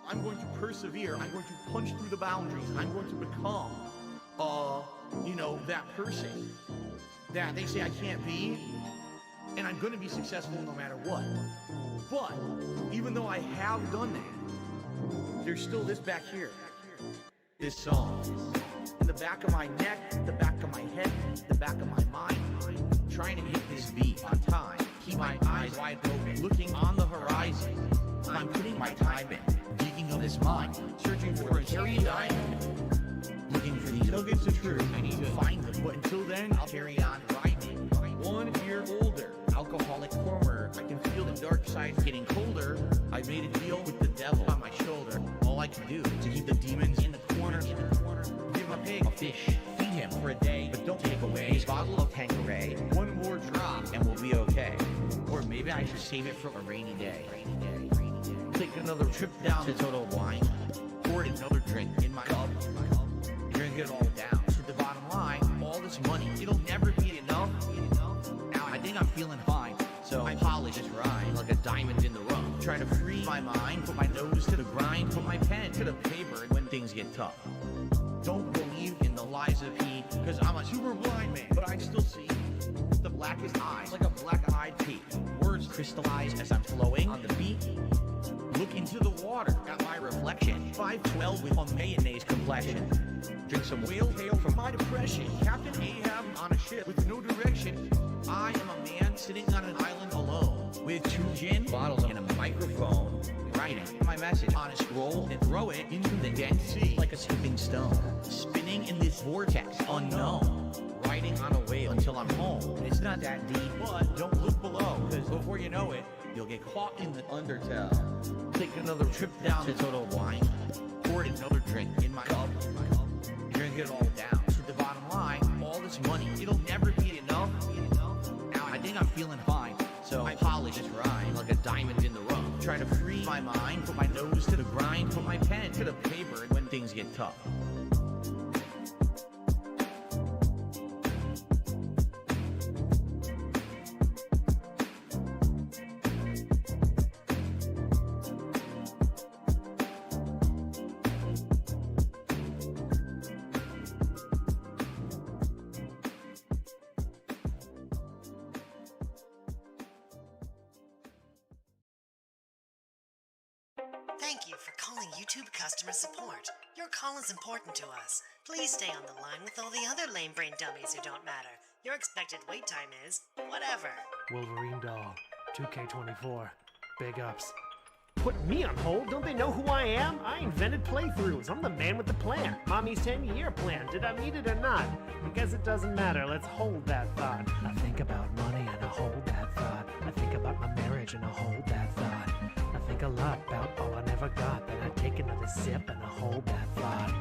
I'm going to persevere. I'm going to punch through the boundaries. I'm going to become, that person that they say I can't be. And I'm going to be successful no matter what. But even though I have done that, there's still this back here. This song. In the back of my neck, the back of my head, the back of my mind. Trying to hit this beat on time. Keep my eyes wide open, looking on the horizon. I'm putting my time in, digging up this mine, searching for a cherry diamond. Looking for these nuggets of truth, I need to find them. But until then, I'll carry on grinding. 1 year older, alcoholic former. I can feel the dark side getting colder. I made a deal with the devil on my shoulder. All I can do to keep the demons in the corner. Give my pig a fish, feed him for a day, but don't take away his bottle of Tanqueray. 1 more drop and we'll be okay. Or maybe I should save it for a rainy day. Take another trip down to Total Wine. Pour another drink in my cup. Drink it all down to the bottom line. All this money, it'll never be enough. Now I think I'm feeling fine, so I polish this rhyme like a diamond in the rough. Try to free my mind, put my nose to the grind, put my pen to the paper when things get tough. Don't believe in the lies of he, cause I'm a super blind man, but I still see the blackest eyes like a black-eyed pea. Words crystallize as I'm flowing on the beat. Look into the water at my reflection. 5'12" with a mayonnaise complexion. Drink some whale tail from my depression. Captain Ahab on a ship with no direction. I am a man sitting on an island alone with 2 gin bottles and a microphone. Writing my message on a scroll and throw it into the Dead Sea like a skipping stone. Spinning in this vortex unknown. Riding on a whale until I'm home. And it's not that deep, but don't look below, cause before you know it, you'll get caught in the undertow. Take another trip down to Total Wine. Pour another drink in my cup. Drink it all down to the bottom line. All this money, it'll never be enough. Now I think I'm feeling fine, so I polish this rhyme like a diamond in the rough. Try to free my mind, put my nose to the grind, put my pen to the paper when things get tough. Thank you for calling YouTube customer support. Your call is important to us. Please stay on the line with all the other lame brain dummies who don't matter. Your expected wait time is whatever. Wolverine doll, 2K24, big ups. Put me on hold? Don't they know who I am? I invented playthroughs. I'm the man with the plan. Mommy's 10-year plan. Did I meet it or not? I guess it doesn't matter. Let's hold that thought. I think about money and I hold that thought. I think about my marriage and I hold that thought. I think a lot about all I never got. Then I take another sip and I hold that thought.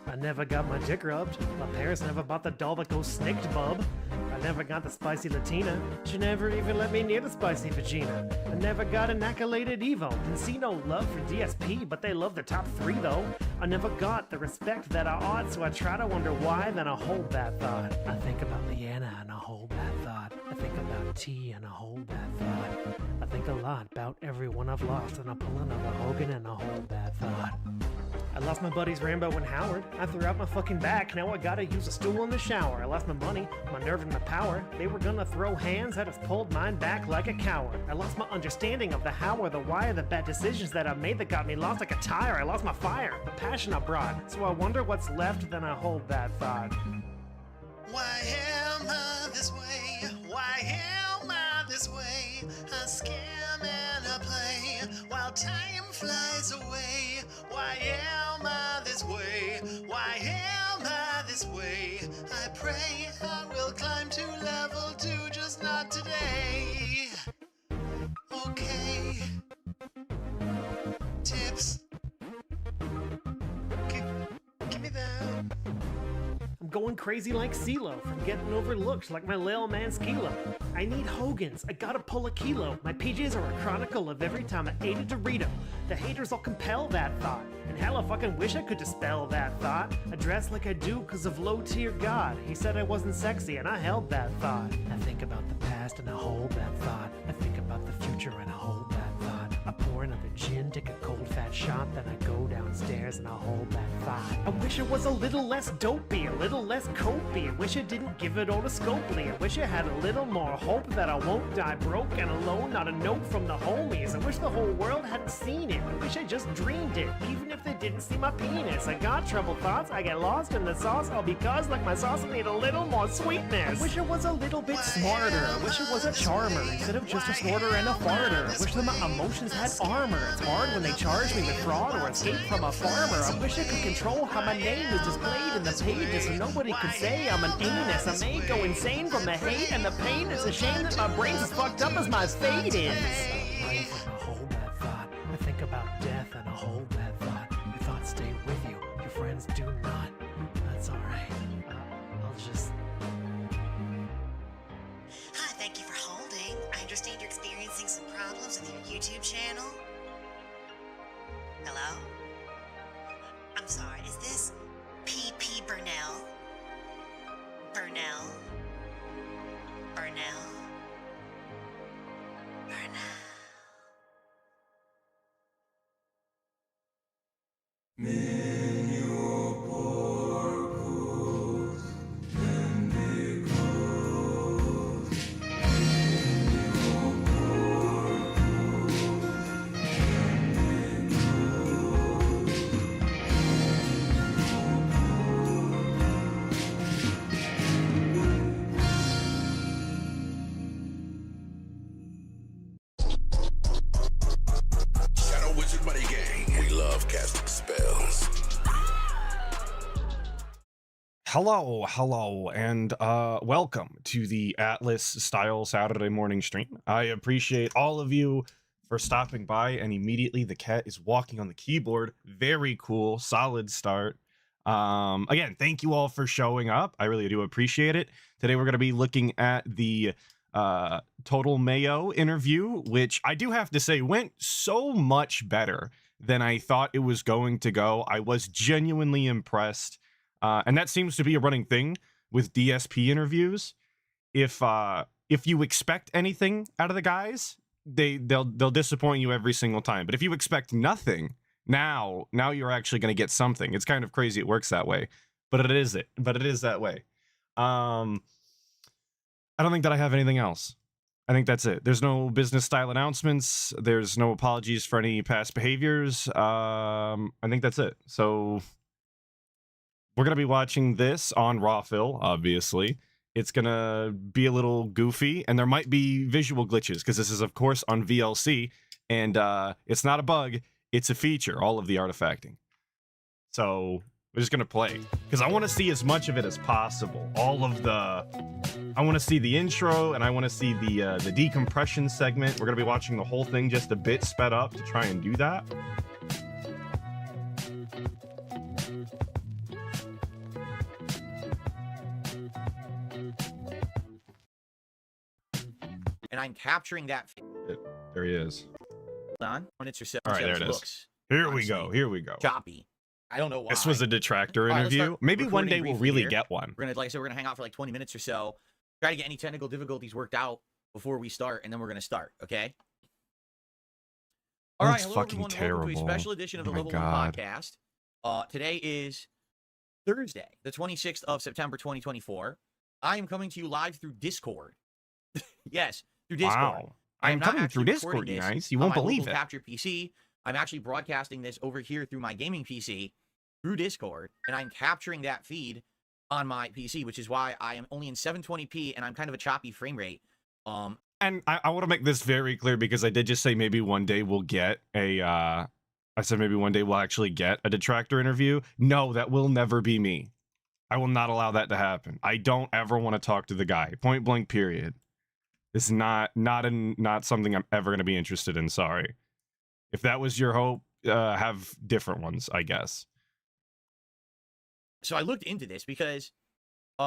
I never got my dick rubbed. My parents never bought the doll that goes snicked, bub. I never got the spicy Latina. She never even let me near the spicy vagina. I never got an accoladed Evo. Didn't see no love for DSP, but they love the top 3 though. I never got the respect that I ought, so I try to wonder why, then I hold that thought. I think about Leanna and I hold that thought. I think about T and I hold that thought. I think a lot about everyone I've lost, and I pull another Hogan and I hold that thought. I lost my buddies Rambo and Howard. I threw out my fucking back, now I gotta use a stool in the shower. I lost my money, my nerve and my power. They were gonna throw hands, I just pulled mine back like a coward. I lost my understanding of the how or the why of the bad decisions that I made that got me lost like a tire. I lost my fire, the passion I brought. So I wonder what's left, then I hold that thought. Why am I this way? Why am I this way? A scam and a play while time flies away. Why am I this way? Why am I this way? I pray I will climb to level 2, just not today. Okay. Tips. Give me that. I'm going crazy like CeeLo from getting overlooked like my Lil Man Skilo. I need Hogan's, I gotta pull a kilo. My PJs are a chronicle of every time I ate a Dorito. The haters all compel that thought, and hell I fucking wish I could dispel that thought. I dress like I do cause of low tier God. He said I wasn't sexy and I held that thought. I think about the past and I hold that thought. I think about the future and I hold that thought. I pour another gin, take a cold fat shot, then I go downstairs and I hold that thought. I wish it was a little less dopey, a little less copey. I wish it didn't give it otoscopely. I wish it had a little more hope that I won't die broke and alone, not a note from the homies. I wish the whole world hadn't seen it. I wish I just dreamed it, even if they didn't see my penis. I got troubled thoughts, I get lost in the sauce, all because, like my sauce, I need a little more sweetness. I wish it was a little bit smarter. I wish it was a charmer instead of just a snorter and a farter. I wish that my emotions had armor. It's hard when they charge me with fraud or escape from a farmer. I wish I could control how my name is displayed in the pages so nobody could say I'm an anus. I may go insane from the hate and the pain. It's a shame that my brain's as fucked up as my fate is. I hold that thought. I think about death and I hold that thought. Your thoughts stay with you. Your friends do not. That's alright. I'll just... Hi, thank you for holding. I understand you're experiencing some problems with your YouTube channel. Hello? I'm sorry, is this PP Burnell? Burnell? Burnell? Burnell? Shadow Wizard Buddy Gang. We love casting spells. Hello, and welcome to the Atlas Style Saturday morning stream. I appreciate all of you for stopping by, and immediately the cat is walking on the keyboard. Very cool, solid start. Again, thank you all for showing up. I really do appreciate it. Today we're going to be looking at the Tolomeo interview, which I do have to say went so much better than I thought it was going to go. I was genuinely impressed. And that seems to be a running thing with DSP interviews. If you expect anything out of the guys, they'll disappoint you every single time. But if you expect nothing, now you're actually going to get something. It's kind of crazy it works that way, but it is that way. I don't think that I have anything else. I think that's it. There's no business style announcements. There's no apologies for any past behaviors. I think that's it. So we're going to be watching this on Rawfill, obviously. It's going to be a little goofy, and there might be visual glitches, because this is, of course, on VLC, and it's not a bug, it's a feature, all of the artifacting. So we're just going to play, because I want to see as much of it as possible. I want to see the intro, and I want to see the decompression segment. We're going to be watching the whole thing just a bit sped up to try and do that. And I'm capturing that. There he is. On when it's your All right, there it is. Here we go. Choppy. I don't know why. This was a detractor All right, let's interview. start Maybe one day recording we'll briefly really here. get one. We're gonna, like I said, we're gonna hang out for like 20 minutes or so. Try to get any technical difficulties worked out before we start, and then we're gonna start. Okay. All right, That's hello fucking everyone. Welcome to a terrible. special edition of the Oh my Level 1 God. podcast. Today is Thursday, the 26th of September, 2024. I am coming to you live through Discord. Yes, through Discord. Wow. I am I'm not coming actually through Discord, recording you this guys. You on won't my believe local it. Capture PC. I'm actually broadcasting this over here through my gaming PC through Discord, and I'm capturing that feed on my PC, which is why I am only in 720p and I'm kind of a choppy frame rate. And I want to make this very clear, because I did just say maybe one day we'll get a, I said maybe one day we'll actually get a detractor interview. No, that will never be me. I will not allow that to happen. I don't ever want to talk to the guy. Point blank, period. It's not something I'm ever going to be interested in. Sorry. If that was your hope, have different ones, I guess. So I looked into this because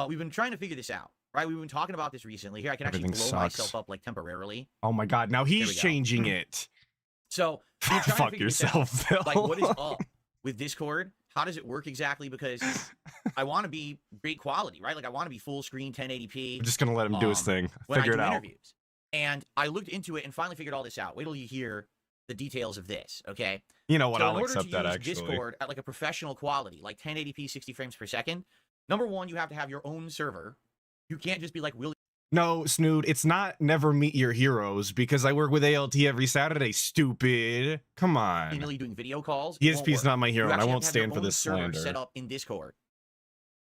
we've been trying to figure this out, right? We've been talking about this recently. Here, I can actually Everything blow sucks. myself up like temporarily. Oh my God. Now There he's we go. changing it. So we're trying to Fuck figure this out. yourself, Phil. Like, what is up with Discord? How does it work exactly? Because I want to be great quality, right? Like, I want to be full screen 1080p. I'm just going to let him do his thing. When Figure I it do out. interviews. And I looked into it and finally figured all this out. Wait till you hear the details of this, okay? You know what? So I'll in order accept to that use actually. Discord at like a professional quality, like 1080p 60 frames per second, number one, you have to have your own server. You can't just be like willy No, Snood, it's not never meet your heroes because I work with ALT every Saturday, stupid. Come on. nilly doing video calls. It won't ESP's work. not my You hero, and I actually have won't to have your stand for own this server slander. set up in Discord.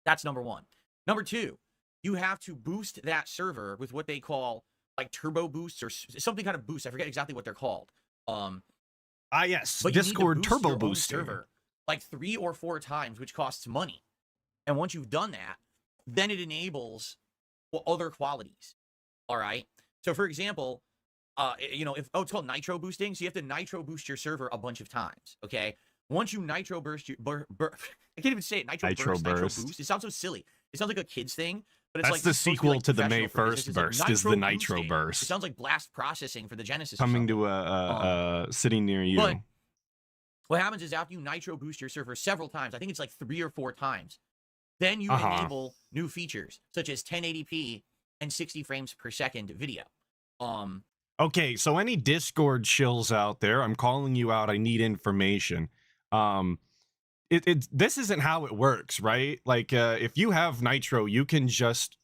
That's number one. Number two, you have to boost that server with what they call like turbo boosts or something kind of boost. I forget exactly what they're called. Yes, But you need to Discord boost turbo your own boosting. server like 3 or 4 times, which costs money. And once you've done that, then it enables other qualities. All right. So for example, if it's called nitro boosting, so you have to nitro boost your server a bunch of times. Okay. Once you nitro burst, I can't even say it. Nitro boost. It sounds so silly. It sounds like a kid's thing, but it's That's like the supposed to be, sequel like, to the May professional for 1st business. It's like burst, is the Nitro boosting. burst. It sounds like blast processing for the Genesis. Coming to a city near you. But what happens is after you nitro boost your server several times, I think it's like 3 or 4 times, then you enable new features such as 1080p and 60 frames per second video. Okay, so any Discord shills out there, I'm calling you out. I need information. This isn't how it works, right? Like, if you have Nitro, you can just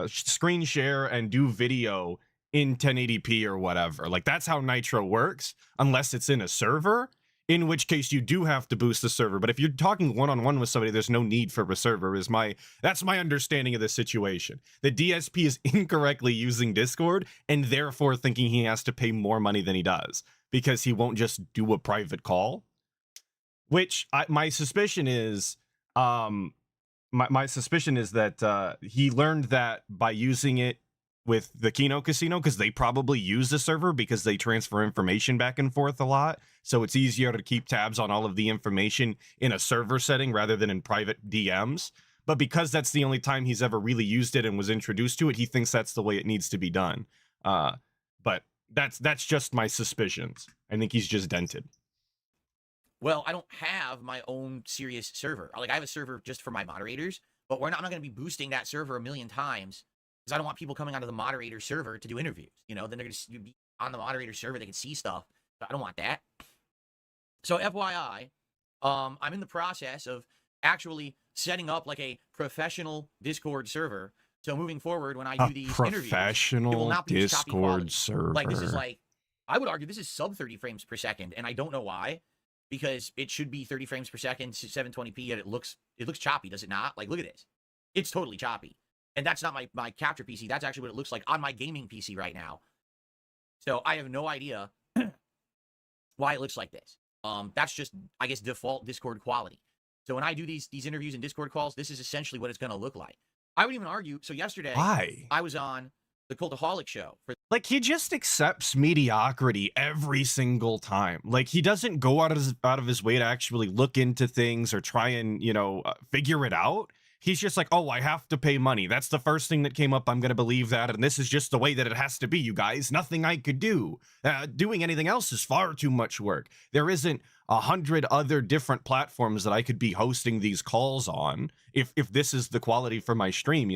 screen share and do video in 1080p or whatever. Like, that's how Nitro works, unless it's in a server, in which case you do have to boost the server. But if you're talking one-on-one with somebody, there's no need for a server. That's my understanding of the situation. The DSP is incorrectly using Discord and therefore thinking he has to pay more money than he does because he won't just do a private call. Which my suspicion is, my suspicion is that he learned that by using it with the Kino Casino, because they probably use the server because they transfer information back and forth a lot. So it's easier to keep tabs on all of the information in a server setting rather than in private DMs. But because that's the only time he's ever really used it and was introduced to it, he thinks that's the way it needs to be done. But that's just my suspicions. I think he's just dented. Well, I don't have my own serious server. Like, I have a server just for my moderators, but I'm not going to be boosting that server a million times because I don't want people coming onto the moderator server to do interviews. Then they're going to be on the moderator server. They can see stuff. I don't want that. So FYI, I'm in the process of actually setting up like a professional Discord server. So moving forward, when I do these interviews, it will not be Discord server. Like, this is like, I would argue this is sub 30 frames per second, and I don't know why. Because it should be 30 frames per second, 720p, and it looks choppy, does it not? Like, look at this. It's totally choppy. And that's not my capture PC. That's actually what it looks like on my gaming PC right now. So I have no idea why it looks like this. That's just, I guess, default Discord quality. So when I do these interviews and Discord calls, this is essentially what it's going to look like. I would even argue, so yesterday, I was on the Cultaholic show. Like, he just accepts mediocrity every single time. Like, he doesn't go out of his way to actually look into things or try and, figure it out. He's just like, oh, I have to pay money. That's the first thing that came up. I'm going to believe that. And this is just the way that it has to be, you guys. Nothing I could do. Doing anything else is far too much work. There isn't 100 other different platforms that I could be hosting these calls on if this is the quality for my stream,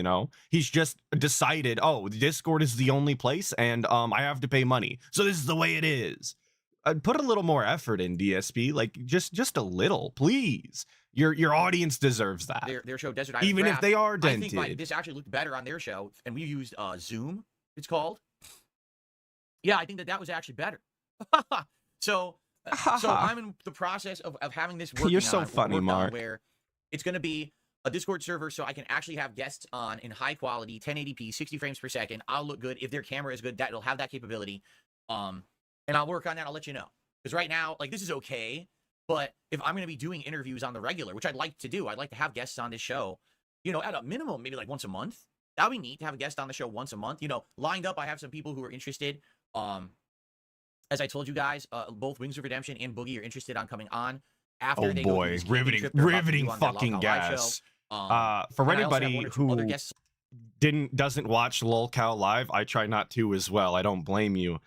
He's just decided, oh, Discord is the only place and I have to pay money. So this is the way it is. Put a little more effort in, DSP. Like, just a little, please. Your audience deserves that. Their show, Desert Island Even Craft, if they are dented. I think this actually looked better on their show, and we used Zoom, it's called. Yeah, I think that was actually better. So I'm in the process of having this working. You're so funny, Mark. Where it's going to be a Discord server, so I can actually have guests on in high quality, 1080p, 60 frames per second. I'll look good. If their camera is good, it'll have that capability. And I'll work on that. I'll let you know. Because right now, like, this is okay. But if I'm going to be doing interviews on the regular, which I'd like to do, I'd like to have guests on this show, at a minimum, maybe like once a month. That would be neat to have a guest on the show once a month. Lined up, I have some people who are interested. As I told you guys, both Wings of Redemption and Boogie are interested on coming on after they go through this camping trip they're about to do on their fucking Lolcow Live gas. show. For And I also have anybody one or two other who guests. doesn't watch Lolcow Live, I try not to as well. I don't blame you.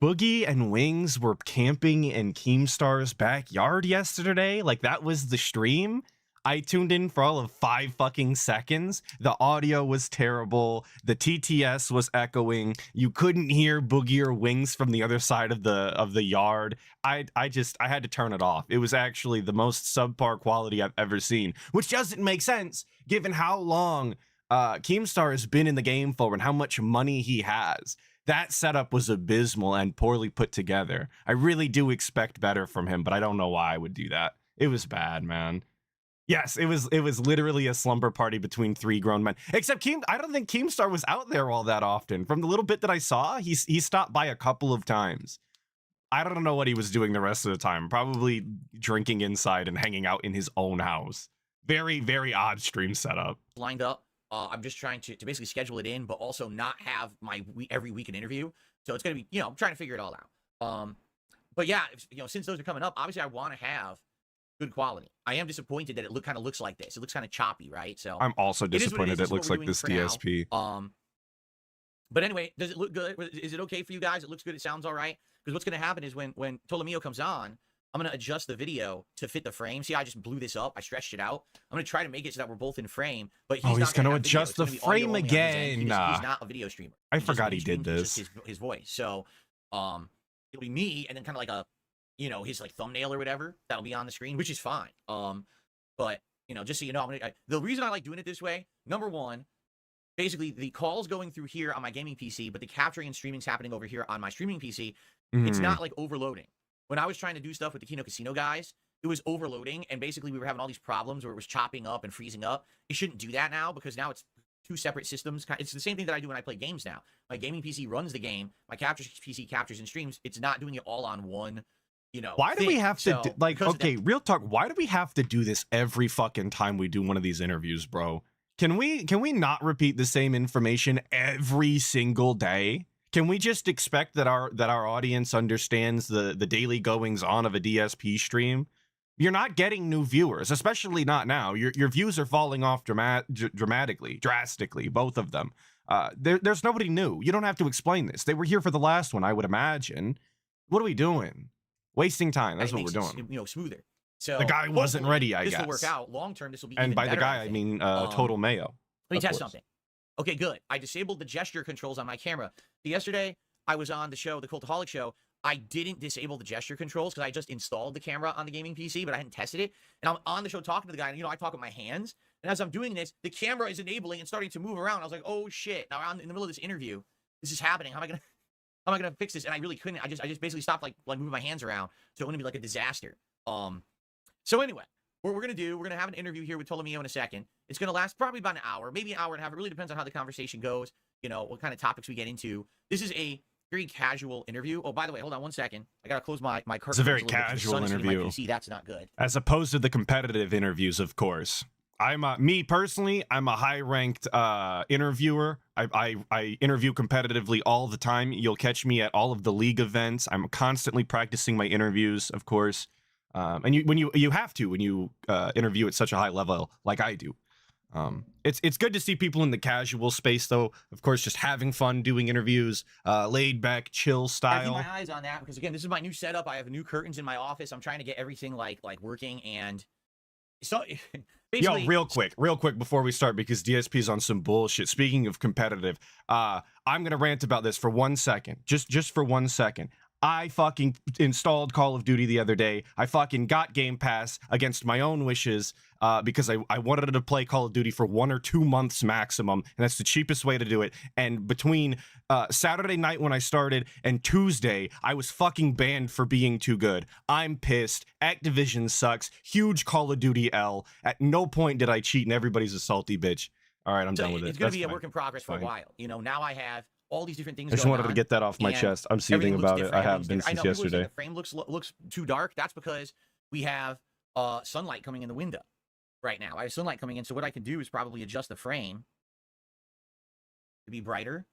Boogie and Wings were camping in Keemstar's backyard yesterday. Like, that was the stream. I tuned in for all of 5 fucking seconds. The audio was terrible. The TTS was echoing. You couldn't hear Boogie or Wings from the other side of the yard. I had to turn it off. It was actually the most subpar quality I've ever seen, which doesn't make sense given how long Keemstar has been in the game for and how much money he has. That setup was abysmal and poorly put together. I really do expect better from him, but I don't know why I would do that. It was bad, man. Yes, it was literally a slumber party between 3 grown men. Except I don't think Keemstar was out there all that often. From the little bit that I saw, he stopped by a couple of times. I don't know what he was doing the rest of the time. Probably drinking inside and hanging out in his own house. Very, very odd stream setup. Lined up. I'm just trying to basically schedule it in, but also not have my every week an interview. So it's going to be, I'm trying to figure it all out. But yeah, since those are coming up, obviously I want to have good quality. I am disappointed that it kind of looks like this. It looks kind of choppy, right? So I'm also disappointed it looks like this DSP. But anyway, does it look good? Is it okay for you guys? It looks good. It sounds all right. Because what's going to happen is when Tolomeo comes on, I'm going to adjust the video to fit the frame. See, I just blew this up. I stretched it out. I'm going to try to make it so that we're both in frame. But he's going to adjust the frame again. He's not a video streamer. I forgot he did this. Just his voice. So it'll be me and then kind of like a, his like thumbnail or whatever that'll be on the screen, which is fine. But just so you know, the reason I like doing it this way, number one, basically the calls going through here on my gaming PC, but the capturing and streaming's happening over here on my streaming PC. It's not like overloading. When I was trying to do stuff with the Kino Casino guys, it was overloading, and basically we were having all these problems where it was chopping up and freezing up. It shouldn't do that now because now it's 2 separate systems. It's the same thing that I do when I play games now. My gaming PC runs the game. My capture PC captures and streams. It's not doing it all on one. Why do we have to okay, real talk, why do we have to do this every fucking time we do one of these interviews, bro? Can we not repeat the same information every single day? Can we just expect that our audience understands the daily goings on of a DSP stream? You're not getting new viewers, especially not now. Your views are falling off drastically, both of them. There's nobody new. You don't have to explain this. They were here for the last one, I would imagine. What are we doing? Wasting time. That's what we're doing. Smoother. So the guy wasn't ready, I guess. This will work out long term. This will be and even by better, the guy, I mean Tolomeo. Let me test something. Okay, good. I disabled the gesture controls on my camera. Yesterday, I was on the show, the Cultaholic show. I didn't disable the gesture controls because I just installed the camera on the gaming PC, but I hadn't tested it. And I'm on the show talking to the guy, and I talk with my hands. And as I'm doing this, the camera is enabling and starting to move around. I was like, oh shit! Now I'm in the middle of this interview. This is happening. How am I gonna fix this? And I really couldn't. I just basically stopped like moving my hands around, so it wouldn't be like a disaster. So anyway, what we're gonna have an interview here with Tolomeo in a second. It's gonna last probably about an hour, maybe an hour and a half. It really depends on how the conversation goes. What kind of topics we get into. This is a very casual interview. Oh, by the way, hold on 1 second. I gotta close my curtain. It's a very casual interview. PC. That's not good. As opposed to the competitive interviews, of course. Me personally, I'm a high-ranked interviewer. I interview competitively all the time. You'll catch me at all of the league events. I'm constantly practicing my interviews, of course. And you have to when you interview at such a high level like I do. It's good to see people in the casual space, though. Of course, just having fun doing interviews, laid back, chill style. I keep my eyes on that because again, this is my new setup. I have new curtains in my office. I'm trying to get everything like working, and so basically. Yo, real quick before we start, because DSP's on some bullshit. Speaking of competitive, I'm gonna rant about this for 1 second, just for 1 second. I fucking installed Call of Duty the other day. I fucking got Game Pass against my own wishes because I wanted to play Call of Duty for 1 or 2 months maximum, and that's the cheapest way to do it. And between Saturday night when I started and Tuesday, I was fucking banned for being too good. I'm pissed. Activision sucks. Huge Call of Duty L. At no point did I cheat, and everybody's a salty bitch. All right, I'm done with it. It's going to be a work in progress for a while. Now I have all these different things. I just wanted to get that off my chest. I'm seething about it. I have been since yesterday. The frame looks too dark. That's because we have sunlight coming in the window right now. I have sunlight coming in, so what I can do is probably adjust the frame to be brighter.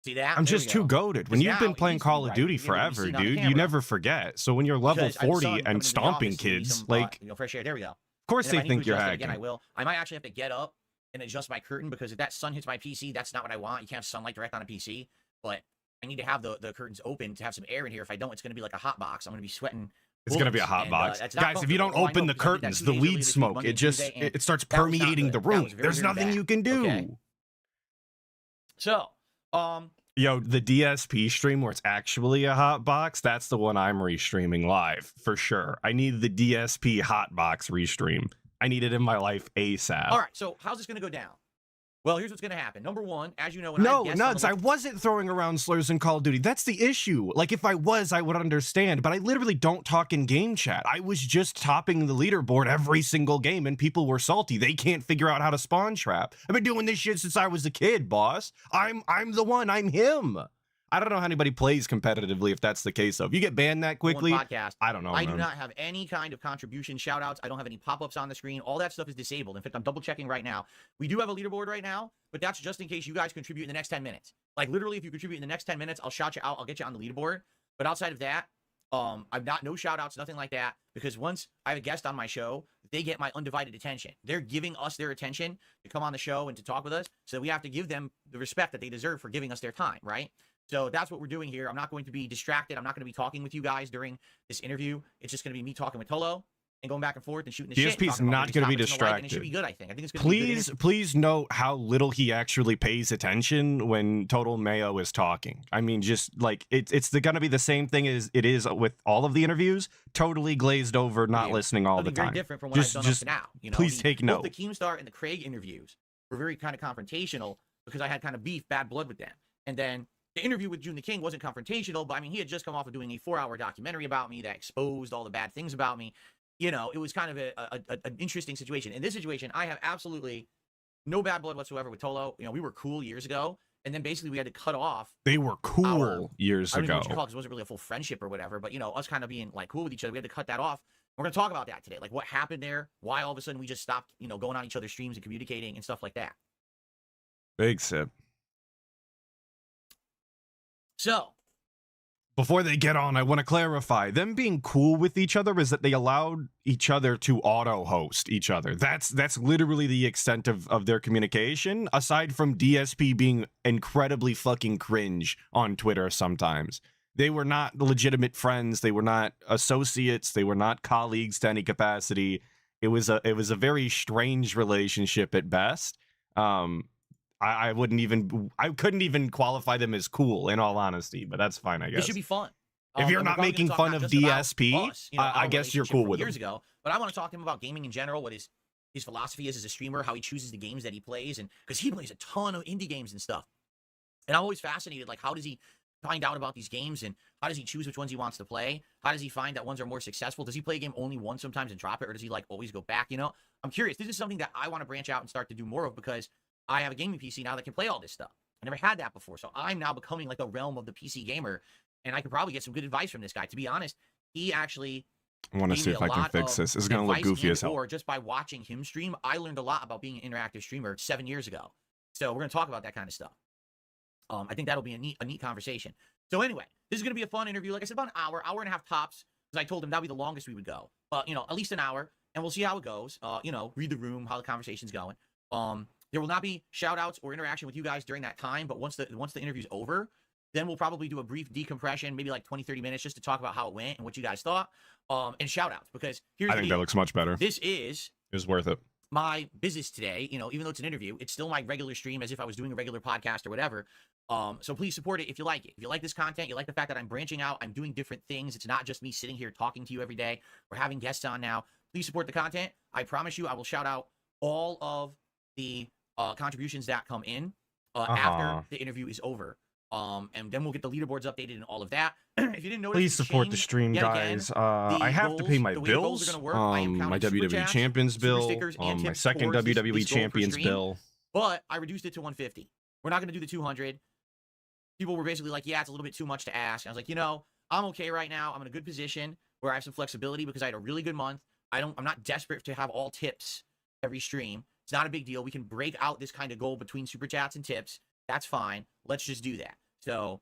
See that? I'm just too goated. When you've been playing Call of Duty forever, dude, you never forget. So when you're level 40 and stomping kids, like fresh air. There we go. Of course they think you're hacking. Again, I will. I might actually have to get up and adjust my curtain because if that sun hits my PC, that's not what I want. You can't have sunlight direct on a PC, but I need to have the curtains open to have some air in here. If I don't, it's going to be like a hot box. I'm going to be sweating It's gonna be a hot box, guys. If you don't open the curtains, the weed smoke, it starts permeating the room. There's nothing you can do. Okay. So, yo, the DSP stream where it's actually a hot box, that's the one I'm restreaming live for sure. I need the DSP hot box restream. I need it in my life ASAP. all right. So, how's this gonna go down? Well, here's what's going to happen. Number one, as you know, No, Nuts, I wasn't throwing around slurs in Call of Duty. That's the issue. Like, if I was, I would understand, but I literally don't talk in game chat. I was just topping the leaderboard every single game, and people were salty. They can't figure out how to spawn trap. I've been doing this shit since I was a kid, boss. I'm the one. I'm him. I don't know how anybody plays competitively if that's the case, though. If you get banned that quickly, podcast, I don't know, I man. do not have any kind of contribution shout-outs. I don't have any pop-ups on the screen. All that stuff is disabled. In fact, I'm double-checking right now. We do have a leaderboard right now, but that's just in case you guys contribute in the next 10 minutes. Like, literally, if you contribute in the next 10 minutes, I'll shout you out. I'll get you on the leaderboard. But outside of that, I've got no shout-outs, nothing like that, because once I have a guest on my show, they get my undivided attention. They're giving us their attention to come on the show and to talk with us, so we have to give them the respect that they deserve for giving us their time, right? So that's what we're doing here. I'm not going to be distracted. I'm not going to be talking with you guys during this interview. It's just going to be me talking with Tolo and going back and forth and shooting the shit. DSP's not going to be distracted. And it should be good, I think. I think it's going to be good. Please note how little he actually pays attention when Tolomeo is talking. I mean, just like it's going to be the same thing as it is with all of the interviews. Totally glazed over, not listening all the time. Very different from what I've done up to now. You know, please take note. Both the Keemstar and the Craig interviews were very kind of confrontational because I had kind of bad blood with them. And then the interview with June the King wasn't confrontational, but I mean, he had just come off of doing a 4-hour documentary about me that exposed all the bad things about me. You know, it was kind of an interesting situation. In this situation, I have absolutely no bad blood whatsoever with Tolo. You know, we were cool years ago, and then basically we had to cut off. They were cool years ago. I don't know what you ago. call it, 'cause it wasn't really a full friendship or whatever, but, you know, us kind of being, like, cool with each other, we had to cut that off. We're going to talk about that today. Like, what happened there, why all of a sudden we just stopped, you know, going on each other's streams and communicating and stuff like that. Big sip. So, before they get on, I want to clarify. Them being cool with each other is that they allowed each other to auto-host each other. That's literally the extent of their communication, aside from DSP being incredibly fucking cringe on Twitter sometimes. They were not legitimate friends. They were not associates. They were not colleagues to any capacity. It was a very strange relationship at best. I couldn't even qualify them as cool, in all honesty, but that's fine, I guess. It should be fun. If you're not making fun of DSP, us, you know, I guess you're cool with years him. ago. But I want to talk to him about gaming in general, what his philosophy is as a streamer, how he chooses the games that he plays, and because he plays a ton of indie games and stuff. And I'm always fascinated, like, how does he find out about these games, and how does he choose which ones he wants to play? How does he find that ones are more successful? Does he play a game only once sometimes and drop it, or does he, like, always go back, you know? I'm curious. This is something that I want to branch out and start to do more of, because I have a gaming PC now that can play all this stuff. I never had that before, so I'm now becoming like a realm of the PC gamer, and I could probably get some good advice from this guy. To be honest, he actually I want to see if I can fix this. It's going to look goofy as hell. Or just by watching him stream, I learned a lot about being an interactive streamer 7 years ago. So we're going to talk about that kind of stuff. I think that'll be a neat conversation. So anyway, this is going to be a fun interview. Like I said, about an hour and a half tops, because I told him that'll be the longest we would go. But, you know, at least an hour, and we'll see how it goes. You know, read the room, how the conversation's going. There will not be shout-outs or interaction with you guys during that time, but once the interview's over, then we'll probably do a brief decompression, maybe like 20, 30 minutes, just to talk about how it went and what you guys thought, and shout-outs, because I think that looks much better. This is worth it. My business today. You know, even though it's an interview, it's still my regular stream, as if I was doing a regular podcast or whatever. So please support it if you like it. If you like this content, you like the fact that I'm branching out, I'm doing different things. It's not just me sitting here talking to you every day. We're having guests on now. Please support the content. I promise you, I will shout out all of the contributions that come in after the interview is over. And then we'll get the leaderboards updated and all of that. If you didn't notice, please support the stream, guys. I have to pay my bills. My WWE Champions bill, my second WWE Champions bill. But I reduced it to 150. We're not going to do the 200. People were basically like, yeah, it's a little bit too much to ask. And I was like, you know, I'm okay right now. I'm in a good position where I have some flexibility because I had a really good month. I'm not desperate to have all tips every stream. It's not a big deal. We can break out this kind of goal between super chats and tips. That's fine. Let's just do that. So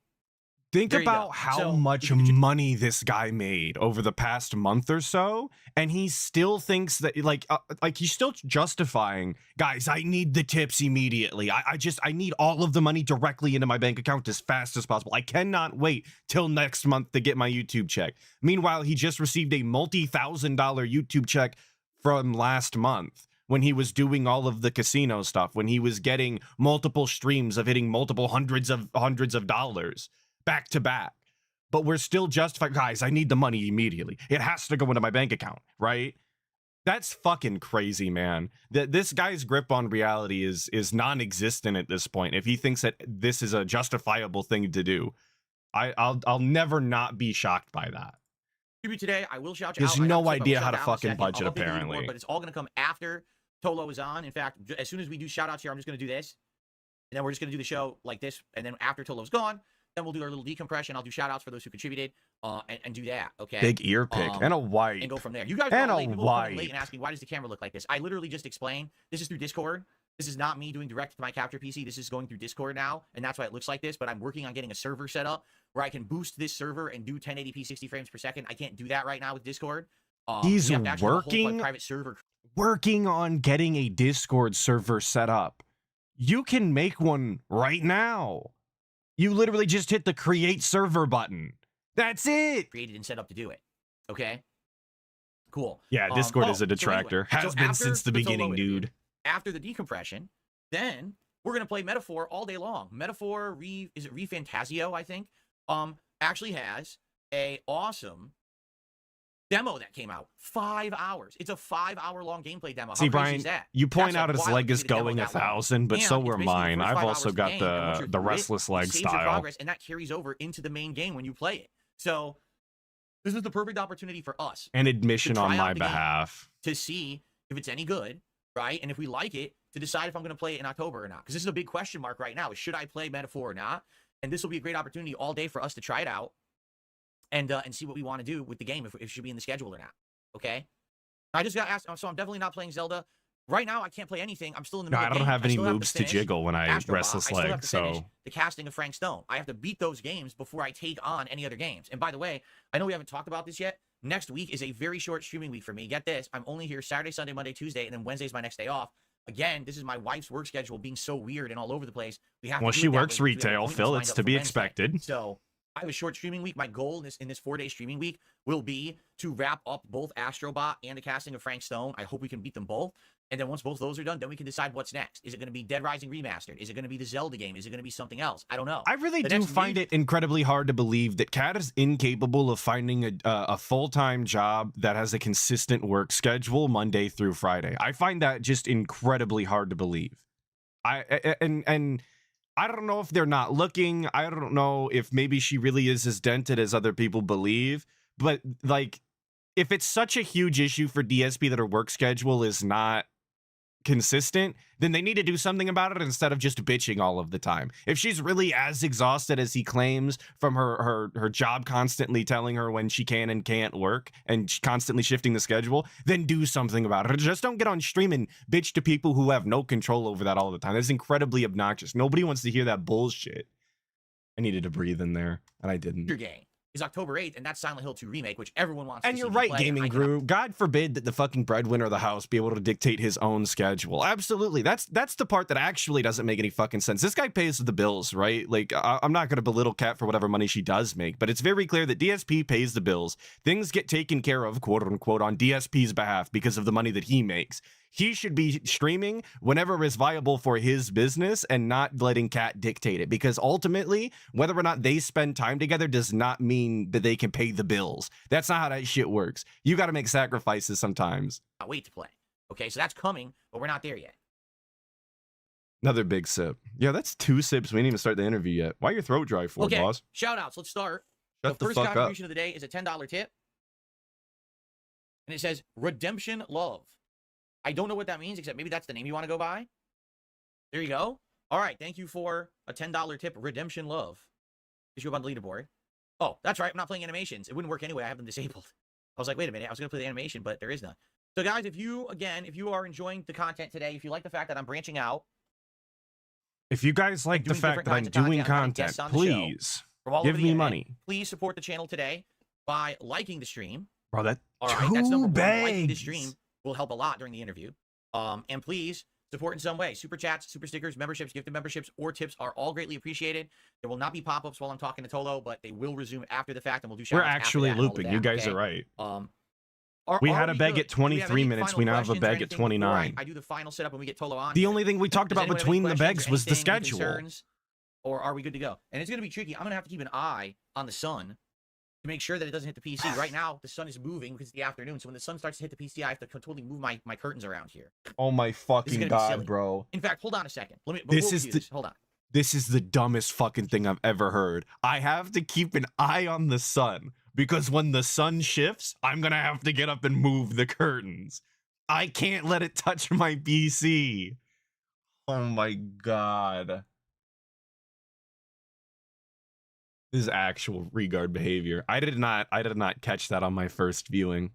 Think There you go. about how So, much you could ju- money this guy made over the past month or so, and he still thinks that like he's still justifying, guys, I need the tips immediately. I need all of the money directly into my bank account as fast as possible. I cannot wait till next month to get my YouTube check. Meanwhile, he just received a multi-$1,000 YouTube check from last month when he was doing all of the casino stuff, when he was getting multiple streams of hitting multiple hundreds of dollars back to back. But we're still justified, guys, I need the money immediately. It has to go into my bank account, right? That's fucking crazy, man. This guy's grip on reality is non-existent at this point. If he thinks that this is a justifiable thing to do, I'll never not be shocked by that. Today, I will shout you He out. has I no have to idea shout how to out in a fucking second. budget, I'll update the leaderboard, apparently. but it's all going to come after Tolo is on. In fact, as soon as we do shout outs here, I'm just going to do this. And then we're just going to do the show like this. And then after Tolo's gone, then we'll do our little decompression. I'll do shout outs for those who contributed and do that. Okay. Big ear pick and a white. And go from there. You guys And are a late. People are coming wipe. late and asking, why does the camera look like this? I literally just explained. This is through Discord. This is not me doing direct to my capture PC. This is going through Discord now, and that's why it looks like this. But I'm working on getting a server set up where I can boost this server and do 1080p 60 frames per second. I can't do that right now with Discord. He's we have to actually have a whole, working private server. Working on getting a Discord server set up. You can make one right now. You literally just hit the create server button. That's it. Created and set up to do it. Okay. Cool. Yeah, Discord is a so anyway, detractor. Has so been after since the Tolo beginning, interview, dude. After the decompression, then we're gonna play Metaphor all day long. Metaphor is it Refantasio, I think. Actually has a awesome demo that came out. 5 hours. It's a 5-hour long gameplay demo. How See, crazy Brian, is that? you point That's out a his wild leg to is see the demo going that long. 1,000, but And so it's were basically the mine. first I've 5 also hours of got game, and once the you're through it, restless it leg saves your style. progress, and that carries over into the main game when you play it. So this is the perfect opportunity for us An admission to on try out my the game. behalf. to see if it's any good, right? And if we like it, to decide if I'm going to play it in October or not. Because this is a big question mark right now: is should I play Metaphor or not? And this will be a great opportunity all day for us to try it out and see what we want to do with the game, if it should be in the schedule or not. Okay. I just got asked, so I'm definitely not playing Zelda right now. I can't play anything. I'm still in the No, middle I of the don't game. have any still moves to finish jiggle when I Astrobot. restless I still have leg, to finish so the casting of Frank Stone. I have to beat those games before I take on any other games. And by the way, I know we haven't talked about this yet. Next week is a very short streaming week for me. Get this. I'm only here Saturday, Sunday, Monday, Tuesday, and then Wednesday's my next day off. Again, this is my wife's work schedule being so weird and all over the place. We have well, to do she it that works way because we have retail, appointments Phil. lined It's up to for be Wednesday. expected. So I have a short streaming week. My goal in this 4-day streaming week will be to wrap up both Astrobot and the casting of Frank Stone. I hope we can beat them both. And then once both those are done, then we can decide what's next. Is it going to be Dead Rising Remastered? Is it going to be the Zelda game? Is it going to be something else? I don't know. I really The do next find it incredibly hard to believe that Kat is incapable of finding a full-time job that has a consistent work schedule Monday through Friday. I find that just incredibly hard to believe. And I don't know if they're not looking. I don't know if maybe she really is as dented as other people believe. But like, if it's such a huge issue for DSP that her work schedule is not consistent, then they need to do something about it instead of just bitching all of the time. If she's really as exhausted as he claims from her job constantly telling her when she can and can't work and constantly shifting the schedule, then do something about it. Just don't get on stream and bitch to people who have no control over that all the time. That's incredibly obnoxious. Nobody wants to hear that bullshit. I needed to breathe in there, and I didn't. Your game is October 8th, and that's Silent Hill 2 Remake, which everyone wants And to you're see me right, play, and Gaming I cannot. Guru. God forbid that the fucking breadwinner of the house be able to dictate his own schedule. Absolutely. That's the part that actually doesn't make any fucking sense. This guy pays the bills, right? Like, I'm not going to belittle Kat for whatever money she does make, but it's very clear that DSP pays the bills. Things get taken care of, quote unquote, on DSP's behalf because of the money that he makes. He should be streaming whenever is viable for his business and not letting Kat dictate it, because ultimately, whether or not they spend time together does not mean that they can pay the bills. That's not how that shit works. You got to make sacrifices sometimes. Wait to play. Okay, so that's coming, but we're not there yet. Another big sip. Yeah, that's 2 sips. We didn't even start the interview yet. Why your throat dry for, Okay, boss? shout outs. Let's start. Shut The the first fuck up. contribution of the day is a $10 tip. And it says Redemption Love. I don't know what that means, except maybe that's the name you want to go by. There you go. All right, thank you for a $10 tip, Redemption Love. Is you up on the leaderboard? Oh, that's right. I'm not playing animations. It wouldn't work anyway. I have them disabled. I was like, wait a minute. I was going to play the animation, but there is none. So, guys, if you are enjoying the content today, if you like the fact that I'm branching out, If you guys like the doing fact different that I'm kinds of doing content, I'm having content, guests on the show. please from all Give over the me internet. money. Please support the channel today by liking the stream. Bro, that All right, that's number 1. Liking the bags. stream will help a lot during the interview. And please support in some way. Super chats, super stickers, memberships, gifted memberships, or tips are all greatly appreciated. There will not be pop-ups while I'm talking to Tolo, but they will resume after the fact, and we'll do We're shout-outs after actually that and all of looping. that, You guys okay? are right. We had a beg good? at Do we have 23 any minutes. final We now have a questions or beg at anything before 29. I do the final setup and we get Tolo on. The here? only thing we talked Does about anyone have between any the questions begs or was the anything, any schedule. concerns? Or are we good to go? And it's going to be tricky. I'm going to have to keep an eye on the sun to make sure that it doesn't hit the PC. Right now, the sun is moving because it's the afternoon. So when the sun starts to hit the PC, I have to totally move my curtains around here. Oh my fucking gonna be god, silly. bro. In fact, hold on a second. Hold on. This is the dumbest fucking thing I've ever heard. I have to keep an eye on the sun because when the sun shifts, I'm gonna have to get up and move the curtains. I can't let it touch my PC. Oh my god. This is actual regard behavior. I did not catch that on my first viewing.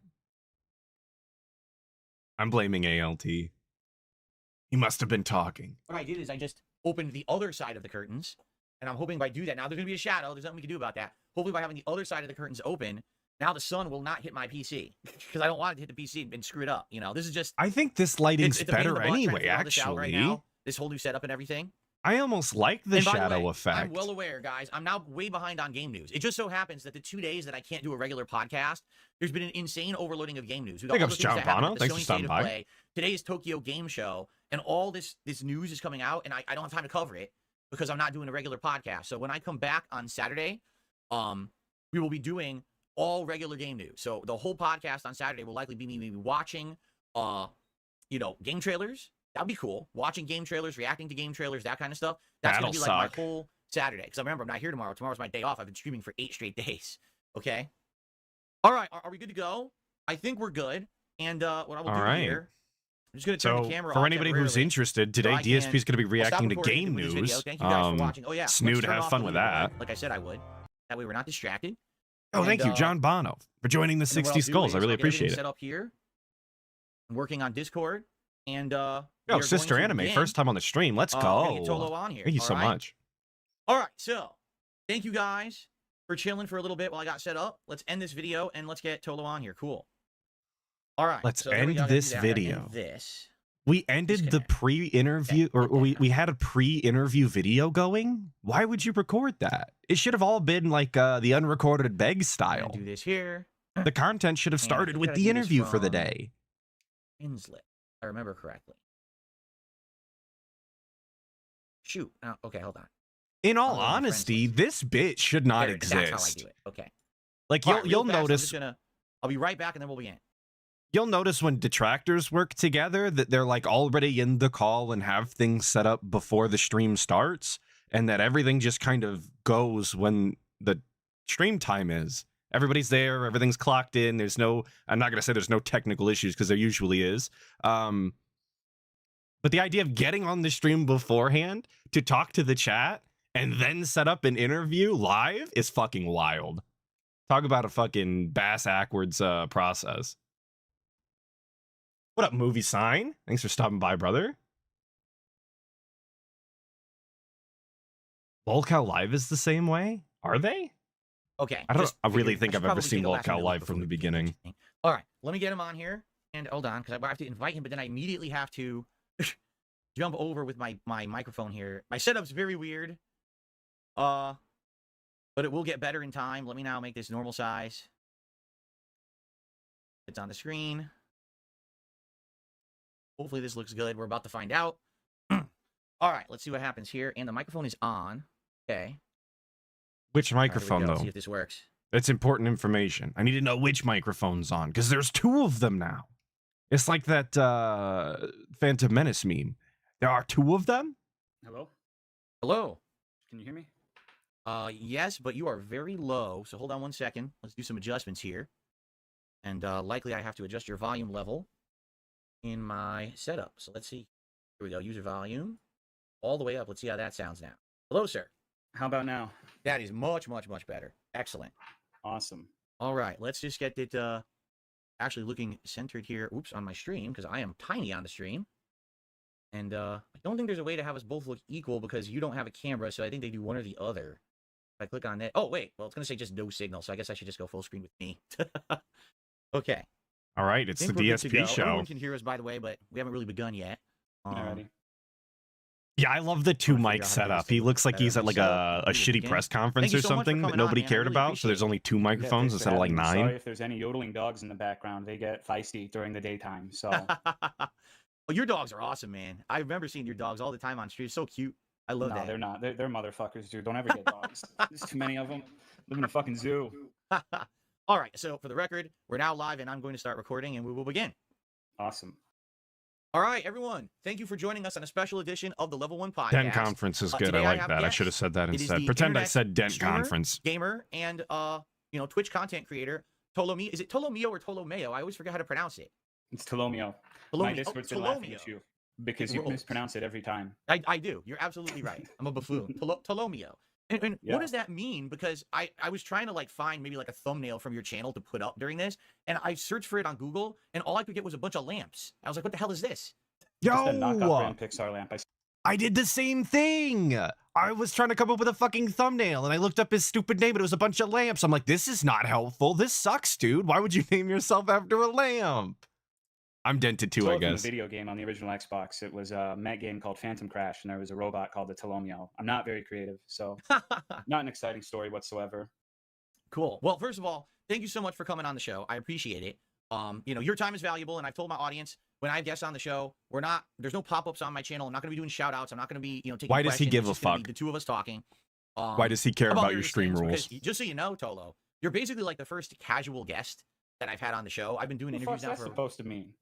I'm blaming ALT. He must have been talking. What I did is I just opened the other side of the curtains, and I'm hoping if I do that, now there's going to be a shadow. There's nothing we can do about that. Hopefully by having the other side of the curtains open, now the sun will not hit my PC because I don't want it to hit the PC and screw it up. You know, this is just... I think this lighting's it's a pain in the better butt trying to anyway, figure all this out right actually. now, this whole new setup and everything. I almost like the And by shadow way, effect. I'm well aware, guys. I'm now way behind on game news. It just so happens that the 2 days that I can't do a regular podcast, there's been an insane overloading of game news. We got Big all ups, the things John that happened Bono. at the Thanks for Sony stopping State of by. Play. Today's Tokyo Game Show, and all this news is coming out, and I don't have time to cover it because I'm not doing a regular podcast. So when I come back on Saturday, we will be doing all regular game news. So the whole podcast on Saturday will likely be me maybe watching, game trailers. That'd be cool. Watching game trailers, reacting to game trailers, that kind of stuff. That's going to be like my whole Saturday. Because I remember I'm not here tomorrow. Tomorrow's my day off. I've been streaming for 8 straight days. Okay? All right. Are we good to go? I think we're good. And what I will do here, I'm just going to turn the camera off. For anybody who's interested, today DSP is going to be reacting to game news. Thank you guys for watching. Oh, yeah. Snood, have fun with that. Like I said, I would. That way we're not distracted. Oh, thank you, John Bono, for joining the 60 Skulls. I really appreciate it. Set up here. I'm working on Discord. And Yo, Sister Anime, first time on the stream. Let's go. Get Tolo on here. Thank you so much. All right, so thank you guys for chilling for a little bit while I got set up. Let's end this video and let's get Tolo on here. Cool. All right. Let's end this video. This. We ended the pre-interview, or we had a pre-interview video going. Why would you record that? It should have all been like the unrecorded beg style. Do this here. The content should have started with the interview for the day. Inslet. I remember correctly. Shoot. Okay, hold on. In all honesty, this bit should not exist. That's how I do it. Okay. Like you'll notice. I'll be right back, and then we'll begin. You'll notice when detractors work together that they're like already in the call and have things set up before the stream starts, and that everything just kind of goes when the stream time is. Everybody's there, everything's clocked in. There's no, I'm not going to say there's no technical issues because there usually is. But the idea of getting on the stream beforehand to talk to the chat and then set up an interview live is fucking wild. Talk about a fucking bass-ackwards process. What up, Movie Sign? Thanks for stopping by, brother. Lolcow Live is the same way? Are they? Okay. I really think I've ever seen Lolcow Live from the beginning. All right. Let me get him on here. And hold on, because I have to invite him, but then I immediately have to jump over with my microphone here. My setup's very weird. But it will get better in time. Let me now make this normal size. It's on the screen. Hopefully this looks good. We're about to find out. All right, let's see what happens here. And the microphone is on. Okay. Which microphone, though? though? See if this works. That's important information. I need to know which microphone's on, because there's 2 of them now. It's like that Phantom Menace meme. There are 2 of them? Hello? Hello? Can you hear me? Yes, but you are very low. So hold on one second. Let's do some adjustments here. And likely I have to adjust your volume level in my setup. So let's see. Here we go. User volume. All the way up. Let's see how that sounds now. Hello, sir. How about now? That is much, much, much better. Excellent. Awesome. All right. Let's just get it actually looking centered here. Oops, on my stream, because I am tiny on the stream. And I don't think there's a way to have us both look equal because you don't have a camera, so I think they do one or the other. If I click on it, oh wait, well it's gonna say just no signal, so I guess I should just go full screen with me. Okay. All right, it's the Think we're good to DSP go. show. Everyone can hear us, by the way, but we haven't really begun yet. Alrighty. Yeah, I love the two Trying to mic figure out how to do setup. this He thing looks like he's at like better. a So, shitty again, press thank conference you or so much for something that coming nobody on, man. I cared really about. So there's appreciate only two Yeah, microphones thanks for instead of like having me. Sorry 9. if there's any yodeling dogs in the background. They get feisty during the daytime. So Well, your dogs are awesome, man. I remember seeing your dogs all the time on stream. So cute. I love no, that. they're not. They're motherfuckers, dude. Don't ever get dogs. There's too many of them. Live in a fucking zoo. All right. So for the record, we're now live, and I'm going to start recording, and we will begin. Awesome. All right, everyone. Thank you for joining us on a special edition of the Level 1 Podcast. Dent conference is good. today I I like have that. I guests. should have said that It is instead. the Pretend I internet said Dent streamer, conference. gamer, and Twitch content creator, Tolomeo. Is it Tolomeo or Tolomeo? I always forget how to pronounce it. It's Tolomeo. Tolomeo. My Discord's been laughing at Tolomeo. you because It you rolls. mispronounce it every time. I do. You're absolutely right. I'm a buffoon. Tolomeo. And Yeah. what does that mean? Because I was trying to like find maybe like a thumbnail from your channel to put up during this, and I searched for it on Google, and all I could get was a bunch of lamps. I was like, what the hell is this? Just a knockoff Yo, brand Pixar lamp. I did the same thing. I was trying to come up with a fucking thumbnail and I looked up his stupid name and it was a bunch of lamps. I'm like, this is not helpful. This sucks, dude. Why would you name yourself after a lamp? I'm dented too, I From a guess. video game on the original Xbox. It was a Met game called Phantom Crash, and there was a robot called the Tolomeo. I'm not very creative, so not an exciting story whatsoever. Cool. Well, first of all, thank you so much for coming on the show. I appreciate it. Your time is valuable, and I've told my audience when I have guests on the show, there's no pop-ups on my channel. I'm not going to be doing shout-outs. I'm not going to be, taking Why does he questions. give It's a just gonna be fuck? the two of us talking. Why does he care about your various stream things, rules? because just so you know, Tolo, you're basically like the first casual guest that I've had on the show. I've been doing What the interviews fuck's now that for. supposed to mean?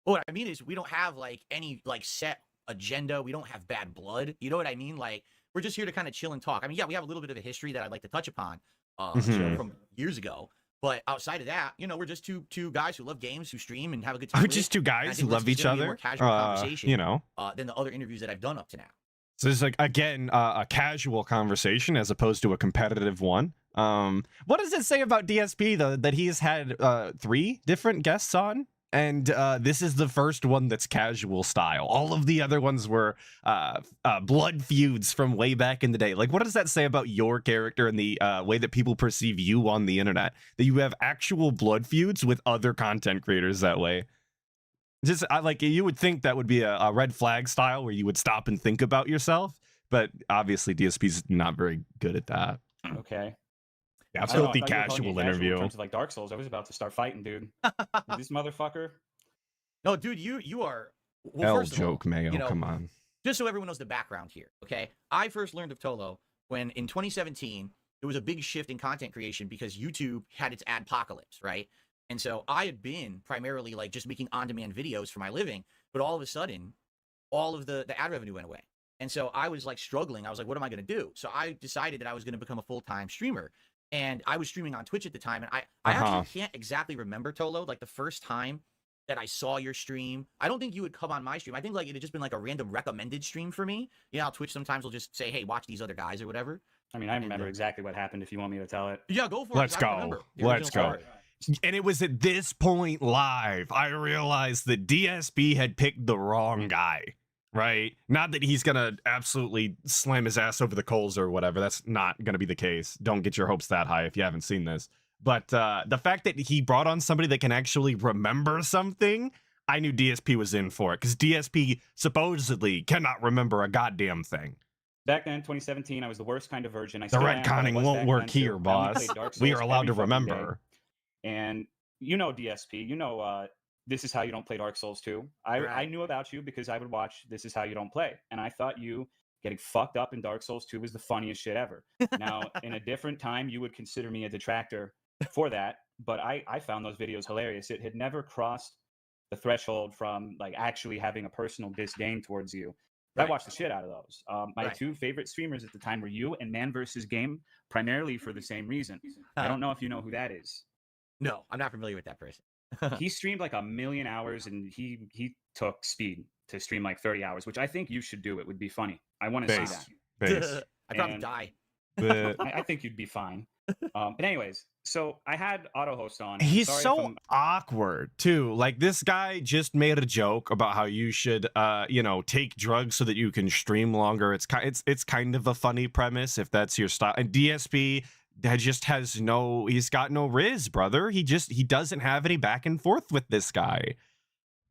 What I mean is we don't have like any like set agenda. We don't have bad blood. You know what I mean? Like we're just here to kind of chill and talk. I mean, yeah, we have a little bit of a history that I'd like to touch upon Mhm. from years ago. But outside of that, we're just two guys who love games, who stream and have a good time. We're with just it. two And I guys think who love this is each gonna be a other. more casual conversation, You know. than the other interviews that I've done up to now. So it's like again a casual conversation as opposed to a competitive one. What does it say about DSP though that he's had 3 different guests on, and this is the first one that's casual style. All of the other ones were blood feuds from way back in the day. Like, what does that say about your character and the way that people perceive you on the internet? That you have actual blood feuds with other content creators that way. Just like you would think that would be a red flag style where you would stop and think about yourself, but obviously DSP's not very good at that. Okay. Yeah, I don't know, filthy I thought you were calling casual me in interview. terms of like Dark Souls. I was about to start fighting, dude. This motherfucker. No, dude, you are. Well, Hell first of all, joke, Mayo. Come on. just so everyone knows the background here, okay? I first learned of Tolo when in 2017 there was a big shift in content creation because YouTube had its adpocalypse, right? And so I had been primarily like just making on-demand videos for my living, but all of a sudden, all of the ad revenue went away. And so I was like struggling. I was like, what am I going to do? So I decided that I was going to become a full-time streamer. And I was streaming on Twitch at the time. And I actually can't exactly remember, Tolo, like the first time that I saw your stream. I don't think you would come on my stream. I think like it had just been like a random recommended stream for me. You know how Twitch sometimes will just say, hey, watch these other guys or whatever. I mean, I remember exactly what happened if you want me to tell it. Yeah, go for it. Let's 'cause I go. remember the Let's original go. story. And it was at this point live I realized that DSP had picked the wrong guy, right? Not that he's gonna absolutely slam his ass over the coals or whatever. That's not gonna be the case. Don't get your hopes that high if you haven't seen this. But the fact that he brought on somebody that can actually remember something, I knew DSP was in for it, because DSP supposedly cannot remember a goddamn thing. Back then, 2017, I was the worst kind of virgin. I The still am, but I retconning was won't back work then, too. here, I only boss. played Dark We Souls are allowed to every fucking day. remember. And you know DSP, you know This Is How You Don't Play Dark Souls 2. I Right. knew about you because I would watch This Is How You Don't Play. And I thought you getting fucked up in Dark Souls 2 was the funniest shit ever. Now, in a different time, you would consider me a detractor for that. But I found those videos hilarious. It had never crossed the threshold from like actually having a personal disdain towards you. I Right. watched the shit out of those. My Right. 2 favorite streamers at the time were you and Man vs. Game, primarily for the same reason. I don't know if you know who that is. No, I'm not familiar with that person. He streamed like 1,000,000 hours, and he took speed to stream like 30 hours, which I think you should do. It would be funny. I want to see Base. that. Base. I'd probably And- die. But I think you'd be fine. But anyways, so I had auto host on. and I'm he's sorry if so I'm- awkward too. Like this guy just made a joke about how you should take drugs so that you can stream longer. It's kind of a funny premise if that's your style. And DSP that just he's got no riz, brother. He doesn't have any back and forth with this guy.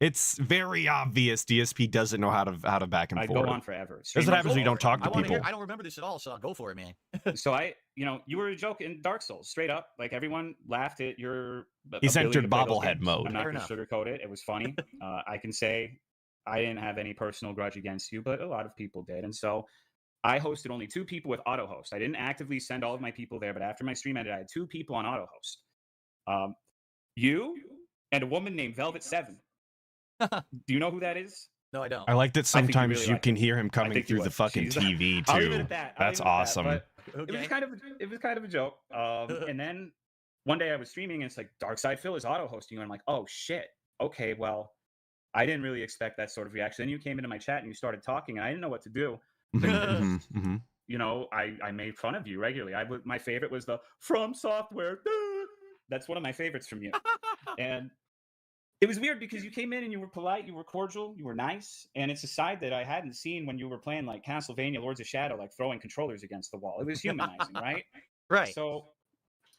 It's very obvious DSP doesn't know how to back and I'd forth. go on forever. That's what happens when you don't talk to I want to people. hear. I don't remember this at all, so I'll go for it, man. So you were a joke in Dark Souls, straight up. Like everyone laughed at your. He's ability entered to play those bobblehead games. mode. I'm not Fair going to sugarcoat it. It was funny. I can say I didn't have any personal grudge against you, but a lot of people did, and so I hosted only 2 people with auto host. I didn't actively send all of my people there, but after my stream ended, I had 2 people on auto host. You and a woman named Velvet7. Do you know who that is? No, I don't. I like that I think you sometimes really you like can it. hear him coming think you through the would. fucking She's- TV I'll leave it too. at that. That's awesome. But Okay. it was kind of a joke. And then one day I was streaming and it's like Dark Side Phil is auto hosting you. And I'm like, oh shit. Okay, well, I didn't really expect that sort of reaction. Then you came into my chat and you started talking, and I didn't know what to do. Mhm, mhm. You know, I made fun of you regularly. My favorite was the From Software. That's one of my favorites from you. And it was weird because you came in and you were polite, you were cordial, you were nice, and it's a side that I hadn't seen when you were playing like Castlevania Lords of Shadow, like throwing controllers against the wall. It was humanizing, right? Right. So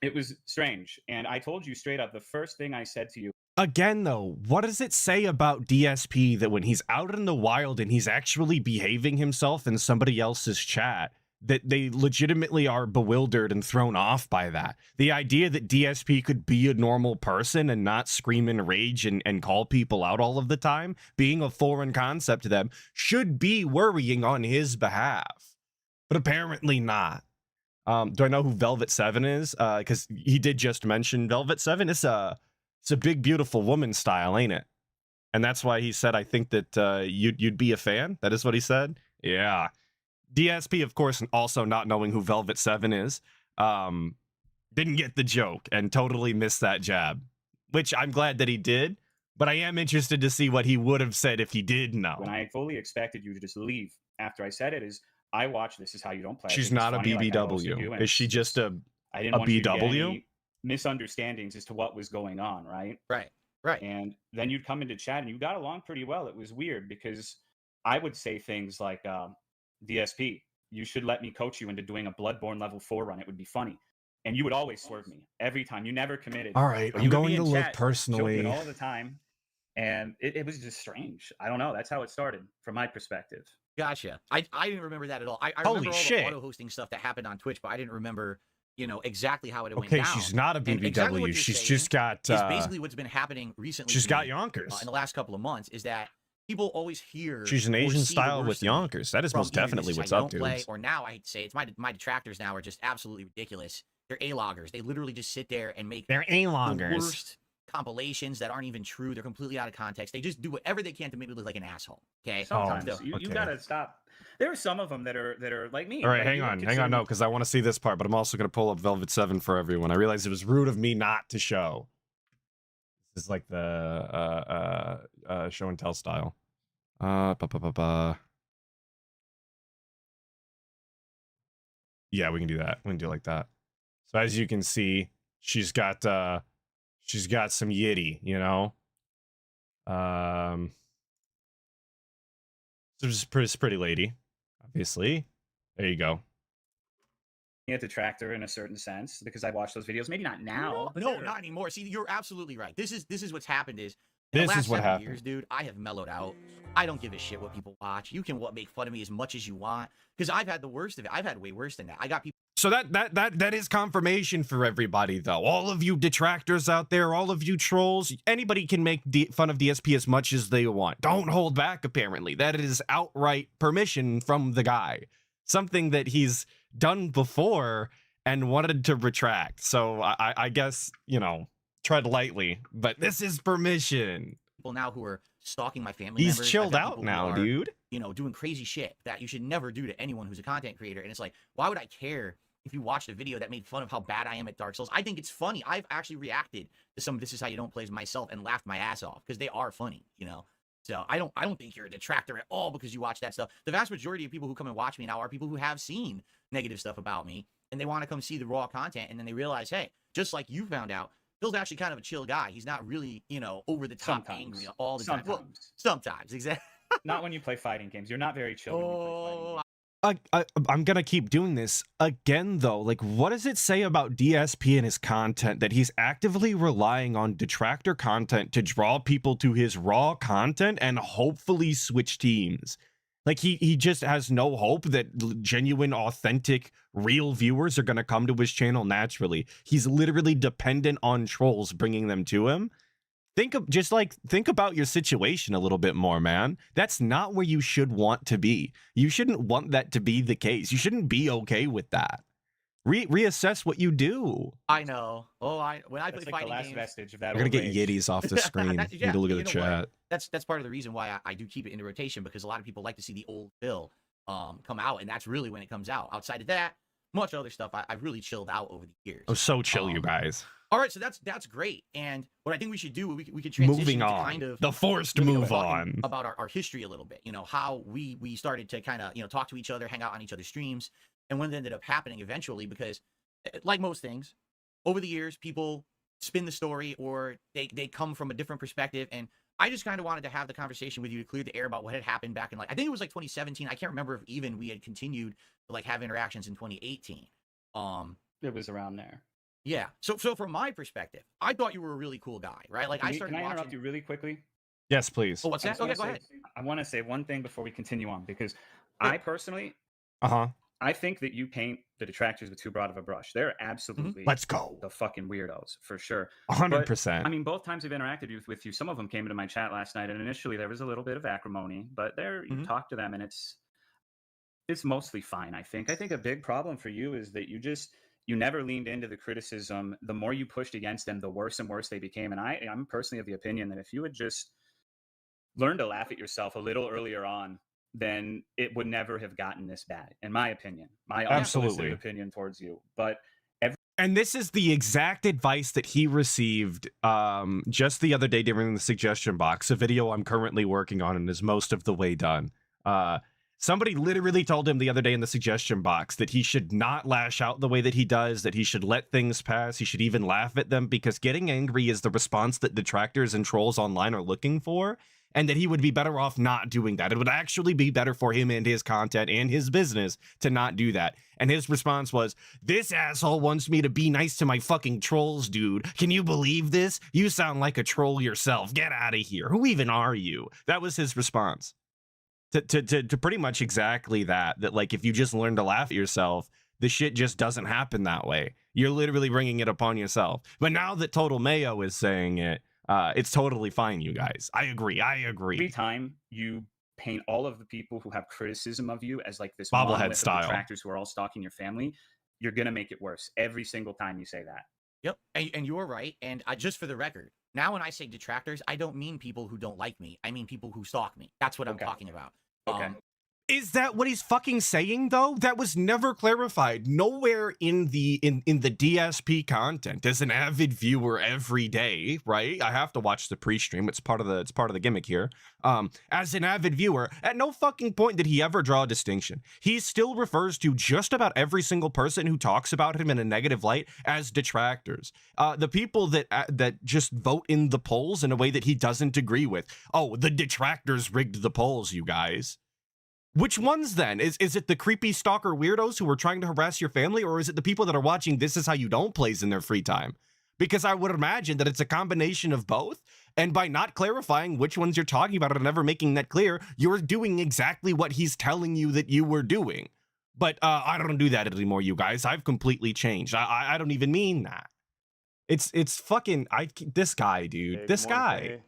it was strange. And I told you straight up, the first thing I said to you, Again, though, what does it say about DSP that when he's out in the wild and he's actually behaving himself in somebody else's chat, that they legitimately are bewildered and thrown off by that? The idea that DSP could be a normal person and not scream and rage and call people out all of the time, being a foreign concept to them, should be worrying on his behalf. But apparently not. Do I know who Velvet7 is? Because he did just mention Velvet7. It's a big, beautiful woman style, ain't it? And that's why he said, I think that you'd be a fan. That is what he said. Yeah. DSP, of course, also not knowing who Velvet7 is, didn't get the joke and totally missed that jab, which I'm glad that he did. But I am interested to see what he would have said if he did know. when I fully expected you to just leave after I said it, is I watch This Is How You Don't Play. I She's think it's not a funny, like I hosted BBW. you, and Is she just a I didn't a want you to get BW? any misunderstandings as to what was going on, right? Right. And then you'd come into chat and you got along pretty well. It was weird because I would say things like, DSP, you should let me coach you into doing a Bloodborne level 4 run. It would be funny. And you would always swerve me every time. You never committed. All right, But I'm you would be going in to look chat, personally. joking all the time. And it was just strange. I don't know. That's how it started from my perspective. Gotcha. I didn't remember that at all. I Holy remember all shit. the auto hosting stuff that happened on Twitch, but I didn't remember, exactly how it went Okay, down. she's not a And exactly what BBW. you're She's saying just got is basically what's been happening recently. she's to got me, Yonkers. in the last couple of months is that people always hear She's an or Asian see the style worst with of me Yonkers. That is from most either definitely This Is what's How You up, Don't Play, dudes. or now I hate to say it's my detractors now are just absolutely ridiculous. They're A-loggers. They literally just sit there and make They're the A-loggers. worst compilations that aren't even true. They're completely out of context. They just do whatever they can to make me look like an asshole. Okay. Sometimes Oh, you okay. gotta stop. There are some of them that are like me. All right, like hang you, on, consider no, me- because I want to see this part, but I'm also going to pull up Velvet7 for everyone. I realized it was rude of me not to show. This is like the show and tell style. Yeah, we can do that. We can do it like that. So as you can see, she's got some yitty, So she's a pretty lady, obviously. There you go. a detractor in a certain sense because I watch those videos. Maybe not now. but No, they're- not anymore. See, you're absolutely right. This is what's happened is in This the last is what 7 happened. years, dude, I have mellowed out. I don't give a shit what people watch. You can make fun of me as much as you want because I've had the worst of it. I've had way worse than that. I got people So that is confirmation for everybody, though. All of you detractors out there, all of you trolls, anybody can make fun of DSP as much as they want. Don't hold back, apparently. That is outright permission from the guy. Something that he's done before and wanted to retract. So I guess, tread lightly. But this is permission. now who are stalking my family He's members. I've chilled got out people who now, are, dude. doing crazy shit that you should never do to anyone who's a content creator. And it's like, why would I care if you watched a video that made fun of how bad I am at Dark Souls? I think it's funny. I've actually reacted to some of This Is How You Don't Plays myself and laughed my ass off because they are funny, So I don't think you're a detractor at all because you watch that stuff. The vast majority of people who come and watch me now are people who have seen negative stuff about me and they want to come see the raw content, and then they realize, hey, just like you found out, Phil's actually kind of a chill guy. He's not really, over the top angry all the time. Well, sometimes, exactly. Not when you play fighting games. You're not very chill when you play fighting games. I'm gonna keep doing this again though. Like, what does it say about DSP and his content that he's actively relying on detractor content to draw people to his raw content and hopefully switch teams? Like, he just has no hope that genuine, authentic, real viewers are gonna come to his channel naturally. He's literally dependent on trolls bringing them to him. Think about your situation a little bit more, man. That's not where you should want to be. You shouldn't want that to be the case. You shouldn't be okay with that. Reassess what you do. I know. When I play That's like fighting the last games, vestige of that. We're gonna old get age. Yiddies off the screen. That- You yeah, need to look at you the know what? chat. That's part of the reason why I do keep it in the rotation, because a lot of people like to see the old Phil come out, and that's really when it comes out. Outside of that, much other stuff, I've really chilled out over the years. Oh, so chill, you guys. All right, so that's great. And what I think we should do, we could transition Moving to on. kind of The forced talking move on. about our history a little bit. How we started to kind of talk to each other, hang out on each other's streams, and when it ended up happening eventually, because like most things, over the years, people spin the story or they come from a different perspective, and I just kind of wanted to have the conversation with you to clear the air about what had happened back in, I think it was like 2017. I can't remember if even we had continued to have interactions in 2018. It was around there. Yeah. So from my perspective, I thought you were a really cool guy, right? Like, Can I I started interrupt watching. you really quickly? Yes, please. Oh, what's that? Okay, go ahead. I want to say one thing before we continue on, because Yeah. I personally, Uh-huh. I think that you paint the detractors with too broad of a brush. They're absolutely Let's go. the fucking weirdos, for sure. 100%. I mean, both times I've interacted with you, some of them came into my chat last night, and initially there was a little bit of acrimony, but there you talk to them, and it's mostly fine. I think a big problem for you is that you never leaned into the criticism. The more you pushed against them, the worse and worse they became. And I'm personally of the opinion that if you had just learned to laugh at yourself a little earlier on, then it would never have gotten this bad, in my opinion. My Absolutely. unsolicited opinion towards you. But And this is the exact advice that he received just the other day during the suggestion box, a video I'm currently working on and is most of the way done. Somebody literally told him the other day in the suggestion box that he should not lash out the way that he does, that he should let things pass, he should even laugh at them, because getting angry is the response that detractors and trolls online are looking for, and that he would be better off not doing that. It would actually be better for him and his content and his business to not do that. And his response was, "This asshole wants me to be nice to my fucking trolls, dude. Can you believe this? You sound like a troll yourself. Get out of here. Who even are you?" That was his response. To pretty much exactly that like, if you just learn to laugh at yourself, the shit just doesn't happen that way. You're literally bringing it upon yourself. But now that Tolomeo is saying it, it's totally fine, you guys. I agree. Every time you paint all of the people who have criticism of you as like this Bobblehead monolith of style detractors who are all stalking your family, you're gonna make it worse every single time you say that. Yep, and you're right. And just for the record, now when I say detractors, I don't mean people who don't like me. I mean people who stalk me. That's what I'm talking about. Okay. Is that what he's fucking saying, though? That was never clarified. Nowhere in the DSP content, as an avid viewer every day, right? I have to watch the pre-stream. It's part of the gimmick here. As an avid viewer, at no fucking point did he ever draw a distinction. He still refers to just about every single person who talks about him in a negative light as detractors. The people that just vote in the polls in a way that he doesn't agree with. Oh, the detractors rigged the polls, you guys. Which ones then? Is it the creepy stalker weirdos who are trying to harass your family, or is it the people that are watching This Is How You Don't plays in their free time? Because I would imagine that it's a combination of both, and by not clarifying which ones you're talking about and never making that clear, you're doing exactly what he's telling you that you were doing. But I don't do that anymore, you guys. I've completely changed. I don't even mean that. It's fucking this guy, dude. Hey, this good morning, guy. Faye.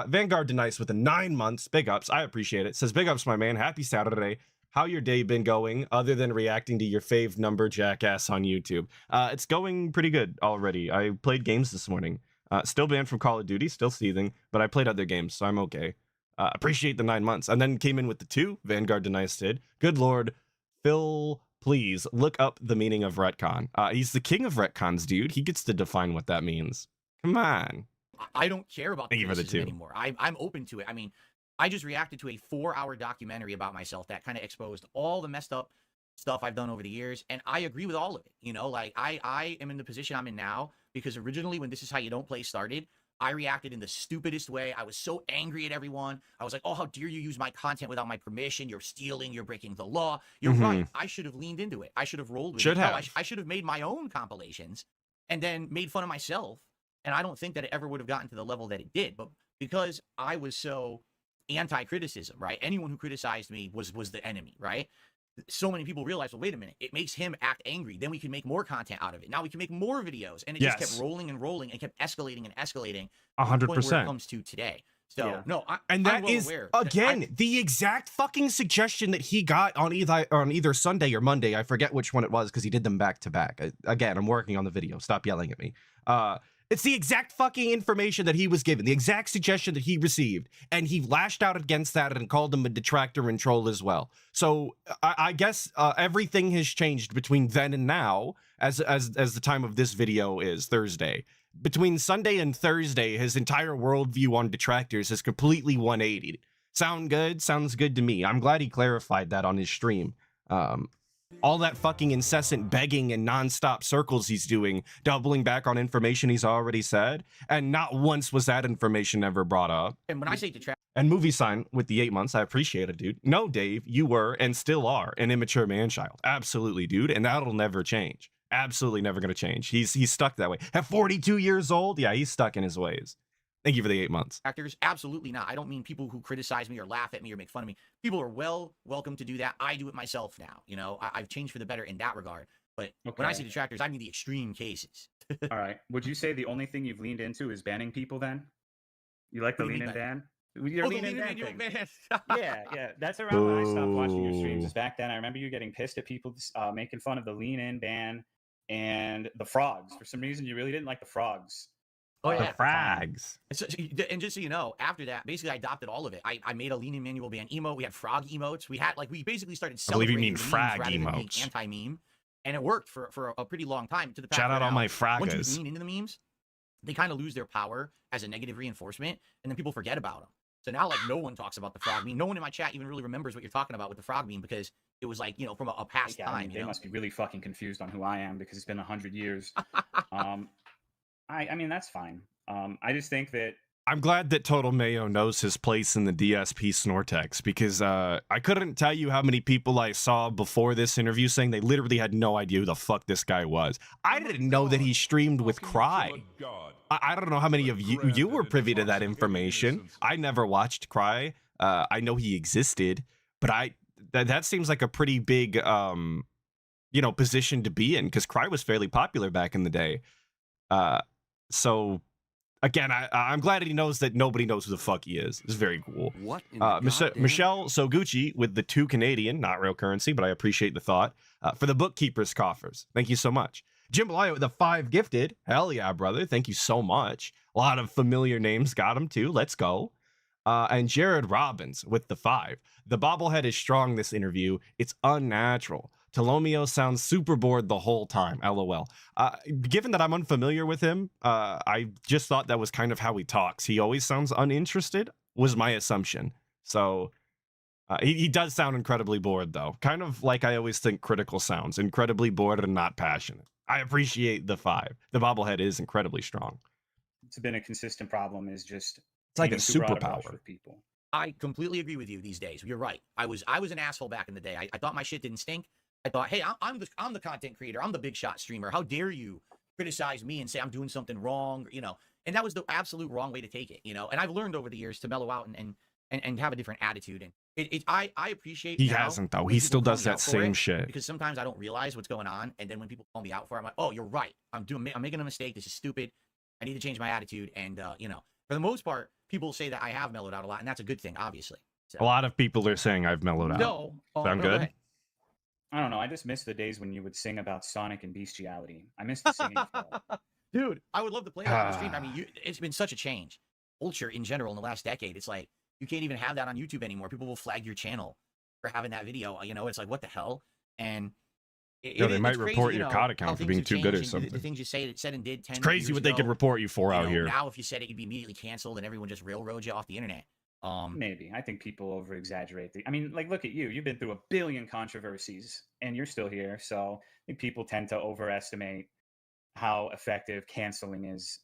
Vanguard Denice with the 9 months. Big ups. I appreciate it. Says, big ups, my man. Happy Saturday. How your day been going other than reacting to your fave number jackass on YouTube? It's going pretty good already. I played games this morning. Still banned from Call of Duty, still seething, but I played other games, so I'm okay. Appreciate the 9 months. And then came in with the 2, Vanguard Denice did. Good lord. Phil, please look up the meaning of retcon. He's the king of retcons, dude. He gets to define what that means. Come on. I don't care about Thank you for the criticism 2. anymore. I'm open to it. I mean, I just reacted to a 4-hour documentary about myself that kind of exposed all the messed up stuff I've done over the years, and I agree with all of it. You know, like I am in the position I'm in now because originally when This Is How You Don't Play started, I reacted in the stupidest way. I was so angry at everyone. I was like, oh, how dare you use my content without my permission? You're stealing. You're breaking the law. You're right. I should have leaned into it. I should have rolled with it. No, I should have made my own compilations and then made fun of myself. And I don't think that it ever would have gotten to the level that it did. But because I was so anti-criticism, right? Anyone who criticized me was the enemy, right? So many people realized, well, wait a minute, it makes him act angry. Then we can make more content out of it. Now we can make more videos. And it just kept rolling and rolling and kept escalating and escalating. 100%. Where it comes to today. So no, I'm that well is aware again the exact fucking suggestion that he got on either Sunday or Monday. I forget which one it was because he did them back to back. Again, I'm working on the video. Stop yelling at me. It's the exact fucking information that he was given, the exact suggestion that he received, and he lashed out against that and called him a detractor and troll as well. So I guess everything has changed between then and now, as the time of this video is Thursday. Between Sunday and Thursday, his entire worldview on detractors has completely 180'd. Sound good? Sounds good to me. I'm glad he clarified that on his stream. All that fucking incessant begging and nonstop circles he's doing, doubling back on information he's already said, and not once was that information ever brought up. And when I say detract, and movie sign with the 8 months, I appreciate it, dude. No, Dave, you were and still are an immature man-child. Absolutely, dude, and that'll never change. Absolutely never gonna change. He's stuck that way. At 42 years old, yeah, he's stuck in his ways. Thank you for the 8 months. Actors, absolutely not. I don't mean people who criticize me or laugh at me or make fun of me. People are welcome to do that. I do it myself now. You know, I've changed for the better in that regard. But when I say detractors, I mean the extreme cases. All right. Would you say the only thing you've leaned into is banning people then? You like the lean in ban? Your lean in ban thing. Yeah. That's around when I stopped watching your streams. Is back then. I remember you getting pissed at people making fun of the lean in ban and the frogs. For some reason, you really didn't like the frogs. Oh yeah, the frags. And just so you know, after that, basically I adopted all of it. I made a lean in manual ban emote. We had frog emotes. We basically started celebrating. I believe you mean frag emotes. Anti-meme, and it worked for a pretty long time. To the shout out all my fragas. Once you lean into the memes, they kind of lose their power as a negative reinforcement, and then people forget about them. So now, like, no one talks about the frog meme. No one in my chat even really remembers what you're talking about with the frog meme because it was like, you know, from a past time. I mean, they must be really fucking confused on who I am because it's been 100 years. I mean, that's fine. I just think that I'm glad that Tolomeo knows his place in the DSP Snortex because I couldn't tell you how many people I saw before this interview saying they literally had no idea who the fuck this guy was. I didn't know that he streamed with Cry. I don't know how many of you were privy to that information. I never watched Cry. I know he existed, but that seems like a pretty big you know, position to be in because Cry was fairly popular back in the day. So again, I'm glad he knows that nobody knows who the fuck he is. It's very cool. What? Michelle Soguchi with the 2 Canadian, not real currency, but I appreciate the thought. For the bookkeeper's coffers. Thank you so much. Jim Malaya with the 5 gifted. Hell yeah, brother. Thank you so much. A lot of familiar names got him too. Let's go. And Jared Robbins with the 5. The bobblehead is strong this interview. It's unnatural. Tolomeo sounds super bored the whole time. LOL. Given that I'm unfamiliar with him, I just thought that was kind of how he talks. He always sounds uninterested, was my assumption. So he does sound incredibly bored, though. Kind of like I always think Critical sounds. Incredibly bored and not passionate. I appreciate the 5. The bobblehead is incredibly strong. It's been a consistent problem is just it's like a superpower with people. I completely agree with you these days. You're right. I was an asshole back in the day. I thought my shit didn't stink. I thought, hey, I'm the content creator. I'm the big shot streamer. How dare you criticize me and say I'm doing something wrong, you know? And that was the absolute wrong way to take it, you know? And I've learned over the years to mellow out and have a different attitude. And I appreciate he hasn't though. He still does that same shit. Because sometimes I don't realize what's going on, and then when people call me out for it, I'm like, oh, you're right. I'm making a mistake. This is stupid. I need to change my attitude. And you know, for the most part, people say that I have mellowed out a lot, and that's a good thing, obviously. So, a lot of people are saying I've mellowed out. No, sound good? I don't know. I just miss the days when you would sing about Sonic and bestiality. I miss the singing. Dude, I would love to play that on the stream. I mean, it's been such a change. Culture in general in the last decade. It's like, you can't even have that on YouTube anymore. People will flag your channel for having that video. You know, it's like, what the hell? And they might report your COD account for being too good or something. The things you said and did 10 It's crazy years what they ago, could report you for out here. Now, if you said it, you'd be immediately canceled and everyone just railroads you off the internet. Maybe. I think people over exaggerate. I mean, like, look at you. You've been through a billion controversies and you're still here. So I think people tend to overestimate how effective canceling is.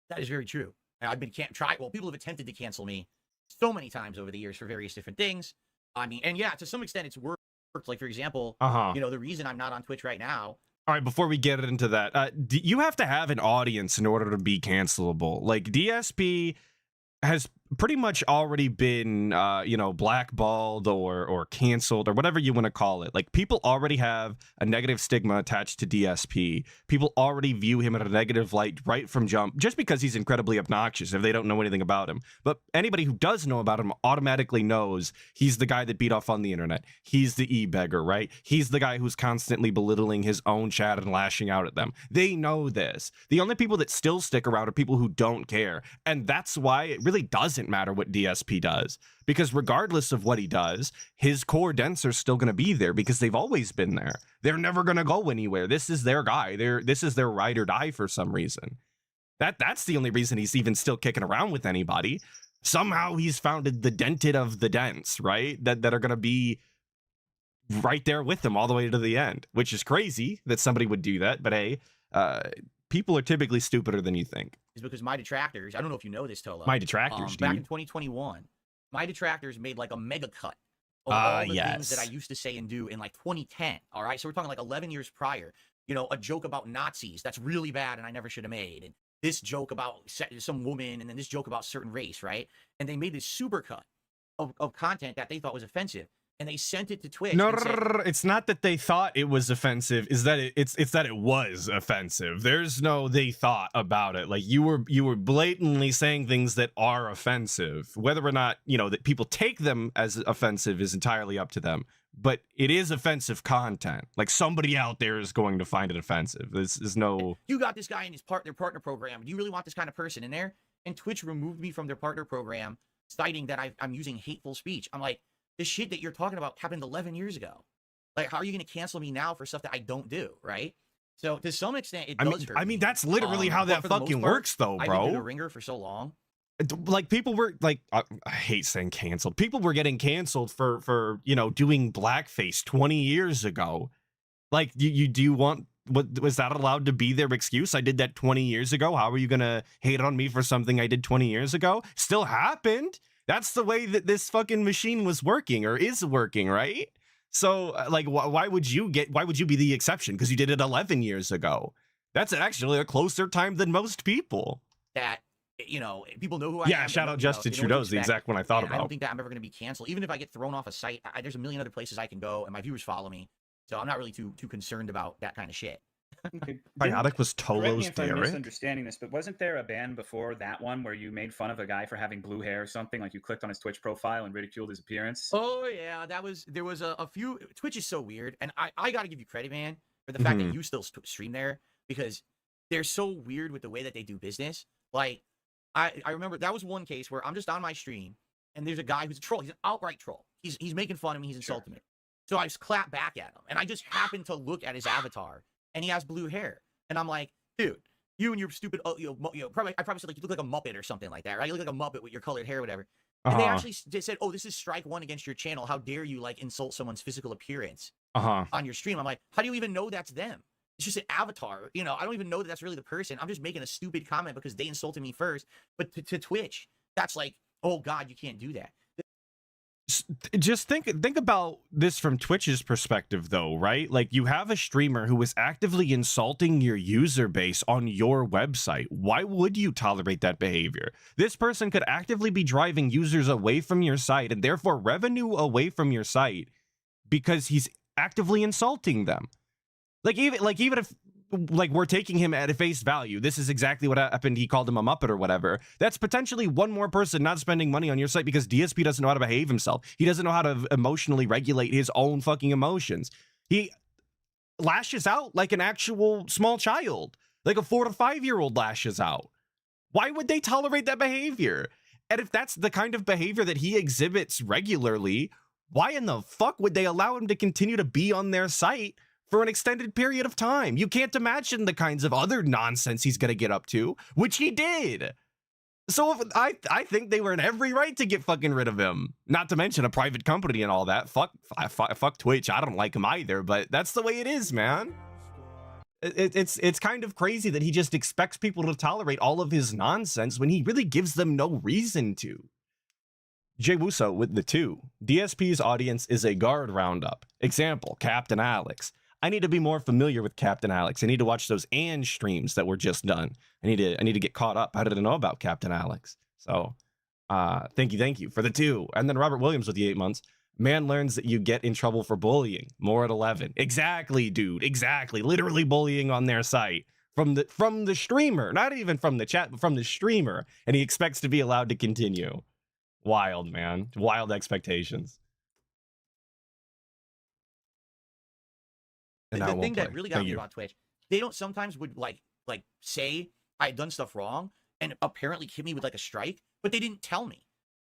That is very true. I've been people have attempted to cancel me so many times over the years for various different things. I mean, and yeah, to some extent it's worked. Like, for example, the reason I'm not on Twitch right now. All right, before we get into that, you have to have an audience in order to be cancelable. Like, DSP has pretty much already been, blackballed or canceled or whatever you want to call it. Like, people already have a negative stigma attached to DSP. People already view him in a negative light right from jump, just because he's incredibly obnoxious if they don't know anything about him. But anybody who does know about him automatically knows he's the guy that beat off on the internet. He's the e-beggar, right? He's the guy who's constantly belittling his own chat and lashing out at them. They know this. The only people that still stick around are people who don't care. And that's why it really doesn't matter what DSP does, because regardless of what he does, his core dents are still going to be there because they've always been there. They're never going to go anywhere. This is their guy. This is their ride or die for some reason. That's the only reason he's even still kicking around with anybody. Somehow he's founded the dented of the dents, right? That are going to be right there with him all the way to the end, which is crazy that somebody would do that. But hey, people are typically stupider than you think. Is because my detractors, I don't know if you know this, Tolo. My detractors, back in dude. 2021, my detractors made like a mega cut of all the yes. things that I used to say and do in like 2010. All right, so we're talking like 11 years prior. A joke about Nazis that's really bad and I never should have made, and this joke about some woman, and then this joke about certain race, right? And they made this super cut of content that they thought was offensive. And they sent it to Twitch. No, it's not that they thought it was offensive. Is that it's that it was offensive. There's no they thought about it. Like, you were blatantly saying things that are offensive. Whether or not that people take them as offensive is entirely up to them. But it is offensive content. Like, somebody out there is going to find it offensive. This is no. You got this guy in their partner program. Do you really want this kind of person in there? And Twitch removed me from their partner program, citing that I'm using hateful speech. I'm like, the shit that you're talking about happened 11 years ago. Like, how are you going to cancel me now for stuff that I don't do, right? So to some extent, it does hurt. I mean, that's literally how that fucking works, though, bro. I've been a ringer for so long. Like, people were like, I hate saying canceled. People were getting canceled for doing blackface 20 years ago. Like, you do want. What was that allowed to be their excuse? I did that 20 years ago. How are you gonna hate on me for something I did 20 years ago? Still happened. That's the way that this fucking machine was working or is working, right? So, like, why would you be the exception? Because you did it 11 years ago. That's actually a closer time than most people. That, people know who I am. Yeah, shout out Justin Trudeau's the exact one I thought about. I don't think that I'm ever going to be canceled. Even if I get thrown off a site, there's a million other places I can go, and my viewers follow me. So I'm not really too concerned about that kind of shit. Biotic was Correct me Tolo's if I'm Derek. misunderstanding this, but wasn't there a ban before that one where you made fun of a guy for having blue hair or something? Like, you clicked on his Twitch profile and ridiculed his appearance? Oh yeah, there was a few. Twitch is so weird, and I got to give you credit, man, for the fact that you still stream there, because they're so weird with the way that they do business. Like, I remember that was one case where I'm just on my stream, and there's a guy who's a troll. He's an outright troll. He's making fun of me. He's insulting me. So I just clap back at him, and I just happened to look at his avatar, and he has blue hair, and I'm like, dude, you and your stupid, I probably said, like, you look like a Muppet or something like that, right? You look like a Muppet with your colored hair or whatever. And they actually said, oh, this is strike one against your channel. How dare you, like, insult someone's physical appearance on your stream? I'm like, how do you even know that's them? It's just an avatar. I don't even know that that's really the person. I'm just making a stupid comment because they insulted me first. But to Twitch, that's like, oh God, you can't do that. Just think about this from Twitch's perspective, though, right? Like, you have a streamer who is actively insulting your user base on your website. Why would you tolerate that behavior? This person could actively be driving users away from your site and therefore revenue away from your site because he's actively insulting them. Even if we're taking him at a face value, this is exactly what happened. He called him a Muppet or whatever. That's potentially one more person not spending money on your site because DSP doesn't know how to behave himself. He doesn't know how to emotionally regulate his own fucking emotions. He lashes out like an actual small child, like a 4 to 5 year old lashes out. Why would they tolerate that behavior? And if that's the kind of behavior that he exhibits regularly, why in the fuck would they allow him to continue to be on their site for an extended period of time? You can't imagine the kinds of other nonsense he's going to get up to, which he did. So I think they were in every right to get fucking rid of him. Not to mention a private company and all that. Fuck Twitch. I don't like him either, but that's the way it is, man. It's kind of crazy that he just expects people to tolerate all of his nonsense when he really gives them no reason to. Jay Wuso with the 2. DSP's audience is a guard roundup. Example, Captain Alex. I need to be more familiar with Captain Alex. I need to watch those and streams that were just done. I need to get caught up. How did I know about Captain Alex? So, thank you for the 2. And then Robert Williams with the 8 months. Man learns that you get in trouble for bullying. More at 11. Exactly, dude. Exactly. Literally bullying on their site from the streamer, not even from the chat, but from the streamer. And he expects to be allowed to continue. Wild, man. Wild expectations. And The thing that really got me about Twitch, they don't sometimes would like say I had done stuff wrong and apparently hit me with like a strike, but they didn't tell me.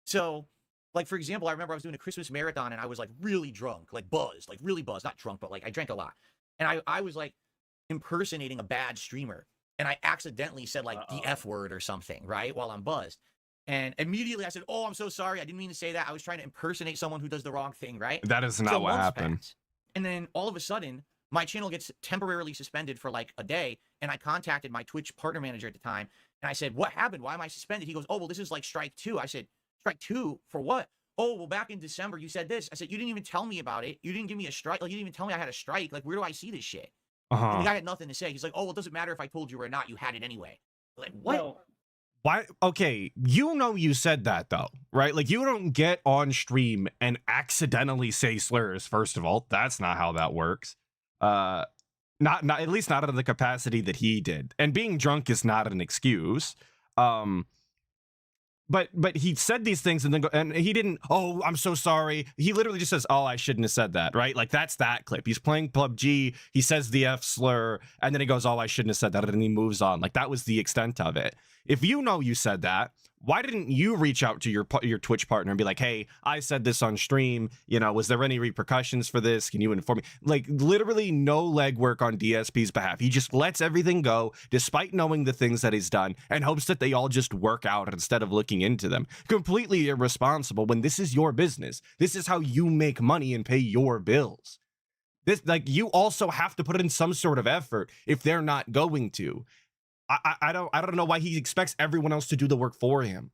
So, like for example, I remember I was doing a Christmas marathon and I was like really drunk, like buzzed, like really buzzed, not drunk, but like I drank a lot. And I was like impersonating a bad streamer. And I accidentally said like the F word or something, right? While I'm buzzed. And immediately I said, oh, I'm so sorry. I didn't mean to say that. I was trying to impersonate someone who does the wrong thing, right? That is not what happened. And then all of a sudden, my channel gets temporarily suspended for like a day. And I contacted my Twitch partner manager at the time. And I said, what happened? Why am I suspended? He goes, oh, well, this is like strike 2. I said, strike 2 for what? Oh, well, back in December, you said this. I said, you didn't even tell me about it. You didn't give me a strike. Like, you didn't even tell me I had a strike. Like, where do I see this shit? And the guy had nothing to say. He's like, oh, well, it doesn't matter if I told you or not. You had it anyway. Like, what? Well, why? Okay, you know you said that though, right? Like you don't get on stream and accidentally say slurs. First of all, that's not how that works. Not at least not in the capacity that he did. And being drunk is not an excuse. But he said these things and then and he didn't. Oh, I'm so sorry. He literally just says, "Oh, I shouldn't have said that." Right? Like that's that clip. He's playing PUBG. He says the F slur, and then he goes, "Oh, I shouldn't have said that," and then he moves on. Like that was the extent of it. If you know you said that, why didn't you reach out to your Twitch partner and be like, "Hey, I said this on stream. You know, was there any repercussions for this? Can you inform me?" Like literally no legwork on DSP's behalf. He just lets everything go despite knowing the things that he's done and hopes that they all just work out instead of looking into them. Completely irresponsible when this is your business. This is how you make money and pay your bills. This, like, you also have to put in some sort of effort if they're not going to. I don't know why he expects everyone else to do the work for him.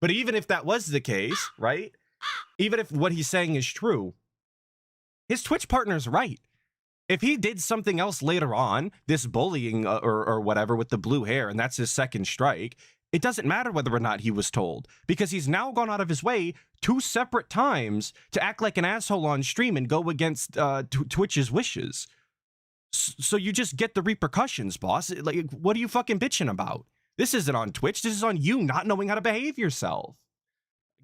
But even if that was the case, right? Even if what he's saying is true, his Twitch partner's right. If he did something else later on, this bullying or whatever with the blue hair, and that's his second strike, it doesn't matter whether or not he was told, because he's now gone out of his way 2 separate times to act like an asshole on stream and go against Twitch's wishes. So you just get the repercussions, boss. Like, what are you fucking bitching about? This isn't on Twitch. This is on you not knowing how to behave yourself.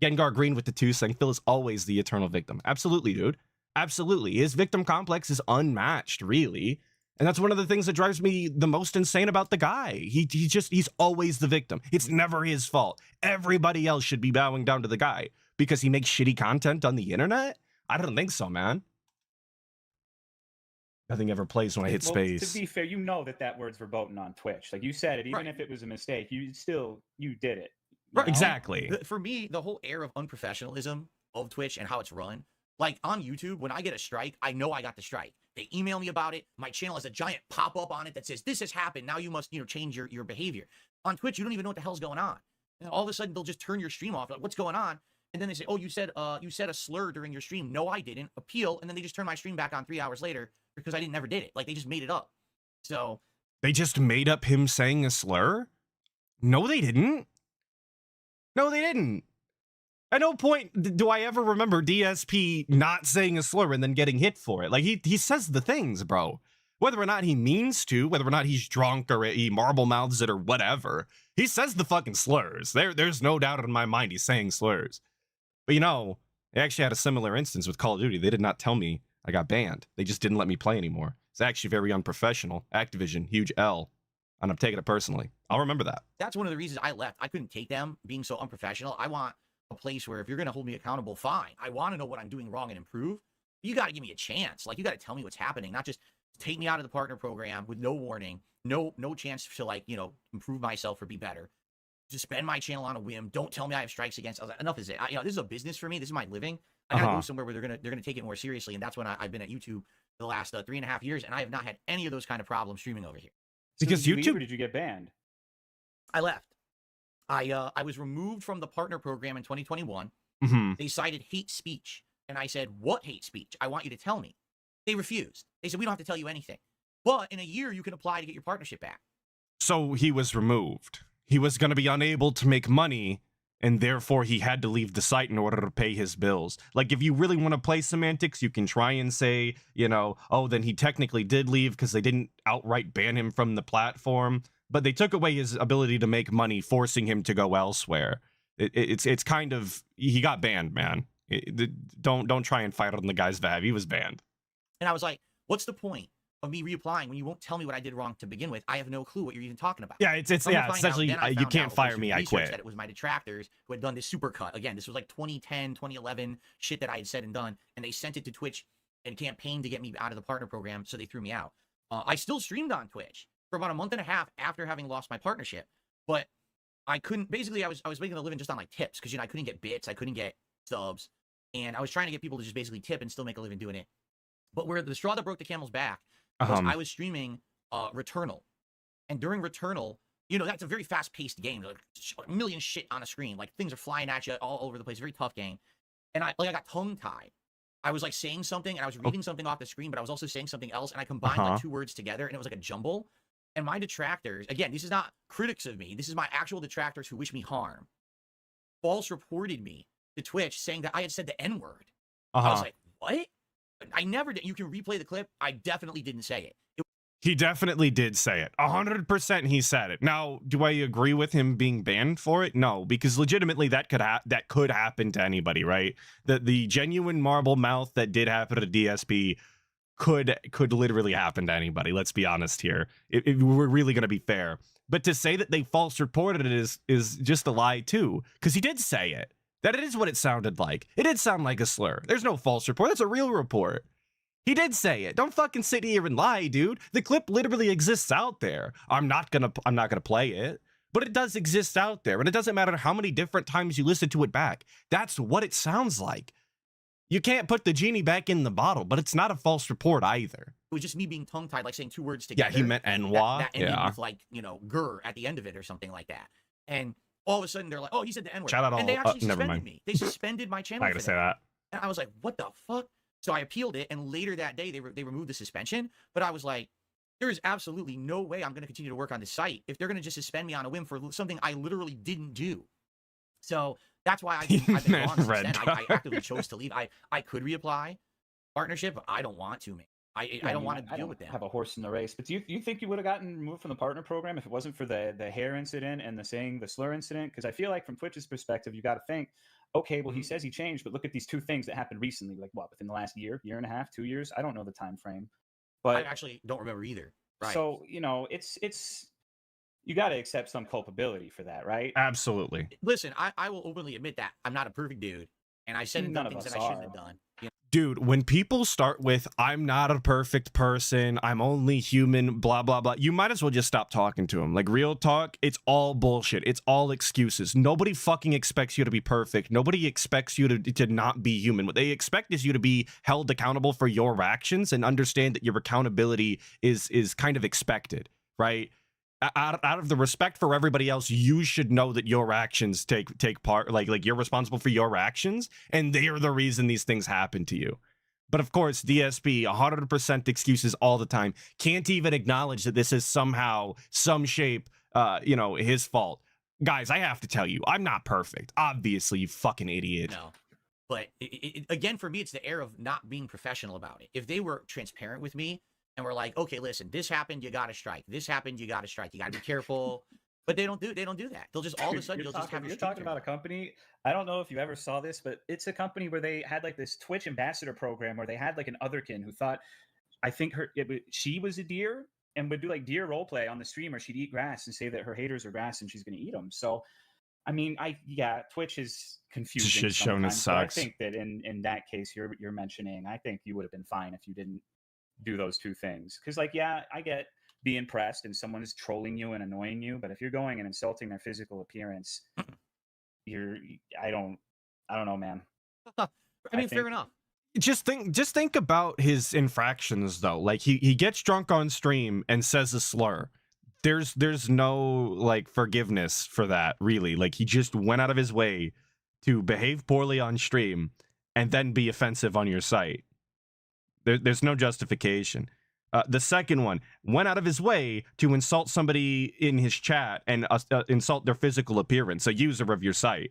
Gengar Green with the 2 saying Phil is always the eternal victim. Absolutely, dude. Absolutely. His victim complex is unmatched, really. And that's one of the things that drives me the most insane about the guy. He's always the victim. It's never his fault. Everybody else should be bowing down to the guy because he makes shitty content on the internet? I don't think so, man. Nothing ever plays when I hit space. To be fair, you know that word's verboten on Twitch. Like you said it, even if it was a mistake, you did it. Right. Exactly. For me, the whole air of unprofessionalism of Twitch and how it's run, like on YouTube, when I get a strike, I know I got the strike. They email me about it. My channel has a giant pop-up on it that says, this has happened. Now you must, change your behavior. On Twitch, you don't even know what the hell's going on. And all of a sudden, they'll just turn your stream off. Like, what's going on? And then they say, oh, you said a slur during your stream. No, I didn't. Appeal. And then they just turn my stream back on 3 hours later because I never did it. Like, they just made it up. So. They just made up him saying a slur? No, they didn't. No, they didn't. At no point do I ever remember DSP not saying a slur and then getting hit for it. Like, he says the things, bro. Whether or not he means to, whether or not he's drunk or he marble mouths it or whatever, he says the fucking slurs. There's no doubt in my mind he's saying slurs. But they actually had a similar instance with Call of Duty. They did not tell me I got banned. They just didn't let me play anymore. It's actually very unprofessional. Activision, huge L. And I'm taking it personally. I'll remember that. That's one of the reasons I left. I couldn't take them being so unprofessional. I want a place where if you're going to hold me accountable, fine. I want to know what I'm doing wrong and improve. You got to give me a chance. Like, you got to tell me what's happening, not just take me out of the partner program with no warning, no chance to improve myself or be better. suspend my channel on a whim. Don't tell me I have strikes against. I was like, enough is it. This is a business for me. This is my living. I gotta go somewhere where they're gonna take it more seriously. And that's when I've been at YouTube the last 3.5 years, and I have not had any of those kind of problems streaming over here. So Because did you leave YouTube or did you get banned? I left. I was removed from the partner program in 2021. Mhm. They cited hate speech, and I said, "What hate speech? I want you to tell me." They refused. They said, "We don't have to tell you anything, but in a year you can apply to get your partnership back." So he was removed. He was going to be unable to make money, and therefore he had to leave the site in order to pay his bills. Like, if you really want to play semantics, you can try and say, oh, then he technically did leave because they didn't outright ban him from the platform, but they took away his ability to make money, forcing him to go elsewhere. It's kind of, he got banned, man. Don't try and fight on the guy's vibe. He was banned. And I was like, "What's the point of me reapplying when you won't tell me what I did wrong to begin with? I have no clue what you're even talking about." Yeah, it's essentially, you can't fire me, I quit. That it was my detractors who had done this supercut. Again, this was like 2010, 2011 shit that I had said and done, and they sent it to Twitch and campaigned to get me out of the partner program, so they threw me out. I still streamed on Twitch for about a month and a half after having lost my partnership, but I couldn't. Basically, I was making a living just on like tips because I couldn't get bits, I couldn't get subs, and I was trying to get people to just basically tip and still make a living doing it. But where the straw that broke the camel's back was I was streaming Returnal. And during Returnal, that's a very fast-paced game. Like, a million shit on a screen. Like, things are flying at you all over the place. Very tough game. And I got tongue-tied. I was, like, saying something, and I was reading something off the screen, but I was also saying something else, and I combined, like, two words together, and it was like a jumble. And my detractors, again, this is not critics of me. This is my actual detractors who wish me harm. False reported me to Twitch saying that I had said the N-word. I was like, what? I never did. You can replay the clip. I definitely didn't say it. He definitely did say it. 100% he said it. Now, do I agree with him being banned for it? No, because legitimately that could happen to anybody, right? The genuine marble mouth that did happen to DSP could literally happen to anybody. Let's be honest here. If we're really going to be fair. But to say that they false reported it is just a lie too, because he did say it. That it is what it sounded like. It did sound like a slur. There's no false report. That's a real report. He did say it. Don't fucking sit here and lie, dude. The clip literally exists out there. I'm not gonna play it, but it does exist out there, and it doesn't matter how many different times you listen to it back. That's what it sounds like. You can't put the genie back in the bottle, but it's not a false report either. It was just me being tongue-tied, like saying two words together. Yeah, he meant "enwa." That ended with like, "gur" at the end of it or something like that. And all of a sudden they're like, "Oh, he said the N-word." Shout out and they actually never suspended mind. me. They suspended my channel. I gotta say that. And I was like, what the fuck? So I appealed it, and later that day they removed the suspension. But I was like, there is absolutely no way I'm going to continue to work on this site if they're going to just suspend me on a whim for something I literally didn't do. So that's why I've been gone since then. I actively chose to leave. I could reapply partnership, but I don't want to, man. I don't want to deal with that. Have a horse in the race. But do you think you would have gotten removed from the partner program if it wasn't for the hair incident and the slur incident? Because I feel like from Twitch's perspective, you got to think, okay, well, he says he changed, but look at these two things that happened recently. Like what, within the last year and a half, 2 years? I don't know the time frame. But I actually don't remember either. Right. So, it's you got to accept some culpability for that, right? Absolutely. Listen, I will openly admit that I'm not a perfect dude, and I said and done things that I shouldn't have done. Dude, when people start with, "I'm not a perfect person, I'm only human, blah, blah, blah," you might as well just stop talking to them. Like, real talk, it's all bullshit. It's all excuses. Nobody fucking expects you to be perfect. Nobody expects you to not be human. What they expect is you to be held accountable for your actions and understand that your accountability is kind of expected, right? Out of the respect for everybody else, you should know that your actions take part, like you're responsible for your actions, and they are the reason these things happen to you. But of course, DSP, 100% excuses all the time. Can't even acknowledge that this is somehow, some shape, his fault. Guys, I have to tell you, I'm not perfect. Obviously, you fucking idiot. No. But again, for me, it's the air of not being professional about it. If they were transparent with me, and we're like, okay, listen, this happened, you got to strike. This happened, you got to strike. You got to be careful. But they don't do that. They'll just all of a sudden, you'll just have you're talking about a company. I don't know if you ever saw this, but it's a company where they had like this Twitch ambassador program where they had like an otherkin who thought, I think she was a deer and would do like deer role play on the stream, or she'd eat grass and say that her haters are grass and she's going to eat them. So, I mean, Twitch is confusing. Shit shown as sucks. I think that in that case you're mentioning, I think you would have been fine if you didn't do those two things. Because I get be impressed and someone is trolling you and annoying you, but if you're going and insulting their physical appearance, you're I don't know, man. I mean, fair think- enough. Just think about his infractions though. Like he gets drunk on stream and says a slur. There's no like forgiveness for that, really. Like he just went out of his way to behave poorly on stream and then be offensive on your site. There's no justification. The second one went out of his way to insult somebody in his chat and insult their physical appearance, a user of your site.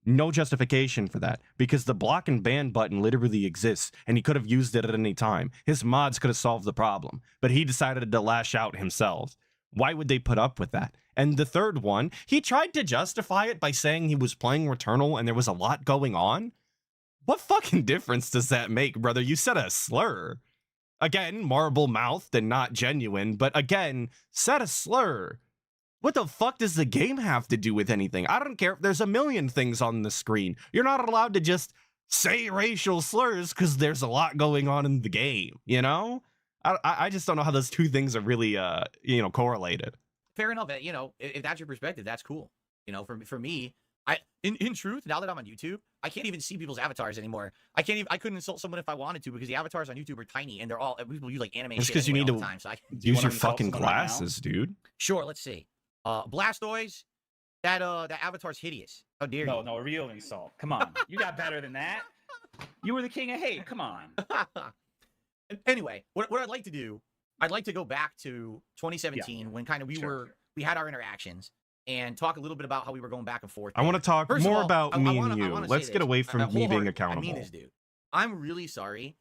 No justification for that, because the block and ban button literally exists, and he could have used it at any time. His mods could have solved the problem, but he decided to lash out himself. Why would they put up with that? And the third one, he tried to justify it by saying he was playing Returnal and there was a lot going on. What fucking difference does that make, brother? You said a slur. Again, marble-mouthed and not genuine, but again, said a slur. What the fuck does the game have to do with anything? I don't care if there's a million things on the screen. You're not allowed to just say racial slurs because there's a lot going on in the game, you know? I just don't know how those two things are really, correlated. Fair enough. If that's your perspective, that's cool. For me, in truth, now that I'm on YouTube, I can't even see people's avatars anymore. I couldn't insult someone if I wanted to, because the avatars on YouTube are tiny and they're all, people use like anime. Just shit because you anyway need all to the time, so use wanna your insult fucking someone right now? glasses, dude. Sure, let's see. Blastoise, that avatar's hideous. How dare you? No, real insult. Come on. You got better than that. You were the king of hate. Come on. Anyway, what I'd like to do, I'd like to go back to 2017 when kind of we had our interactions and talk a little bit about how we were going back and forth. I want to talk First of more all, about I me wanna- and I you. wanna Let's say get this. away from me being Wholeheartedly, accountable. I mean this, dude. I'm really sorry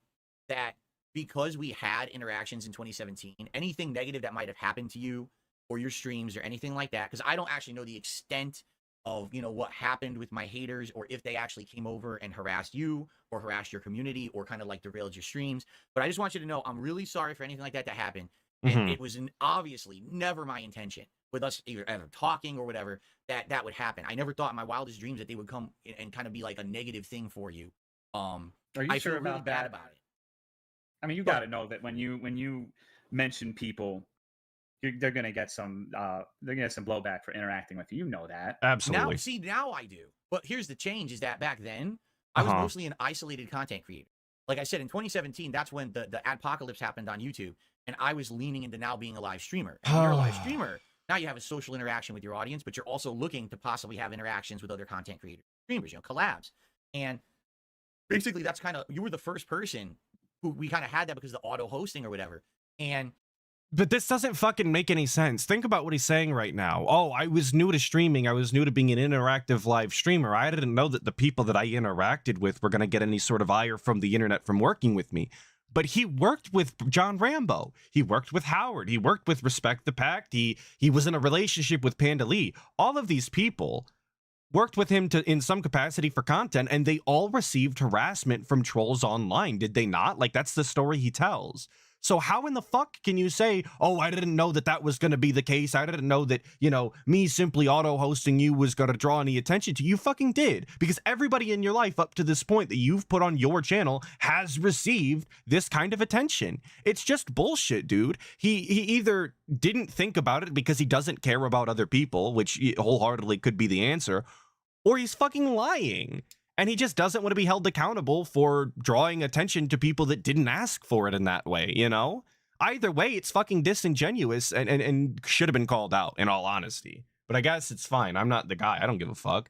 that because we had interactions in 2017, anything negative that might have happened to you or your streams or anything like that, because I don't actually know the extent of what happened with my haters, or if they actually came over and harassed you or harassed your community or kind of like derailed your streams. But I just want you to know I'm really sorry for anything like that happened. And Mhm. it was obviously never my intention with us either ever talking or whatever that would happen. I never thought in my wildest dreams that they would come and kind of be like a negative thing for you. Are you I sure feel really about bad that? about it. I mean, you got to know that when you mention people, they're gonna get some blowback for interacting with you. You know that. Absolutely. Now I do. But here's the change: is that back then I was mostly an isolated content creator. Like I said, in 2017, that's when the adpocalypse happened on YouTube, and I was leaning into now being a live streamer. And when you're a live streamer, now you have a social interaction with your audience, but you're also looking to possibly have interactions with other content creators, streamers, collabs. And basically, that's kind of, you were the first person who we kind of had that because of the auto hosting or whatever. And But this doesn't fucking make any sense. Think about what he's saying right now. Oh, I was new to streaming. I was new to being an interactive live streamer. I didn't know that the people that I interacted with were going to get any sort of ire from the internet from working with me. But he worked with John Rambo. He worked with Howard. He worked with Respect the Pact. He was in a relationship with Panda Lee. All of these people worked with him in some capacity for content, and they all received harassment from trolls online, did they not? Like, that's the story he tells. So how in the fuck can you say, oh, I didn't know that was going to be the case. I didn't know that, me simply auto-hosting you was going to draw any attention to you. You fucking did. Because everybody in your life up to this point that you've put on your channel has received this kind of attention. It's just bullshit, dude. He either didn't think about it because he doesn't care about other people, which wholeheartedly could be the answer, or he's fucking lying. And he just doesn't want to be held accountable for drawing attention to people that didn't ask for it in that way, Either way, it's fucking disingenuous and should have been called out, in all honesty. But I guess it's fine. I'm not the guy. I don't give a fuck.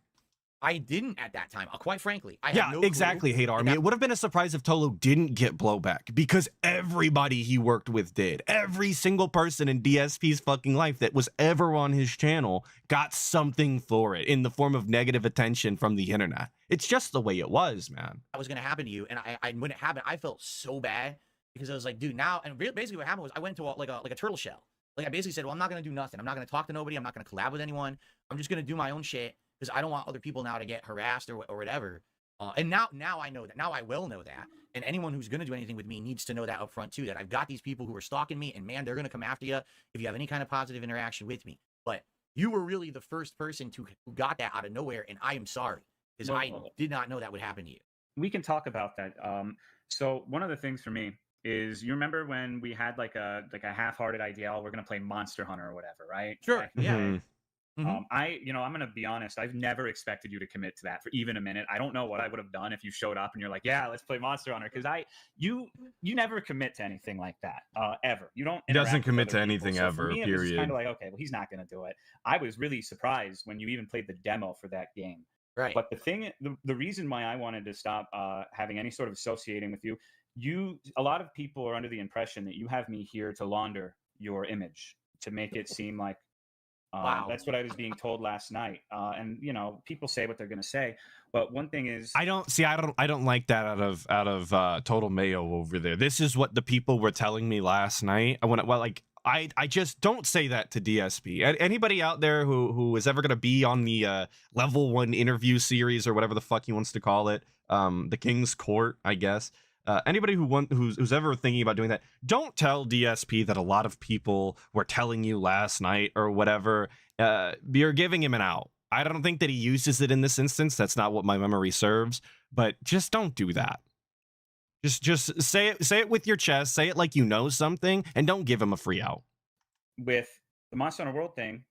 I didn't at that time, quite frankly. I had no clue. Exactly, Hate Army. It would have been a surprise if Tolo didn't get blowback, because everybody he worked with did. Every single person in DSP's fucking life that was ever on his channel got something for it in the form of negative attention from the internet. It's just the way it was, man. That was going to happen to you. And when it happened, I felt so bad because I was like, dude, now, and basically what happened was I went into like a turtle shell. Like I basically said, well, I'm not going to do nothing. I'm not going to talk to nobody. I'm not going to collab with anyone. I'm just going to do my own shit, because I don't want other people now to get harassed or whatever. And now I know that. Now I will know that. And anyone who's going to do anything with me needs to know that up front too, that I've got these people who are stalking me, and man, they're going to come after you if you have any kind of positive interaction with me. But you were really the first person who got that out of nowhere, and I am sorry, because I did not know that would happen to you. We can talk about that. So one of the things for me, is you remember when we had like a half-hearted idea, oh, we're gonna play Monster Hunter or whatever, right? Sure. Back in the Yeah. day. Mhm. I'm gonna be honest. I've never expected you to commit to that for even a minute. I don't know what I would have done if you showed up and you're like, "Yeah, let's play Monster Hunter," because you never commit to anything like that ever. You don't. He doesn't interact with commit other to people. anything So for ever, me, it was period. kind of like, okay, well, he's not gonna do it. I was really surprised when you even played the demo for that game. Right. But the reason why I wanted to stop having any sort of associating with a lot of people are under the impression that you have me here to launder your image to make it seem like. Wow. That's what I was being told last night. And people say what they're going to say, but one thing is, I don't like that out of Tolomeo over there. This is what the people were telling me last night. I just don't say that to DSP. Anybody out there who is ever going to be on the level 1 interview series or whatever the fuck he wants to call it, the King's Court, I guess. Anybody who's ever thinking about doing that, don't tell DSP that a lot of people were telling you last night or whatever. You're giving him an out. I don't think that he uses it in this instance. That's not what my memory serves. But just don't do that. Just say it with your chest. Say it like you know something, and don't give him a free out. with the Monster Hunter World thing,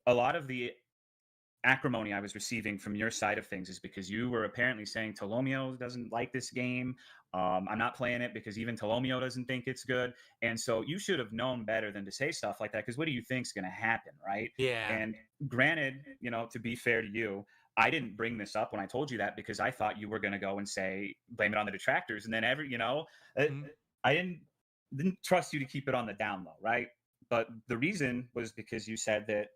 a lot of the acrimony I was receiving from your side of things is because you were apparently saying Tolomeo doesn't like this game. I'm not playing it because even Tolomeo doesn't think it's good. And so you should have known better than to say stuff like that, because what do you think's going to happen, right? Yeah. And granted, to be fair to you, I didn't bring this up when I told you that because I thought you were going to go and say, blame it on the detractors. And then I didn't trust you to keep it on the down low, right? But the reason was because you said that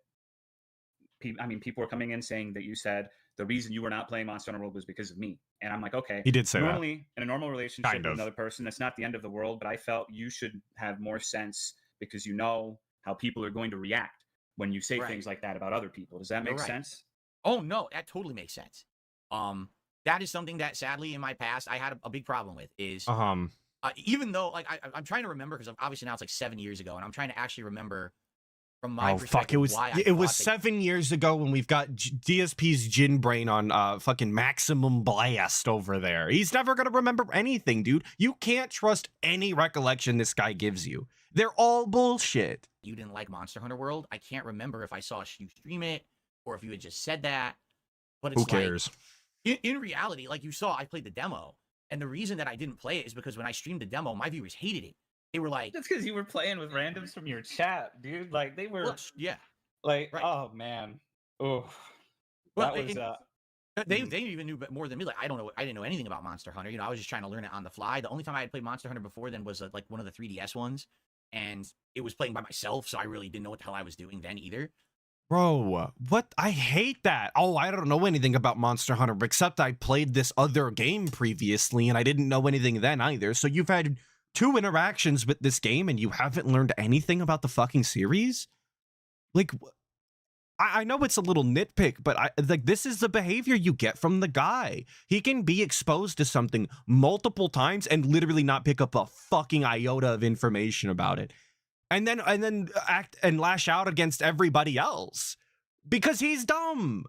people were coming in saying that you said the reason you were not playing Monster Hunter World was because of me. And I'm like, okay. He did say normally, in a normal relationship Kind with of. another person, that's not the end of the world, but I felt you should have more sense because you know how people are going to react when you say Right. things like that about other people. Does that You're make right. sense? Oh no, that totally makes sense. That is something that sadly in my past I had a big problem with. Is even though I'm trying to remember, because obviously now it's like 7 years ago, and I'm trying to actually remember from my perspective it was why I it was thought 7 years ago when we've got DSP's Jin Brain on fucking maximum blast over there. He's never gonna remember anything, dude. You can't trust any recollection this guy gives you. They're all bullshit. you didn't like Monster Hunter World. I can't remember if I saw you stream it or if you had just said that. But it's Who cares? Like, in reality, like you saw, I played the demo, and the reason that I didn't play it is because when I streamed the demo, my viewers hated it. They were like, That's because you were playing with randoms from your chat, dude. Like they were well, yeah. like, right. oh man. Oh, Well, that was they even knew more than me. Like I didn't know anything about Monster Hunter. I was just trying to learn it on the fly. The only time I had played Monster Hunter before then was like one of the 3DS ones, and it was playing by myself, so I really didn't know what the hell I was doing then either. Bro, what? I hate that. Oh, I don't know anything about Monster Hunter, except I played this other game previously, and I didn't know anything then either. So you've had 2 interactions with this game, and you haven't learned anything about the fucking series? Like, I know it's a little nitpick, but this is the behavior you get from the guy. He can be exposed to something multiple times and literally not pick up a fucking iota of information about it. And then act and lash out against everybody else because he's dumb.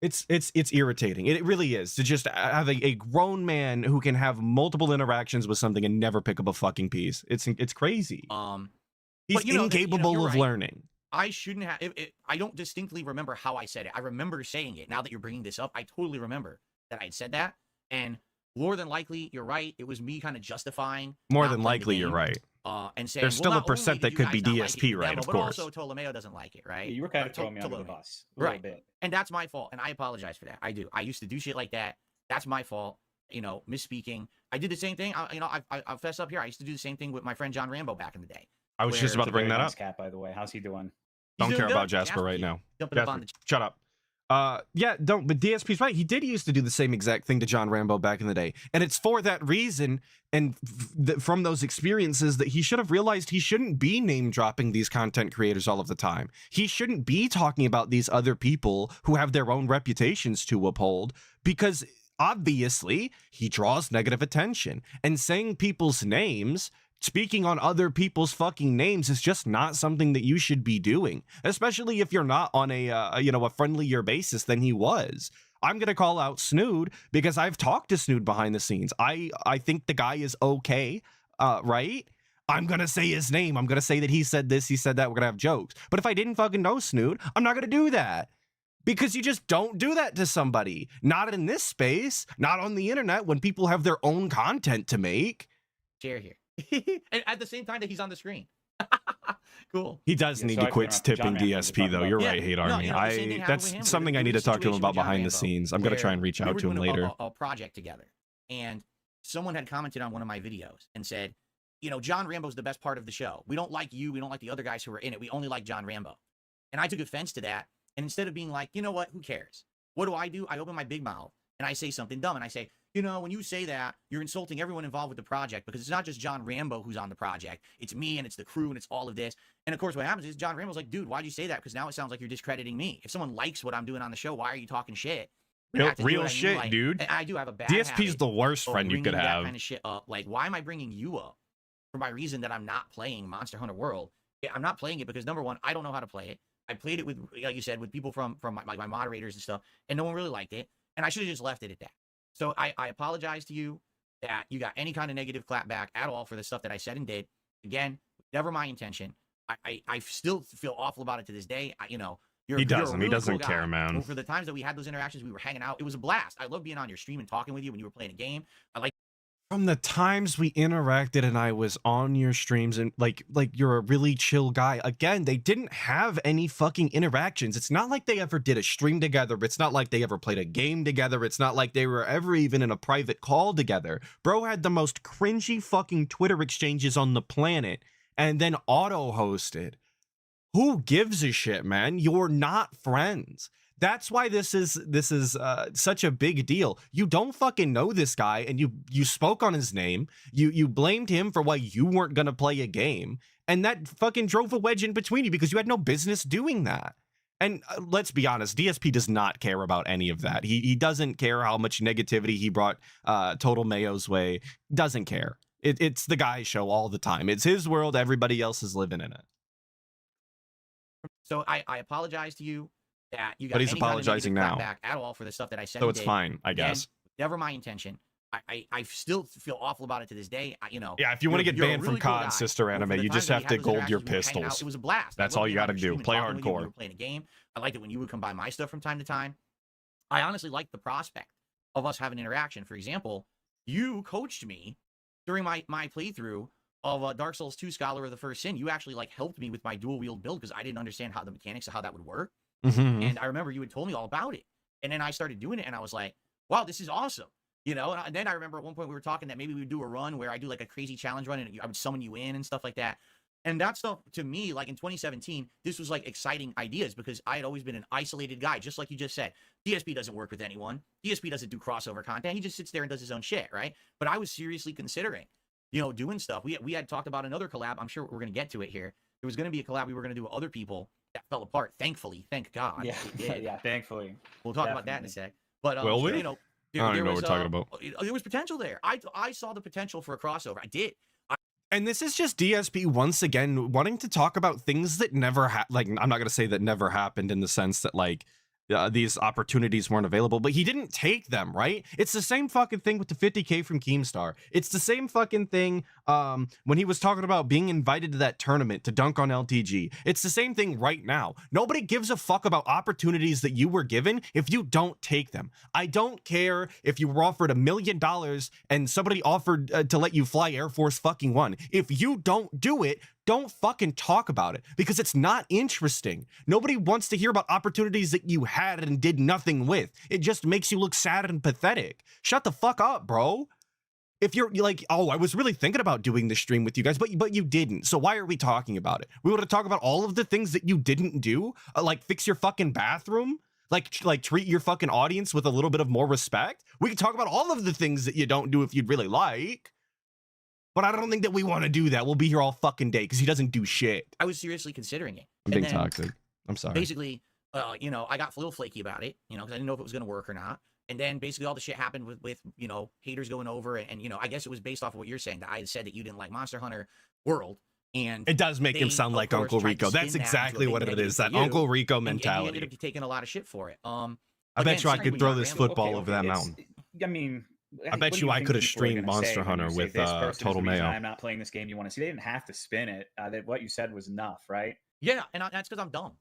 It's irritating. It really is, to just have a grown man who can have multiple interactions with something and never pick up a fucking piece. It's crazy. He's but, incapable you're of right. learning. I shouldn't have. I don't distinctly remember how I said it. I remember saying it. Now that you're bringing this up, I totally remember that I had said that. And more than likely, you're right. It was me kind of justifying. More not than playing the likely, you're game, right. And saying, There's still well, a not percent only that did you could be guys not like it in DSP, the right? demo, Of but course. also Tolomeo doesn't like it, right? you were kind of Or throwing me under the Tolomeo. bus a little Right. bit. And that's my fault, and I apologize for that. I do. I used to do shit like that. That's my fault. Misspeaking. I did the same thing. I'll fess up here. I used to do the same thing with my friend John Rambo back in the day. I was just Where- about to bring that up. Cat, by the way, how's he doing? Don't He's care doing about good. Jasper right now. Jumping up on Jasper, the shut up. But DSP's right. He did used to do the same exact thing to John Rambo back in the day. And it's for that reason and from those experiences that he should have realized he shouldn't be name dropping these content creators all of the time. He shouldn't be talking about these other people who have their own reputations to uphold, because obviously he draws negative attention, and saying people's names, speaking on other people's fucking names, is just not something that you should be doing, especially if you're not on a friendlier basis than he was. I'm gonna call out Snood because I've talked to Snood behind the scenes. I think the guy is okay, right? I'm gonna say his name. I'm gonna say that he said this, he said that. We're gonna have jokes. But if I didn't fucking know Snood, I'm not gonna do that. Because you just don't do that to somebody. Not in this space, not on the internet when people have their own content to make. Share here. And at the same time that he's on the screen. Cool. He does need to quit tipping DSP though. You're right, Hate Army. the same thing happened with him. That's something I need to talk to him about behind the scenes. I'm gonna try and reach out to him later. A project together, and someone had commented on one of my videos and said, you know, John Rambo's the best part of the show. We don't like you. We don't like the other guys who are in it. We only like John Rambo. And I took offense to that. And instead of being like, you know what, who cares? What do? I open my big mouth and I say something dumb. And I say, you know, when you say that, you're insulting everyone involved with the project, because it's not just John Rambo who's on the project. It's me and it's the crew and it's all of this. And of course, what happens is John Rambo's like, dude, why'd you say that? Because now it sounds like you're discrediting me. If someone likes what I'm doing on the show, why are you talking shit? Real shit, like, dude. I do have a bad DSP's the worst friend you could that have. kind of shit up. Like, why am I bringing you up for my reason that I'm not playing Monster Hunter World? I'm not playing it because, number one, I don't know how to play it. I played it with, like you said, with people from my moderators and stuff, and no one really liked it. And I should have just left it at that. So I apologize to you that you got any kind of negative clapback at all for the stuff that I said and did. Again, never my intention. I still feel awful about it to this day. You know, He doesn't cool care, guy. man. Well, for the times that we had those interactions, we were hanging out. It was a blast. I love being on your stream and talking with you when you were playing a game. I like. From the times we interacted and I was on your streams and like you're a really chill guy. Again, they didn't have any fucking interactions. It's not like they ever did a stream together. It's not like they ever played a game together. It's not like they were ever even in a private call together. Bro had the most cringy fucking Twitter exchanges on the planet and then auto hosted. Who gives a shit, man? You're not friends. That's why this is such a big deal. You don't fucking know this guy, and you spoke on his name. You blamed him for why you weren't gonna play a game, and that fucking drove a wedge in between you because you had no business doing that. And let's be honest, DSP does not care about any of that. He doesn't care how much negativity he brought Tolomeo's way. Doesn't care. It's the guy's show all the time. It's his world. Everybody else is living in it. So I apologize to you that you got. But he's any kind of apologizing negative now. clapback at all for the stuff that I said. So and it's did. fine, I Again, guess. never my intention. I still feel awful about it to this day. You know. Yeah, if you want to get you're a banned really from cool COD, guy. Sister Anime, For the you times just that have we to had those gold your interactions, we were hanging out. pistols. It was a blast. That's I all loved you being on gotta your do. stream and Play talking with you when hardcore. we were playing a game. I liked it when you would come by my stuff from time to time. I honestly liked the prospect of us having interaction. For example, you coached me during my playthrough of Dark Souls 2 Scholar of the First Sin. You actually like helped me with my dual wield build because I didn't understand how the mechanics of how that would work. Mm-hmm. And I remember you had told me all about it. And then I started doing it and I was like, wow, this is awesome. You know, and then I remember at one point we were talking that maybe we would do a run where I do like a crazy challenge run and I would summon you in and stuff like that. And that stuff to me, like in 2017, this was like exciting ideas because I had always been an isolated guy, just like you just said. DSP doesn't work with anyone. DSP doesn't do crossover content. He just sits there and does his own shit, right? But I was seriously considering, you know, doing stuff. We had talked about another collab. I'm sure we're going to get to it here. There was going to be a collab we were going to do with other people that fell apart. Thankfully, thank God. Yeah, it did. yeah. Thankfully, We'll talk about that in a sec. But Will we? you know, I don't even know what we're talking about. There was potential there. I saw the potential for a crossover. I did. And this is just DSP once again wanting to talk about things that never like I'm not going to say that never happened in the sense that like these opportunities weren't available, but he didn't take them, right? It's the same fucking thing with the 50K from Keemstar. It's the same fucking thing when he was talking about being invited to that tournament to dunk on LTG. It's the same thing right now. Nobody gives a fuck about opportunities that you were given if you don't take them. I don't care if you were offered $1 million and somebody offered to let you fly Air Force fucking One. If you don't do it, don't fucking talk about it because it's not interesting. Nobody wants to hear about opportunities that you had and did nothing with. It just makes you look sad and pathetic. Shut the fuck up, bro. If you're like, oh, I was really thinking about doing this stream with you guys, but you didn't. So why are we talking about it? We want to talk about all of the things that you didn't do, like fix your fucking bathroom, like treat your fucking audience with a little bit of more respect. We can talk about all of the things that you don't do if you'd really like. But I don't think that we want to do that. We'll be here all fucking day because he doesn't do shit. I was seriously considering it. I'm being toxic. I'm sorry. Basically, you know, I got a little flaky about it, you know, because I didn't know if it was going to work or not. And then basically all the shit happened with you know, haters going over. And, you know, I guess it was based off of what you're saying, that I had said that you didn't like Monster Hunter World. And it does make him sound like Uncle Rico. That's exactly what it is. That Uncle Rico mentality. And he ended up taking a lot of shit for it. I bet Again, you I same could with throw John this Rambo. football over that mountain. I mean, I what bet do you I think could have people are streamed gonna say Monster when Hunter you say with this person is the reason Tolomeo. I'm not playing this game you want to see. They didn't have to spin it. What you said was enough, right? Yeah, and that's because I'm dumb.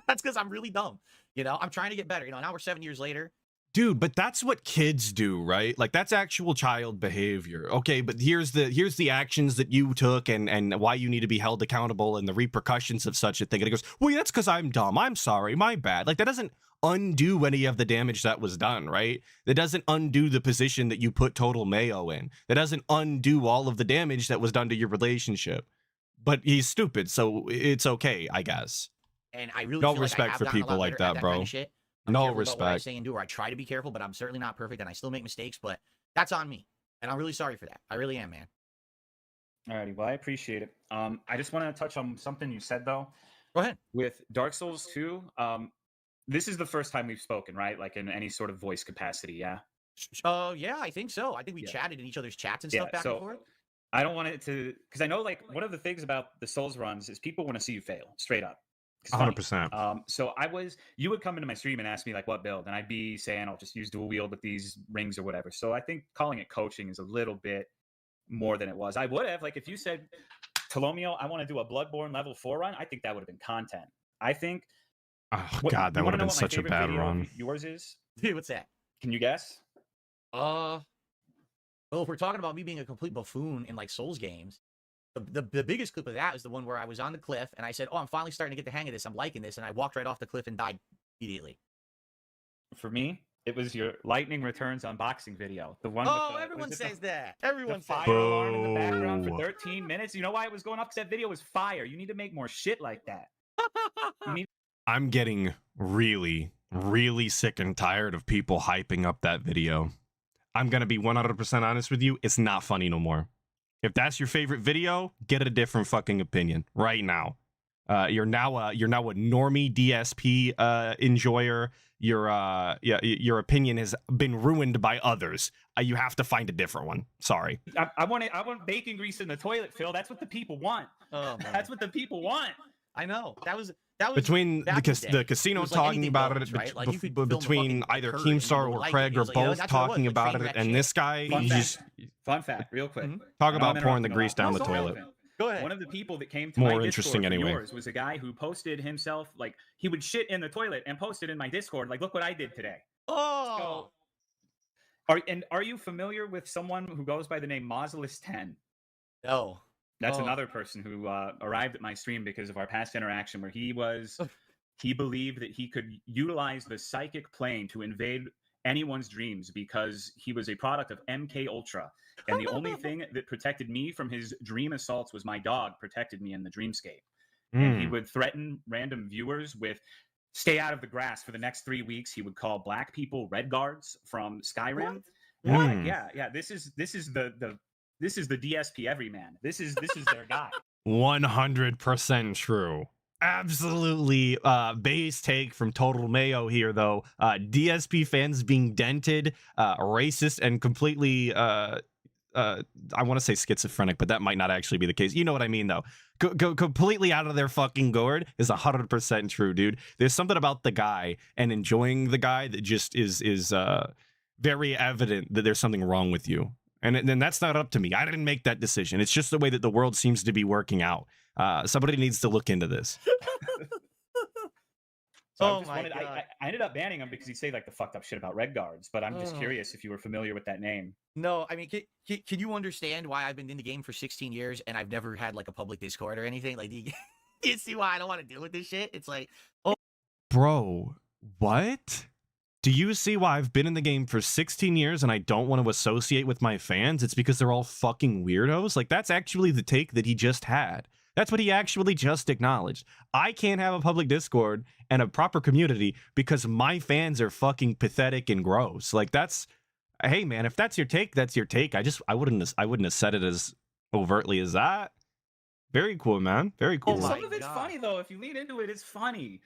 That's because I'm really dumb. You know, I'm trying to get better. You know, now we're 7 years later. Dude, but that's what kids do, right? Like that's actual child behavior. Okay, but here's the actions that you took and why you need to be held accountable and the repercussions of such a thing. And it goes, well, yeah, that's because I'm dumb. I'm sorry, my bad. Like that doesn't undo any of the damage that was done, right? That doesn't undo the position that you put Tolomeo in. That doesn't undo all of the damage that was done to your relationship. But he's stupid, so it's okay, I guess. And I really No feel like I respect have for gotten a people lot like better at that, kind bro. of shit. I'm No careful about what I respect. say and do, or I try to be careful, but I'm certainly not perfect, and I still make mistakes. But that's on me, and I'm really sorry for that. I really am, man. Alrighty, well, I appreciate it. I just want to touch on something you said though. Go ahead. With Dark Souls 2, this is the first time we've spoken, right? Like in any sort of voice capacity, yeah. Yeah, I think so. I think we Yeah. chatted in each other's chats and Yeah, stuff back so- and forth. I don't want it to, because I know like one of the things about the Souls runs is people want to see you fail straight up. It's funny. 100%. So you would come into my stream and ask me like what build, and I'd be saying I'll just use dual wield with these rings or whatever. So I think calling it coaching is a little bit more than it was. I would have, like, if you said, Tolomeo, I want to do a Bloodborne level 4 run, I think that would have been content. I think. Oh What- God, that you would wanna have know been what my such a favorite bad video of run. Yours is? Dude, what's that? Can you guess? Well, if we're talking about me being a complete buffoon in like Souls games, the biggest clip of that is the one where I was on the cliff and I said, "Oh, I'm finally starting to get the hang of this. I'm liking this," and I walked right off the cliff and died immediately. For me, it was your Lightning Returns unboxing video. The one. Oh, with the, everyone was it says the, that. The Everyone says fire alarm in the background Boo. for 13 minutes. You know why it was going off? Because that video was fire. You need to make more shit like that. You need I'm getting really, really sick and tired of people hyping up that video. I'm going to be 100% honest with you. It's not funny no more. If that's your favorite video, get a different fucking opinion right now. You're now a normie DSP enjoyer. Your opinion has been ruined by others. You have to find a different one. Sorry. I want bacon grease in the toilet, Phil. That's what the people want. Oh, man. That's what the people want. I know. That was Between back in the day. the casino It was like talking anything about goes, it, right? Like, you could film a between fucking either turd and Keemstar people or like it. Craig It or was like, yeah, both that's what it was, talking like about train it, wreck and shit. this guy, Fun he fact. just Fun fact, real quick. Mhm. talk I know about I'm pouring the interrupting a grease lot. down No, the go ahead, toilet. Phil. Go ahead. One of the people that came to More my interesting Discord from anyway. yours was a guy who posted himself, like, he would shit in the toilet and post it in my Discord, like, look what I did today. Oh, Are you familiar with someone who goes by the name Mausolus10? no. That's Oh. another person who arrived at my stream because of our past interaction, where he believed that he could utilize the psychic plane to invade anyone's dreams because he was a product of MK Ultra, and the only thing that protected me from his dream assaults was my dog protected me in the dreamscape. And he Mm. would threaten random viewers with "stay out of the grass" for the next 3 weeks. He would call black people red guards from Skyrim. And I'm like, yeah, this is the DSP everyman. This is their guy. 100% true. Absolutely base take from Tolomeo here, though. DSP fans being dented, racist, and completely I want to say schizophrenic, but that might not actually be the case. You know what I mean, though. Go completely out of their fucking gourd is 100% true, dude. There's something about the guy and enjoying the guy that just is very evident that there's something wrong with you. And then that's not up to me. I didn't make that decision. It's just the way that the world seems to be working out. Somebody needs to look into this. So Oh I just my wanted, God. I ended up banning him because he'd say like the fucked up shit about red guards. But I'm just Oh. curious if you were familiar with that name. No, I mean, can you understand why I've been in the game for 16 years and I've never had like a public Discord or anything? Like, do you see why I don't want to deal with this shit? It's like, Bro, what? Do you see why I've been in the game for 16 years and I don't want to associate with my fans? It's because they're all fucking weirdos? Like, that's actually the take that he just had. That's what he actually just acknowledged. I can't have a public Discord and a proper community because my fans are fucking pathetic and gross. Like, that's, hey man, if that's your take, that's your take. I wouldn't have said it as overtly as that. Very cool, man. Very cool. my Some of it's God. funny though. If you lean into it, it's funny.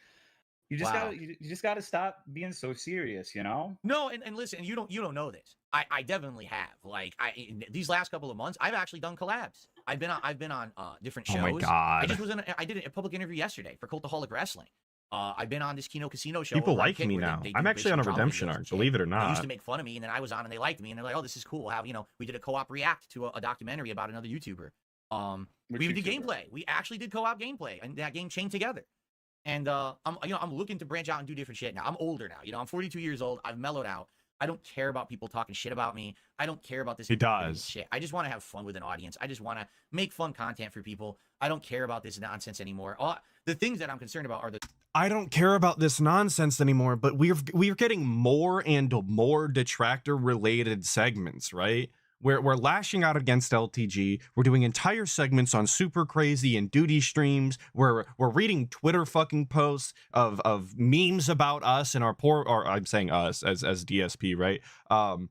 You just Wow. gotta you just gotta stop being so serious, you know? no, and listen, you don't know this. I definitely have. Like, in these last couple of months, I've actually done collabs. I've been on different shows. Oh my God. I did a public interview yesterday for Cultaholic Wrestling. I've been on this Kino Casino show. People over on like Kick me where now. they do I'm actually on a bitch and drama redemption videos arc, and shit. believe it or They used not. to make fun of me, and then I was on, and they liked me, and they're like, "Oh, this is cool." How we did a co-op react to a documentary about another YouTuber. Which We even did YouTuber? gameplay. We actually did co-op gameplay, and that game chained together. And I'm looking to branch out and do different shit now. I'm older now. I'm 42 years old. I've mellowed out. I don't care about people talking shit about me. I don't care about this He does. shit. I just want to have fun with an audience. I just want to make fun content for people. I don't care about this nonsense anymore. The things that I'm concerned about are the I don't care about this nonsense anymore, but we're getting more and more detractor related segments, right? We're lashing out against LTG. We're doing entire segments on Super Crazy and duty streams. We're reading Twitter fucking posts of memes about us and our or I'm saying us as DSP, right? Or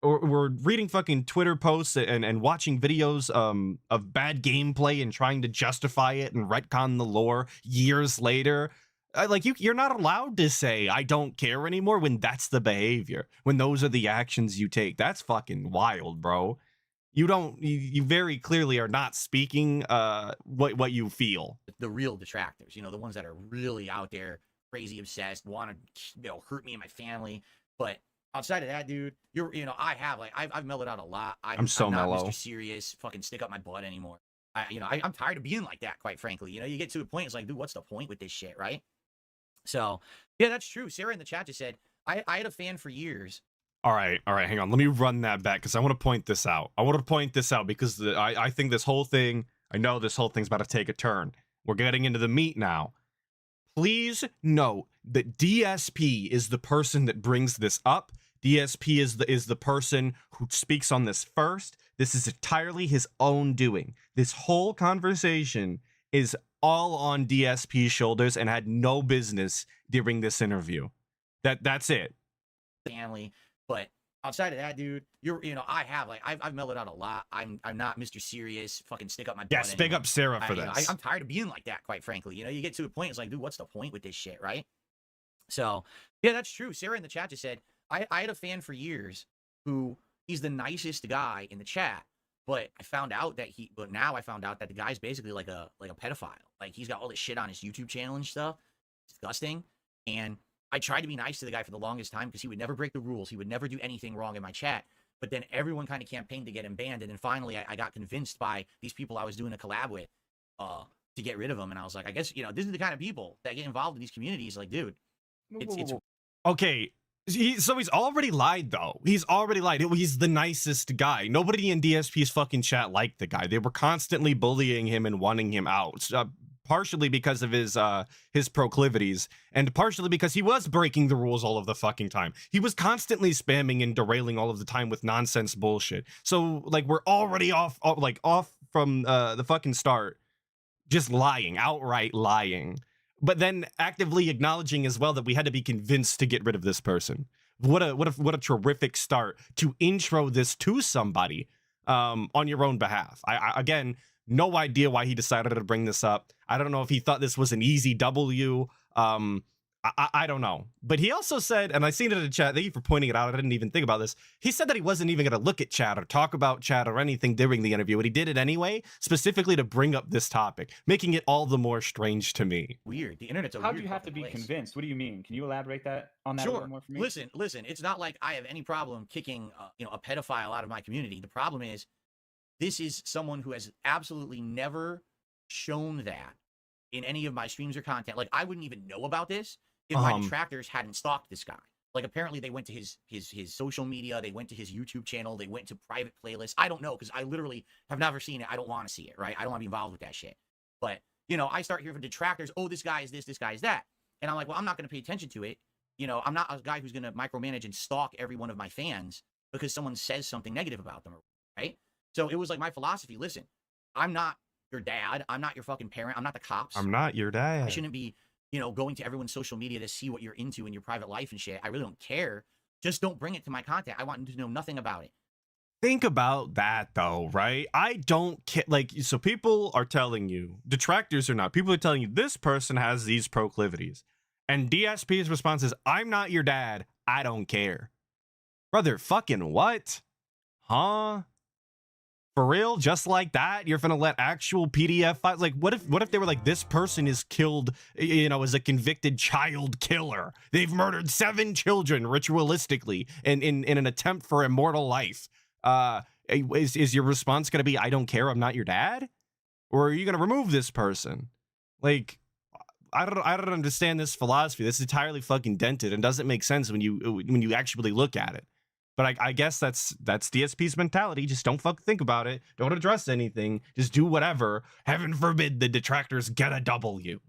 we're reading fucking Twitter posts and watching videos of bad gameplay and trying to justify it and retcon the lore years later. Like you're not allowed to say I don't care anymore when that's the behavior, when those are the actions you take. That's fucking wild, bro. You very clearly are not speaking what you feel. real detractors. The ones that are really out there, crazy obsessed, want to hurt me and my family. But outside of that, dude, I've mellowed out a lot. I'm so I'm not mellow. Mr. Serious, fucking stick up my butt anymore. I'm tired of being like that, quite frankly. You get to a point, it's like, dude, what's the point with this shit, right? So, yeah, that's true. Sarah in the chat just said, I had a fan for years. All right, hang on. Let me run that back because I want to point this out. Because I think I know this whole thing's about to take a turn. We're getting into the meat now. Please note that DSP is the person that brings this up. DSP is the person who speaks on this first. This is entirely his own doing. This whole conversation is all on DSP's shoulders and had no business during this interview. That's it. Family, but outside of that, dude, I've mellowed out a lot. I'm not Mr. Serious, fucking stick up my butt. Yes, big up Sarah for this. I'm tired of being like that, quite frankly. You get to a point, it's like, dude, what's the point with this shit, right? So, yeah, that's true. Sarah in the chat just said, I had a fan for years who he's the nicest guy in the chat, but now I found out that the guy's basically like a pedophile. Like, he's got all this shit on his YouTube channel and stuff. It's disgusting. And I tried to be nice to the guy for the longest time because he would never break the rules. He would never do anything wrong in my chat. But then everyone kind of campaigned to get him banned. And then finally I got convinced by these people I was doing a collab with to get rid of him. And I was like, I guess, this is the kind of people that get involved in these communities. Like, dude, it's okay. So he's already lied, though. He's already lied. He's the nicest guy. Nobody in DSP's fucking chat liked the guy. They were constantly bullying him and wanting him out. Partially because of his proclivities, and partially because he was breaking the rules all of the fucking time. He was constantly spamming and derailing all of the time with nonsense bullshit. So, like, we're already off from the fucking start, just lying, outright lying. But then actively acknowledging as well that we had to be convinced to get rid of this person. What a terrific start to intro this to somebody on your own behalf. I again, no idea why he decided to bring this up. I don't know if he thought this was an easy W. I don't know. But he also said, and I seen it in the chat, thank you for pointing it out, I didn't even think about this. He said that he wasn't even going to look at chat or talk about chat or anything during the interview, but he did it anyway, specifically to bring up this topic, making it all the more strange to me. weird. The internet's a How weird do you have to be place. convinced? What do you mean? Can you elaborate on that a Sure. little more for me? Listen. It's not like I have any problem kicking, a pedophile out of my community. The problem is, this is someone who has absolutely never shown that in any of my streams or content. Like, I wouldn't even know about this if my detractors hadn't stalked this guy. Like, apparently they went to his social media, they went to his YouTube channel, they went to private playlists. I don't know, because I literally have never seen it. I don't want to see it, right? I don't want to be involved with that shit. But, I start hearing from detractors, oh, this guy is this guy is that. And I'm like, well, I'm not going to pay attention to it. I'm not a guy who's going to micromanage and stalk every one of my fans because someone says something negative about them, right? So it was like my philosophy. Listen, I'm not your dad. I'm not your fucking parent. I'm not the cops. I'm not your dad. I shouldn't be, going to everyone's social media to see what you're into in your private life and shit. I really don't care. Just don't bring it to my content. I want to know nothing about it. Think about that, though, right? I don't care. Like, so people are telling you, detractors or not, people are telling you this person has these proclivities. And DSP's response is, I'm not your dad. I don't care. Brother, fucking what? Huh? For real? Just like that? You're gonna let actual PDF files? Like, what if they were like, this person is killed, as a convicted child killer. They've murdered 7 children ritualistically in an attempt for immortal life. Is your response gonna be, I don't care, I'm not your dad? Or are you gonna remove this person? Like, I don't understand this philosophy. This is entirely fucking dented and doesn't make sense when you actually look at it. But I guess that's DSP's mentality. Just don't fucking think about it. Don't address anything. Just do whatever. Heaven forbid the detractors get a W.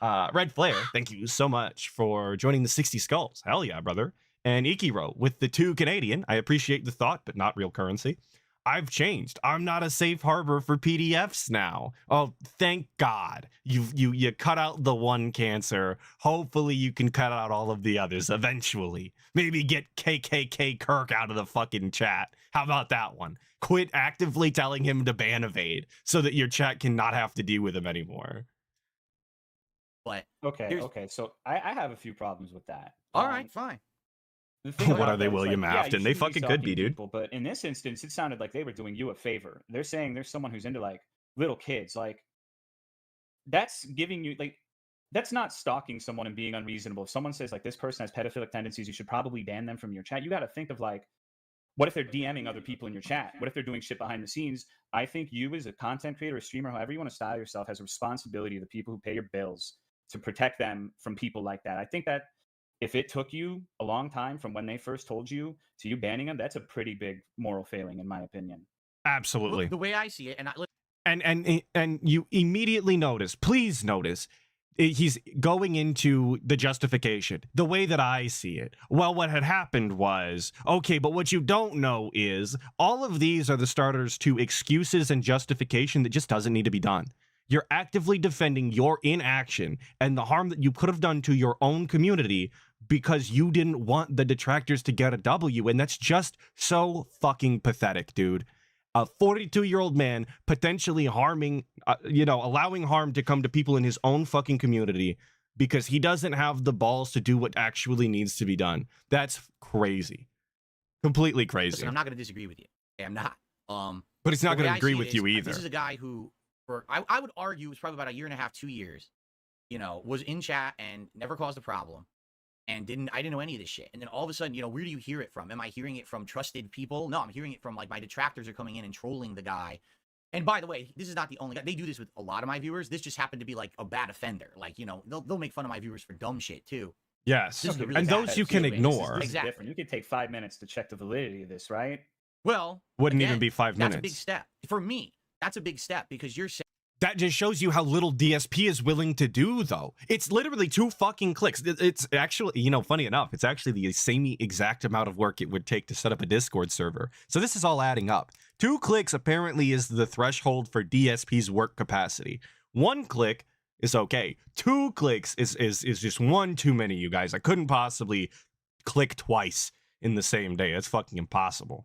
Red Flare, thank you so much for joining the 60 Skulls. Hell yeah, brother. And Ikiro with the 2 Canadian. I appreciate the thought, but not real currency. I've changed. I'm not a safe harbor for PDFs now. Oh, thank God. You cut out the one cancer. Hopefully you can cut out all of the others eventually. Maybe get KKK Kirk out of the fucking chat. How about that one? Quit actively telling him to ban evade so that your chat cannot have to deal with him anymore. But Okay. So I have a few problems with that. all right, fine. The thing What about are they, that is, William like, yeah, Afton? you They shouldn't fucking could be, stalking dude. people, but in this instance, it sounded like they were doing you a favor. They're saying there's someone who's into like little kids. Like, that's giving you like, that's not stalking someone and being unreasonable. If someone says like this person has pedophilic tendencies, you should probably ban them from your chat. You got to think of like, what if they're DMing other people in your chat? What if they're doing shit behind the scenes? I think you as a content creator, a streamer, however you want to style yourself, has a responsibility to the people who pay your bills to protect them from people like that. I think that if it took you a long time from when they first told you to you banning them, that's a pretty big moral failing, in my opinion. Absolutely. The way I see it, and And you immediately notice, please notice, he's going into the justification the way that I see it. Well, what had happened was, okay, but what you don't know is all of these are the starters to excuses and justification that just doesn't need to be done. You're actively defending your inaction and the harm that you could have done to your own community because you didn't want the detractors to get a W, and that's just so fucking pathetic, dude. A 42-year-old man potentially harming, allowing harm to come to people in his own fucking community because he doesn't have the balls to do what actually needs to be done. That's crazy. Completely crazy. listen, I'm not going to disagree with you. I'm not. But he's not the going way to I agree see it with is, you either. This is a guy who, I would argue, was probably about a year and a half, 2 years. Was in chat and never caused a problem, and I didn't know any of this shit. And then all of a sudden, where do you hear it from? Am I hearing it from trusted people? No, I'm hearing it from like my detractors are coming in and trolling the guy. And by the way, this is not the only guy. They do this with a lot of my viewers. This just happened to be like a bad offender. Like, they'll make fun of my viewers for dumb shit too. Yes, This is the really and bad those you shit. can ignore. This is Exactly. different. You could take 5 minutes to check the validity of this, right? Well, Wouldn't again, even be 5 That's minutes. a big step. For me, that's a big step because you're saying, That just shows you how little DSP is willing to do, though. It's literally 2 fucking clicks. It's actually, funny enough, it's actually the same exact amount of work it would take to set up a Discord server. So this is all adding up. 2 clicks apparently is the threshold for DSP's work capacity. 1 click is okay. 2 clicks is just one too many, you guys. I couldn't possibly click twice in the same day. That's fucking impossible.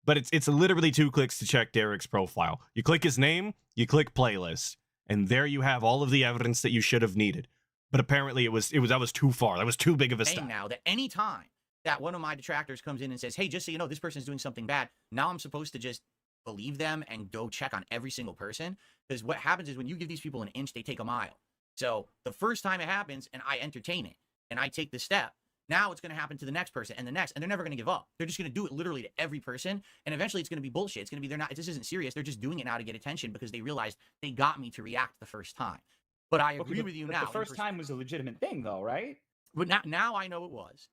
But it's literally 2 clicks to check Derek's profile. You click his name, you click playlist, and there you have all of the evidence that you should have needed. But apparently that was too far. That was too big of a step. now that any time that one of my detractors comes in and says, hey, just so you know, this person's doing something bad, now I'm supposed to just believe them and go check on every single person? Because what happens is when you give these people an inch, they take a mile. So the first time it happens and I entertain it and I take the step, now it's going to happen to the next person and the next, and they're never going to give up. They're just going to do it literally to every person, and eventually it's going to be bullshit. It's going to be this isn't serious. They're just doing it now to get attention because they realized they got me to react the first time. But I agree with you now. The first time was a legitimate thing, though, right? But now I know it was.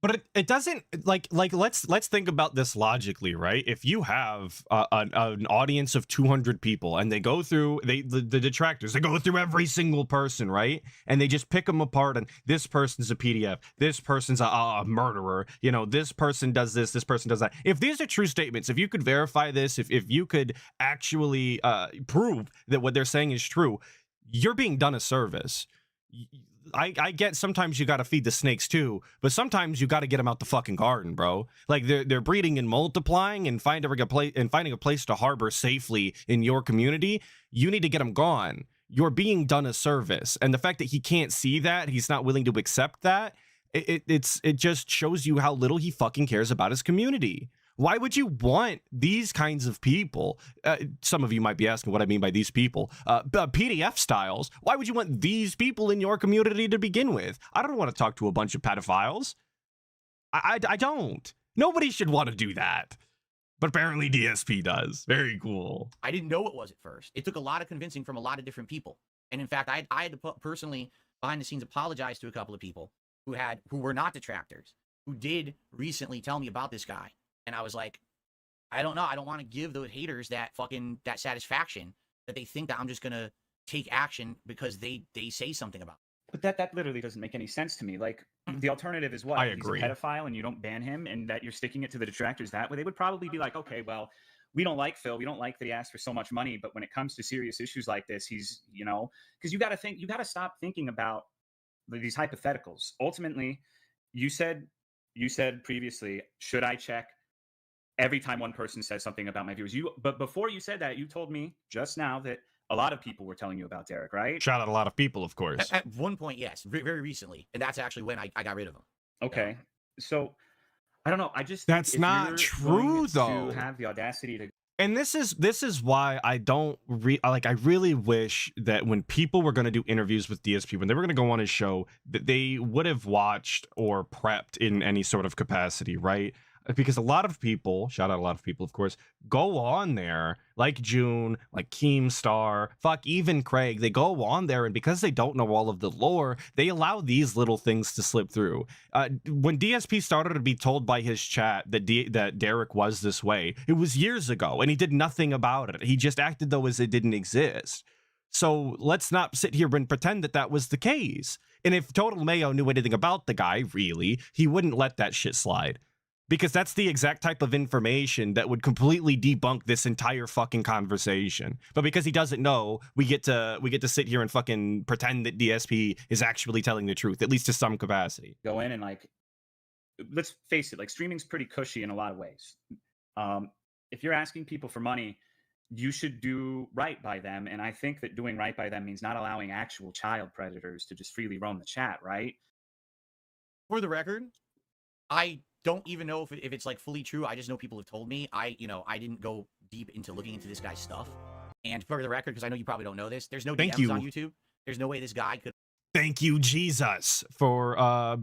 But it doesn't like let's think about this logically, right? If you have an audience of 200 people and they go through the detractors, they go through every single person, right? And they just pick them apart, and this person's a PDF, this person's a murderer, this person does this person does that. If these are true statements, if you could verify this, if you could actually prove that what they're saying is true, you're being done a service. I get sometimes you got to feed the snakes too, but sometimes you got to get them out the fucking garden, bro. Like they're breeding and multiplying and finding a place to harbor safely in your community. You need to get them gone. You're being done a service, and the fact that he can't see that, he's not willing to accept that. It just shows you how little he fucking cares about his community. Why would you want these kinds of people? Some of you might be asking what I mean by these people. PDF styles. Why would you want these people in your community to begin with? I don't want to talk to a bunch of pedophiles. I don't. Nobody should want to do that. But apparently DSP does. Very cool. I didn't know it was at first. It took a lot of convincing from a lot of different people. And in fact, I had to personally, behind the scenes, apologize to a couple of people who were not detractors, who did recently tell me about this guy. And I was like, I don't know. I don't want to give those haters that satisfaction that they think that I'm just going to take action because they say something about it. But that literally doesn't make any sense to me. Like, the alternative is what? I agree. He's a pedophile and you don't ban him, and that you're sticking it to the detractors that way. They would probably be like, okay, well, we don't like Phil. We don't like that he asked for so much money. But when it comes to serious issues like this, he's, because you got to stop thinking about these hypotheticals. Ultimately, you said previously, should I check every time one person says something about my viewers? But before you said that, you told me just now that a lot of people were telling you about Derek, right? Shout out a lot of people, of course. At one point, yes, very recently. And that's actually when I got rid of him. Okay. So I don't know. I just That's if not you're true, going though. To have the audacity to. And this is why I don't I really wish that when people were going to do interviews with DSP, when they were going to go on his show, that they would have watched or prepped in any sort of capacity, right? Because a lot of people, shout out a lot of people, of course, go on there, like June, like Keemstar, fuck, even Craig, they go on there, and because they don't know all of the lore, they allow these little things to slip through. When DSP started to be told by his chat that Derek was this way, it was years ago, and he did nothing about it. He just acted though as it didn't exist. So let's not sit here and pretend that that was the case. And if Tolomeo knew anything about the guy, really, he wouldn't let that shit slide. Because that's the exact type of information that would completely debunk this entire fucking conversation. But because he doesn't know, we get to sit here and fucking pretend that DSP is actually telling the truth, at least to some capacity. Go in and, like, let's face it, like, streaming's pretty cushy in a lot of ways. If you're asking people for money, you should do right by them. And I think that doing right by them means not allowing actual child predators to just freely roam the chat, right? For the record, I don't even know if it's like fully true. I just know people have told me. I didn't go deep into looking into this guy's stuff. And for the record, because I know you probably don't know this, there's no DMs on YouTube. There's no way this guy could. Thank you, Jesus, for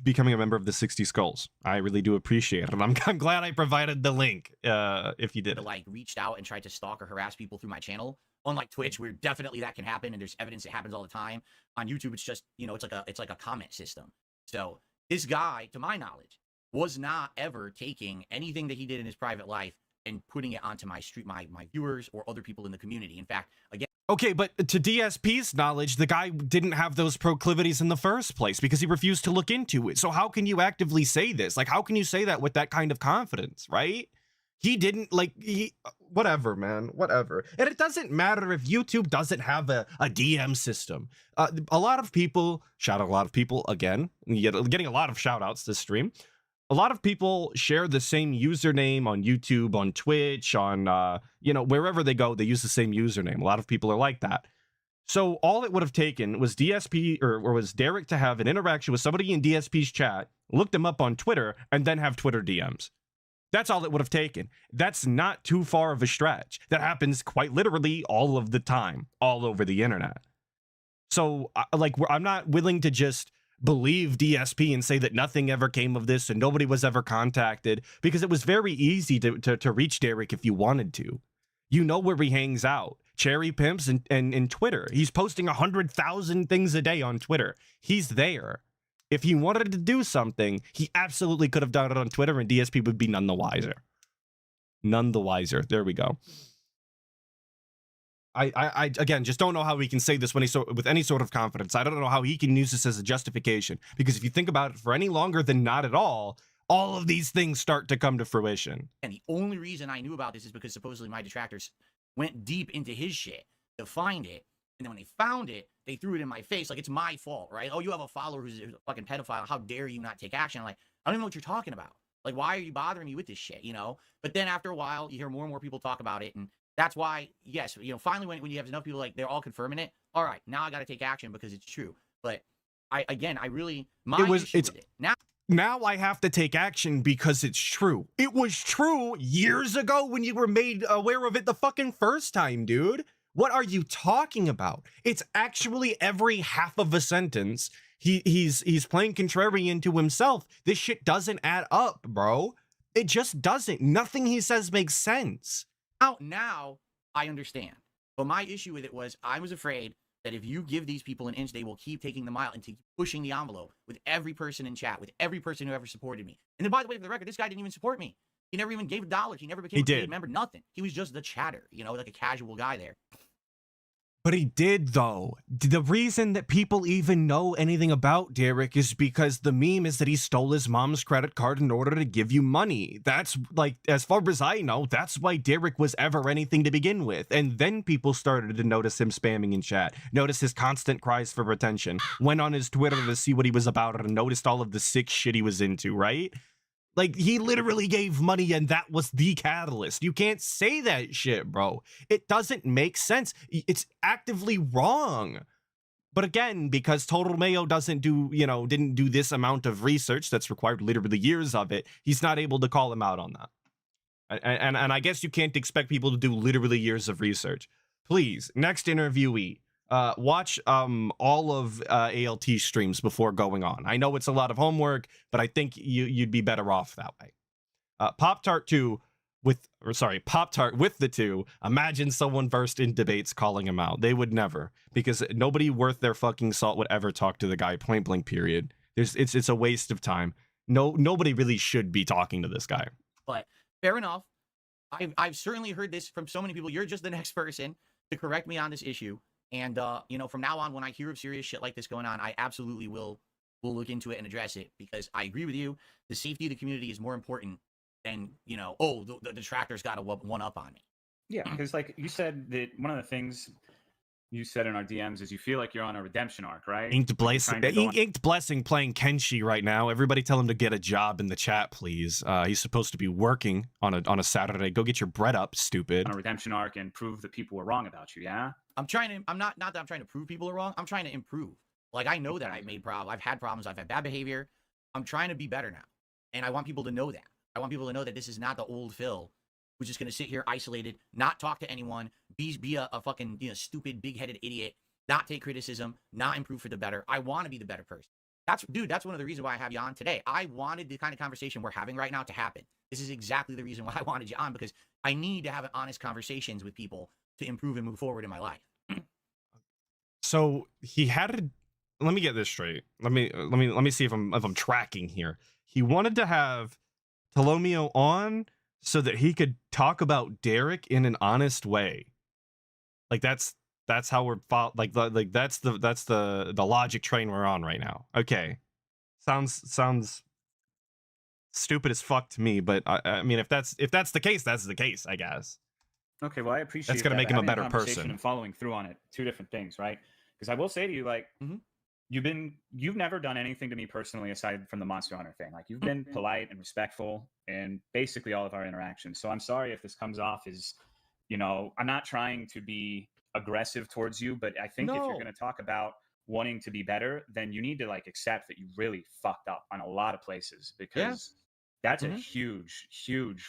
becoming a member of the 60 Skulls. I really do appreciate it. I'm glad I provided the link. If you did, like, reached out and tried to stalk or harass people through my channel. Unlike Twitch, where definitely that can happen, and there's evidence it happens all the time. On YouTube, it's just it's like a comment system. So this guy, to my knowledge, was not ever taking anything that he did in his private life and putting it onto my viewers or other people in the community. In fact, again. Okay, but to DSP's knowledge, the guy didn't have those proclivities in the first place because he refused to look into it. So how can you actively say this? Like, how can you say that with that kind of confidence, right? He didn't, whatever, man, whatever. And it doesn't matter if YouTube doesn't have a DM system. A lot of people, shout out a lot of people, again, getting a lot of shout outs this stream. A lot of people share the same username on YouTube, on Twitch, on, wherever they go, they use the same username. A lot of people are like that. So all it would have taken was DSP or was Derek to have an interaction with somebody in DSP's chat, look them up on Twitter, and then have Twitter DMs. That's all it would have taken. That's not too far of a stretch. That happens quite literally all of the time, all over the internet. So, I'm not willing to just believe DSP and say that nothing ever came of this and nobody was ever contacted, because it was very easy to reach Derek if you wanted to. You know where he hangs out. Cherry Pimps and Twitter. He's posting 100,000 things a day on Twitter. He's there. If he wanted to do something, he absolutely could have done it on Twitter, and DSP would be none the wiser. None the wiser. There we go. I again, just don't know how he can say this with any sort of confidence. I don't know how he can use this as a justification, because if you think about it for any longer than not at all of these things start to come to fruition. And the only reason I knew about this is because supposedly my detractors went deep into his shit to find it. And then when they found it, they threw it in my face like it's my fault, right? Oh, you have a follower who's a fucking pedophile. How dare you not take action? I'm like, I don't even know what you're talking about. Like, why are you bothering me with this shit, But then after a while, you hear more and more people talk about it. And that's why, yes, finally when you have enough people, like, they're all confirming it. All right, now I got to take action because it's true. But my issue with it. Now, now I have to take action because it's true. It was true years ago when you were made aware of it the fucking first time, dude. What are you talking about? It's actually every half of a sentence. He's playing contrarian to himself. This shit doesn't add up, bro. It just doesn't. Nothing he says makes sense. Now I understand. But my issue with it was I was afraid that if you give these people an inch, they will keep taking the mile and keep pushing the envelope with every person in chat, with every person who ever supported me. And then, by the way, for the record, this guy didn't even support me. He never even gave $1. He never became a paid member, nothing. He was just the chatter, you know, like a casual guy there. But he did, though. The reason that people even know anything about Derek is because the meme is that he stole his mom's credit card in order to give you money. That's, like, as far as I know, that's why Derek was ever anything to begin with. And then people started to notice him spamming in chat, notice his constant cries for attention, went on his Twitter to see what he was about and noticed all of the sick shit he was into, right? Like, he literally gave money and that was the catalyst. You can't say that shit, bro. It doesn't make sense. It's actively wrong. But again, because Tolomeo didn't do this amount of research that's required literally years of it, he's not able to call him out on that. And I guess you can't expect people to do literally years of research. Please, next interviewee. Watch all of ALT streams before going on. I know it's a lot of homework, but I think you'd be better off that way. Pop-Tart with the two. Imagine someone versed in debates calling him out. They would never, because nobody worth their fucking salt would ever talk to the guy, point blank, period. It's a waste of time. Nobody really should be talking to this guy. But fair enough. I've certainly heard this from so many people. You're just the next person to correct me on this issue. And, from now on, when I hear of serious shit like this going on, I absolutely will look into it and address it, because I agree with you. The safety of the community is more important than, the detractors got a one up on me. Yeah, because like you said, that one of the things you said in our DMs is you feel like you're on a redemption arc, right? Inked Blessing playing Kenshi right now. Everybody tell him to get a job in the chat, please. He's supposed to be working on a Saturday. Go get your bread up, stupid. On a redemption arc and prove that people were wrong about you, yeah? Not that I'm trying to prove people are wrong. I'm trying to improve. Like, I know that I've made problems. I've had problems. I've had bad behavior. I'm trying to be better now. And I want people to know that. I want people to know that this is not the old Phil who's just going to sit here isolated, not talk to anyone, be a fucking, stupid, big-headed idiot, not take criticism, not improve for the better. I want to be the better person. That's one of the reasons why I have you on today. I wanted the kind of conversation we're having right now to happen. This is exactly the reason why I wanted you on, because I need to have honest conversations with people to improve and move forward in my life. So let me get this straight. Let me see if I'm tracking here. He wanted to have Tolomeo on so that he could talk about Derek in an honest way. Like that's how we're that's the logic train we're on right now. Okay. Sounds stupid as fuck to me, but I mean if that's the case, that's the case, I guess. Okay, well I appreciate that's gonna make him a better person and following through on it. Two different things, right? Because I will say to you, like, you've never done anything to me personally aside from the Monster Hunter thing. Like, you've been polite and respectful in basically all of our interactions. So I'm sorry if this comes off as, I'm not trying to be aggressive towards you, but I think if you're going to talk about wanting to be better, then you need to like accept that you really fucked up on a lot of places, because that's a huge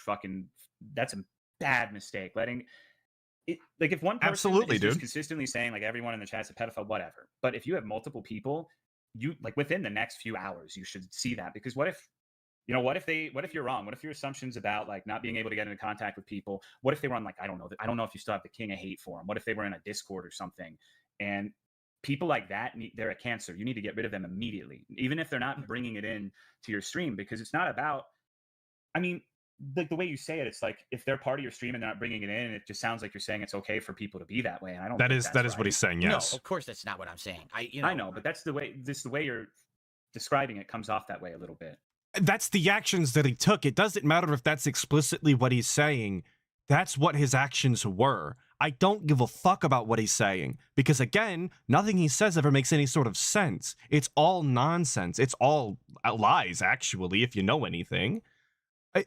fucking, that's a bad mistake. Like if one person is just consistently saying like everyone in the chat's a pedophile, whatever. But if you have multiple people, you like within the next few hours, you should see that, because what if you're wrong? What if your assumptions about like not being able to get into contact with people? What if they were on like, I don't know if you still have the King of Hate forum. What if they were in a Discord or something? And people like that, they're a cancer. You need to get rid of them immediately, even if they're not bringing it in to your stream, because it's not about, I mean, like the way you say it, it's like if they're part of your stream and they're not bringing it in, it just sounds like you're saying it's okay for people to be that way. And I don't. That is what he's saying. Yes. No, of course that's not what I'm saying. I know, but that's the way you're describing it comes off that way a little bit. That's the actions that he took. It doesn't matter if that's explicitly what he's saying. That's what his actions were. I don't give a fuck about what he's saying, because again, nothing he says ever makes any sort of sense. It's all nonsense. It's all lies, actually, if you know anything.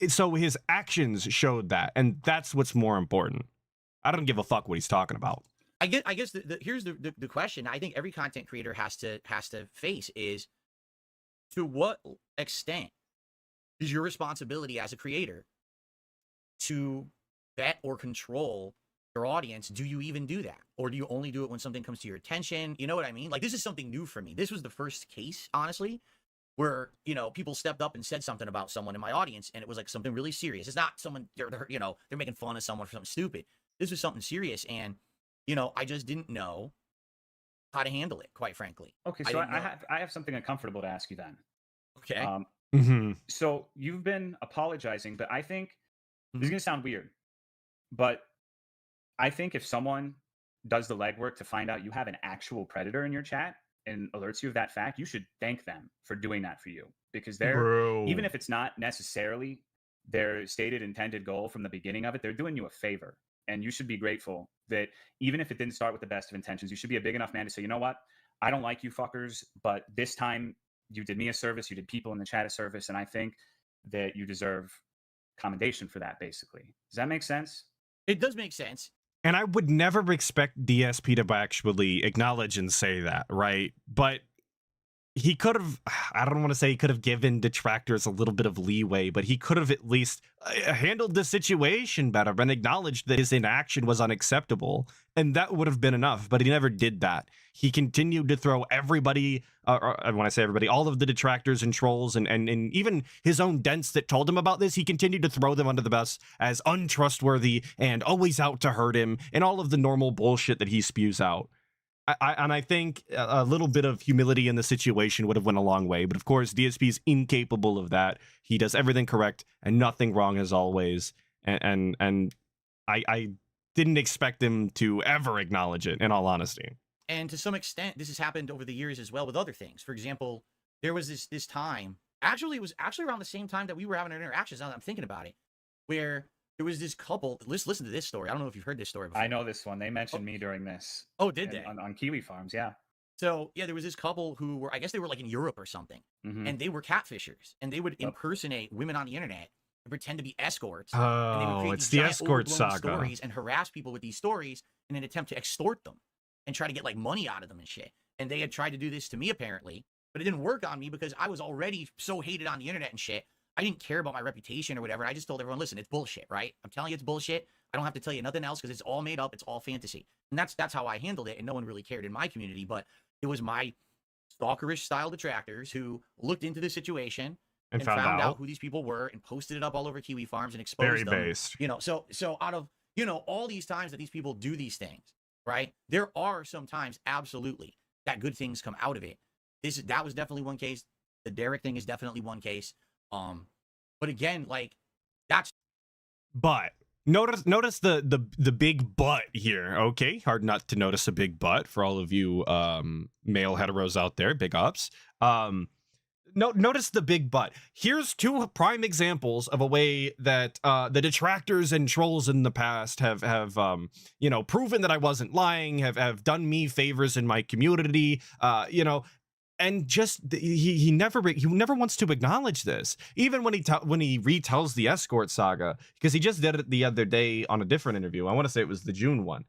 So his actions showed that, and that's what's more important. I don't give a fuck what he's talking about. I guess here's the question I think every content creator has to face is, to what extent is your responsibility as a creator to vet or control your audience? Do you even do that? Or do you only do it when something comes to your attention? You know what I mean? Like, this is something new for me. This was the first case, honestly, where, you know, people stepped up and said something about someone in my audience, and it was like something really serious. It's not someone, you know, they're making fun of someone for something stupid. This was something serious, and, you know, I just didn't know how to handle it, quite frankly. Okay, so I have something uncomfortable to ask you then. Okay. So you've been apologizing, but I think this is Mhm. gonna sound weird, but I think if someone does the legwork to find out you have an actual predator in your chat and alerts you of that fact, you should thank them for doing that for you, because they're, even Bro. if it's not necessarily their stated intended goal from the beginning of it, they're doing you a favor. And you should be grateful that even if it didn't start with the best of intentions, you should be a big enough man to say, you know what? I don't like you fuckers, but this time you did me a service, you did people in the chat a service, and I think that you deserve commendation for that, basically. Does that make sense? It does make sense. And I would never expect DSP to actually acknowledge and say that, right? But he could have, I don't want to say he could have given detractors a little bit of leeway, but he could have at least handled the situation better and acknowledged that his inaction was unacceptable. And that would have been enough, but he never did that. He continued to throw everybody, when I say everybody, all of the detractors and trolls and even his own dents that told him about this, he continued to throw them under the bus as untrustworthy and always out to hurt him and all of the normal bullshit that he spews out. I think a little bit of humility in the situation would have went a long way. But of course, DSP is incapable of that. He does everything correct and nothing wrong as always. And I didn't expect him to ever acknowledge it, in all honesty. And to some extent, this has happened over the years as well with other things. For example, there was this time, actually, it was actually around the same time that we were having our interactions, now that I'm thinking about it, where there was this couple. Listen to this story. I don't know if you've heard this story before. I know this one. They mentioned me during this. Oh, did they? On Kiwi Farms, yeah. So, yeah, there was this couple who were, I guess they were like in Europe or something, and they were catfishers, and they would impersonate women on the internet and pretend to be escorts. And they would Oh, create it's these the giant, escort overblown saga. stories and harass people with these stories in an attempt to extort them and try to get like money out of them and shit. And they had tried to do this to me apparently, but it didn't work on me because I was already so hated on the internet and shit. I didn't care about my reputation or whatever. I just told everyone, listen, it's bullshit, right? I'm telling you it's bullshit. I don't have to tell you nothing else because it's all made up. It's all fantasy. And that's how I handled it. And no one really cared in my community, but it was my stalkerish style detractors who looked into the situation And and found out. who these people were and posted it up all over Kiwi Farms and exposed Very them. based. You know, so out of, you know, all these times that these people do these things, right? There are some times absolutely that good things come out of it. That was definitely one case. The Derek thing is definitely one case. But again, like that's But notice the big but here, okay? Hard not to notice a big but for all of you male heteros out there, big ups. Notice the big but. Here's two prime examples of a way that the detractors and trolls in the past have you know, proven that I wasn't lying, have done me favors in my community, you know. And just he never wants to acknowledge this, even when he retells the escort saga, because he just did it the other day on a different interview. I want to say it was the June one.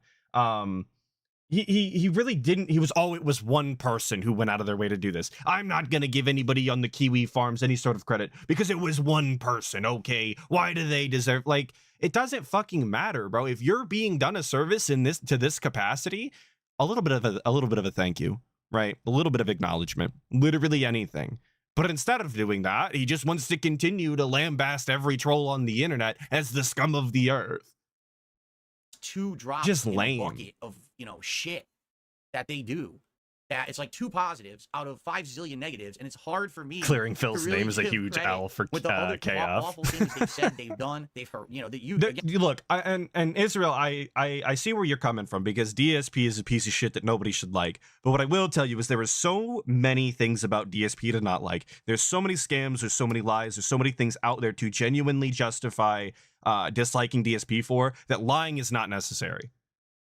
He really didn't. He was, oh, it was one person who went out of their way to do this. I'm not gonna give anybody on the Kiwi Farms any sort of credit because it was one person. Okay, why do they deserve? Like, it doesn't fucking matter, bro. If you're being done a service in this capacity, a little bit of a thank you. Right? A little bit of acknowledgement, literally anything. But instead of doing that, he just wants to continue to lambast every troll on the internet as the scum of the earth. two drops Just in lame. a bucket of, you know, shit that they do. That it's like two positives out of 5 zillion negatives, and it's hard for me. Clearing to Phil's really name is a give huge credit L for with the other KF. awful things they've said, they've done, they've heard. You know that you. Again, Look, and Israel, I see where you're coming from, because DSP is a piece of shit that nobody should like. But what I will tell you is there are so many things about DSP to not like. There's so many scams, there's so many lies, there's so many things out there to genuinely justify disliking DSP for, that lying is not necessary.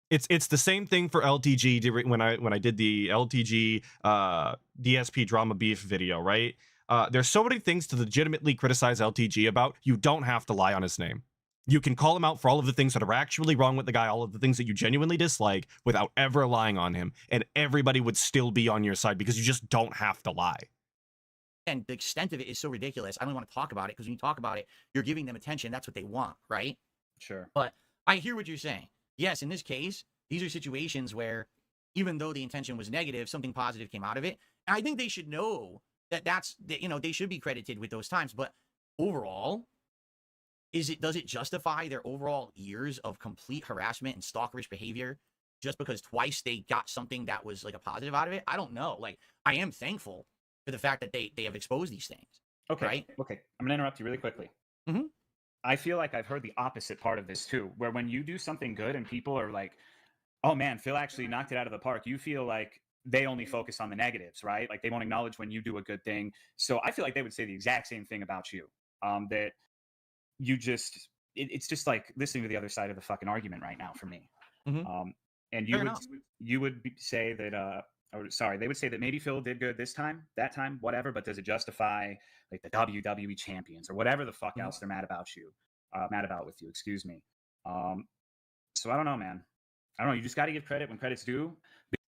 It's the same thing for LTG when I did the LTG DSP drama beef video, right? There's so many things to legitimately criticize LTG about. You don't have to lie on his name. You can call him out for all of the things that are actually wrong with the guy, all of the things that you genuinely dislike, without ever lying on him, and everybody would still be on your side because you just don't have to lie. and the extent of it is so ridiculous. I don't want to talk about it, because when you talk about it, you're giving them attention. That's what they want, right? Sure. But I hear what you're saying. Yes, in this case, these are situations where even though the intention was negative, something positive came out of it. And I think they should know that they should be credited with those times. But overall, does it justify their overall years of complete harassment and stalkerish behavior just because twice they got something that was like a positive out of it? I don't know. Like, I am thankful for the fact that they have exposed these things. Okay. Right? Okay. I'm going to interrupt you really quickly. Mhm. I feel like I've heard the opposite part of this too, where when you do something good and people are like, oh man, Phil actually knocked it out of the park, you feel like they only focus on the negatives, right? Like they won't acknowledge when you do a good thing. So I feel like they would say the exact same thing about you. That you just, it's just like listening to the other side of the fucking argument right now for me. Mhm. And Fair enough. you would say that, or sorry, they would say that maybe Phil did good this time, that time, whatever, but does it justify like the WWE champions or whatever the fuck else they're mad about you, mad about with you, excuse me. So I don't know, man. I don't know. You just got to give credit when credit's due.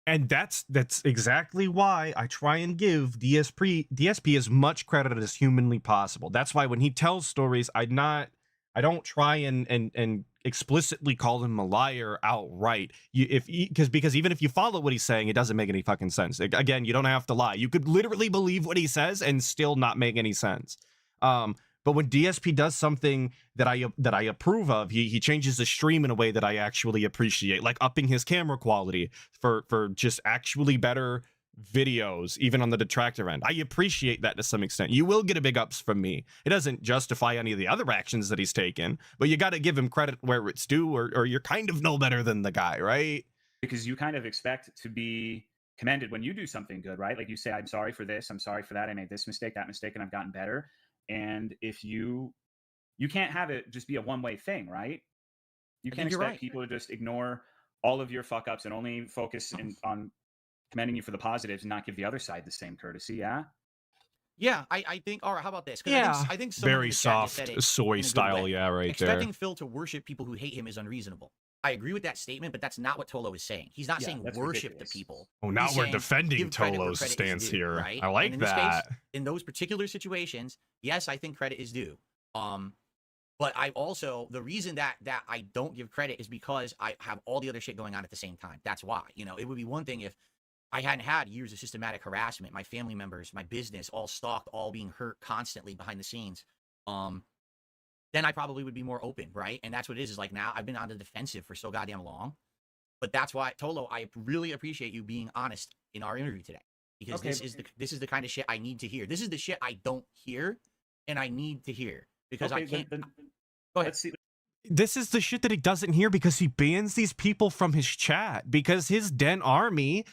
And that's exactly why I try and give DSP as much credit as humanly possible. That's why when he tells stories, I don't try and explicitly call him a liar outright. Because even if you follow what he's saying, it doesn't make any fucking sense. Again, you don't have to lie. You could literally believe what he says and still not make any sense. But when DSP does something that I approve of, he changes the stream in a way that I actually appreciate, like upping his camera quality for just actually better videos, even on the detractor end. I appreciate that to some extent. You will get a big ups from me. It doesn't justify any of the other actions that he's taken, but you got to give him credit where it's due, or you're kind of no better than the guy, right? Because you kind of expect to be commended when you do something good, right? Like you say, I'm sorry for this, I'm sorry for that, I made this mistake, that mistake, and I've gotten better. And if you can't have it just be a one-way thing, right? You can't expect people to just ignore all of your fuck ups and only focus on commending you for the positives and not give the other side the same courtesy. Yeah. Yeah, I think. All right, how about this? 'Cause Yeah, I think someone in very the chat just soft said it soy in a good style. way. Yeah, right Expecting there. Phil to worship people who hate him is unreasonable. I agree with that statement, but that's not what Tolo is saying. He's not saying that's worship ridiculous. the people. Oh, now He's we're saying defending give credit where Tolo's credit is stance due, here. right? I like And in this that. case, in those particular situations, yes, I think credit is due. But I also, the reason that I don't give credit is because I have all the other shit going on at the same time. That's why. It would be one thing if I hadn't had years of systematic harassment, my family members, my business, all stalked, all being hurt constantly behind the scenes. Then I probably would be more open, right? And that's what it is like now I've been on the defensive for so goddamn long. But that's why, Tolo, I really appreciate you being honest in our interview today. Because this is the kind of shit I need to hear. This is the shit I don't hear and I need to hear. Because I can't. Go ahead. Let's see. This is the shit that he doesn't hear because he bans these people from his chat, because his den army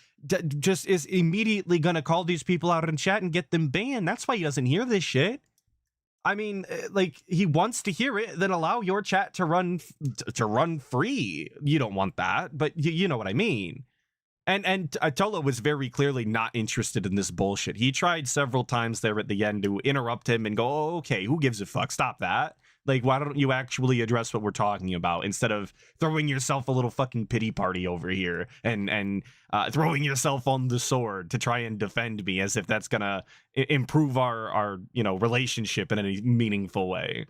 just is immediately gonna call these people out in chat and get them banned. That's why he doesn't hear this shit. I mean, like, he wants to hear it, then allow your chat to run free. You don't want that, but you know what I mean. And Tolo was very clearly not interested in this bullshit. He tried several times there at the end to interrupt him and go, oh, okay, who gives a fuck? Stop that. Like, why don't you actually address what we're talking about instead of throwing yourself a little fucking pity party over here and throwing yourself on the sword to try and defend me as if that's gonna improve our relationship in any meaningful way.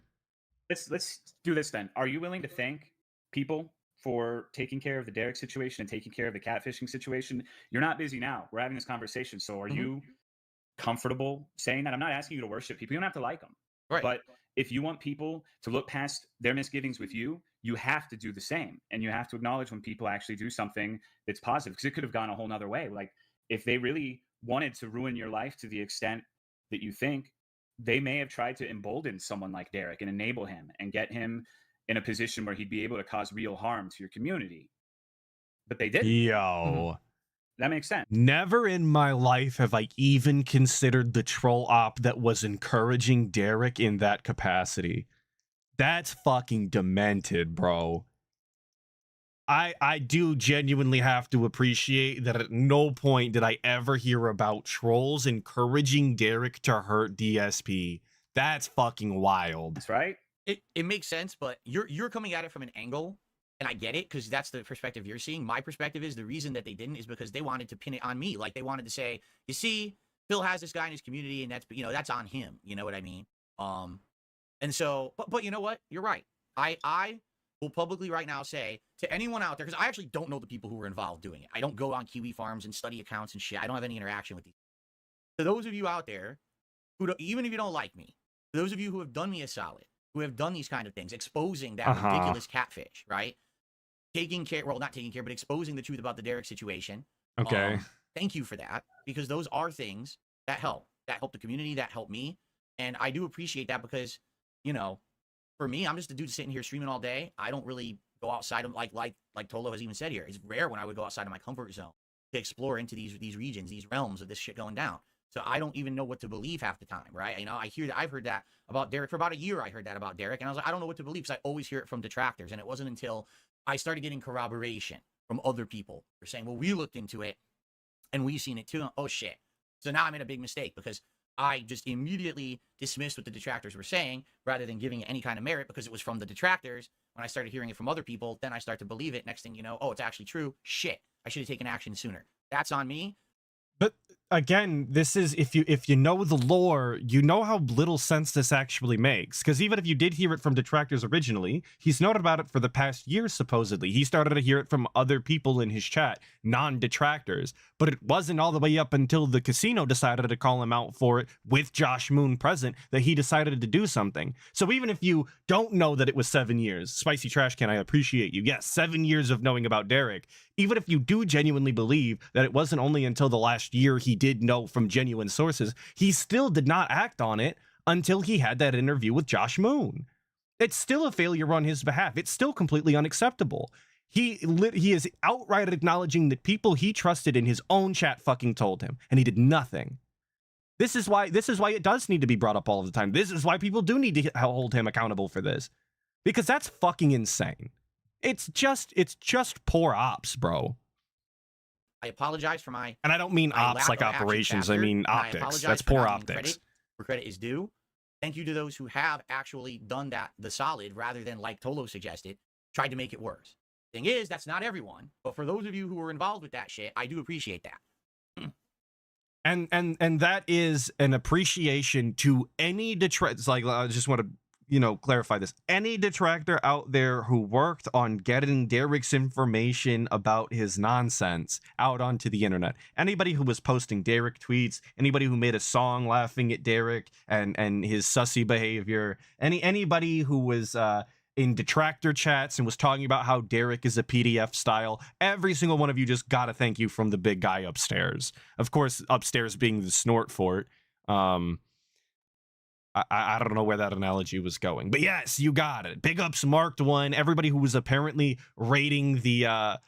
Let's do this then. Are you willing to thank people for taking care of the Derek situation and taking care of the catfishing situation? You're not busy now. We're having this conversation. So are you comfortable saying that? I'm not asking you to worship people. You don't have to like them. Right. But if you want people to look past their misgivings with you, you have to do the same. And you have to acknowledge when people actually do something that's positive, because it could have gone a whole nother way. Like, if they really wanted to ruin your life to the extent that you think, they may have tried to embolden someone like Derek and enable him and get him in a position where he'd be able to cause real harm to your community. But they didn't. Yo. That makes sense. Never in my life have I even considered the troll op that was encouraging Derek in that capacity. That's fucking demented, bro. I do genuinely have to appreciate that at no point did I ever hear about trolls encouraging Derek to hurt DSP. That's fucking wild. That's right. It makes sense, but you're coming at it from an angle, and I get it, because that's the perspective you're seeing. My perspective is the reason that they didn't is because they wanted to pin it on me. Like, they wanted to say, you see, Phil has this guy in his community, and that's on him. You know what I mean? And so, but you know what? You're right. I will publicly right now say to anyone out there, because I actually don't know the people who were involved doing it. I don't go on Kiwi farms and study accounts and shit. I don't have any interaction with these. To those of you out there who even if you don't like me, to those of you who have done me a solid, who have done these kind of things, exposing that ridiculous catfish, right? Taking care, well, not taking care, but exposing the truth about the Derek situation. Okay. Thank you for that, because those are things that help the community, that help me. And I do appreciate that because, you know, for me, I'm just a dude sitting here streaming all day. I don't really go outside of like Tolo has even said here. It's rare when I would go outside of my comfort zone to explore into these regions, these realms of this shit going down. So I don't even know what to believe half the time, right? You know, I've heard that about Derek for about a year. I heard that about Derek, and I was like, I don't know what to believe, because I always hear it from detractors. And it wasn't until I started getting corroboration from other people who are saying, well, we looked into it and we've seen it too. Oh shit. So now I made a big mistake, because I just immediately dismissed what the detractors were saying rather than giving it any kind of merit, because it was from the detractors. When I started hearing it from other people, then I start to believe it. Next thing you know, oh, it's actually true. Shit. I should have taken action sooner. That's on me. But again, this is if you know the lore, you know how little sense this actually makes. Because even if you did hear it from detractors originally, he's known about it for the past year, supposedly. He started to hear it from other people in his chat, non-detractors. But it wasn't all the way up until the casino decided to call him out for it with Josh Moon present that he decided to do something. So even if you don't know that it was 7 years, Spicy Trash Can, I appreciate you. Yes, 7 years of knowing about Derek. Even if you do genuinely believe that it wasn't only until the last year he did know from genuine sources, he still did not act on it until he had that interview with Josh Moon. It's still a failure on his behalf. It's still completely unacceptable. He is outright acknowledging that people he trusted in his own chat fucking told him, and he did nothing. This is why it does need to be brought up all the time. This is why people do need to hold him accountable for this, because that's fucking insane. It's just poor ops, bro. I apologize for my... And I don't mean ops lack like of action operations. I faster, mean and I optics. apologize That's for poor not giving optics. Credit where credit is due. Thank you to those who have actually done the solid, rather than, like Tolo suggested, tried to make it worse. Thing is, that's not everyone. But for those of you who were involved with that shit, I do appreciate that. And that is an appreciation to any detractor. Like, I just want to clarify this. Any detractor out there who worked on getting Derek's information about his nonsense out onto the internet, anybody who was posting Derek tweets, anybody who made a song laughing at Derek and his sussy behavior, anybody who was in detractor chats and was talking about how Derek is a PDF style, every single one of you just gotta thank you from the big guy upstairs. Of course, upstairs being the snort fort. I don't know where that analogy was going, but yes, you got it. Big ups marked one. Everybody who was apparently raiding the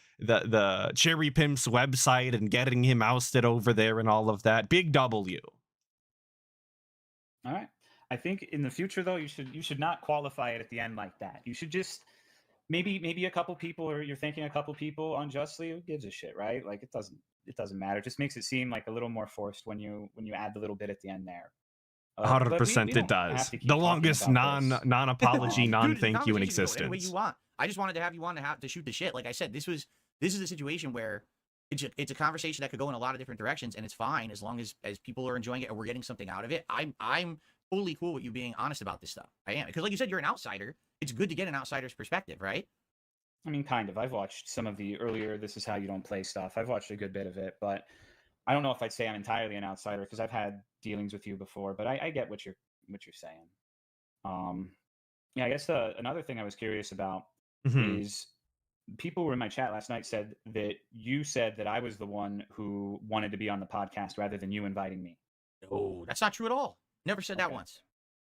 Cherry Pimp's website and getting him ousted over there and all of that. Big W. All right. I think in the future though, you should not qualify it at the end like that. You should just maybe a couple people, or you're thanking a couple people unjustly. Who gives a shit, right? Like it doesn't matter. It just makes it seem like a little more forced when you add the little bit at the end there. 100% it does. The longest non-apology, non-thank you in existence. Any way you want. I just wanted to have you on to shoot the shit. Like I said, this is a situation where it's a conversation that could go in a lot of different directions, and it's fine as long as people are enjoying it and we're getting something out of it. I'm totally cool with you being honest about this stuff. I am, because like you said, you're an outsider. It's good to get an outsider's perspective, right? I mean, kind of. I've watched some of the earlier This Is How You Don't Play stuff. I've watched a good bit of it, but I don't know if I'd say I'm entirely an outsider, because I've had dealings with you before, but I get what you're saying. Yeah, I guess another thing I was curious about is people who were in my chat last night said that you said that I was the one who wanted to be on the podcast rather than you inviting me. No, that's not true at all. Never said that once.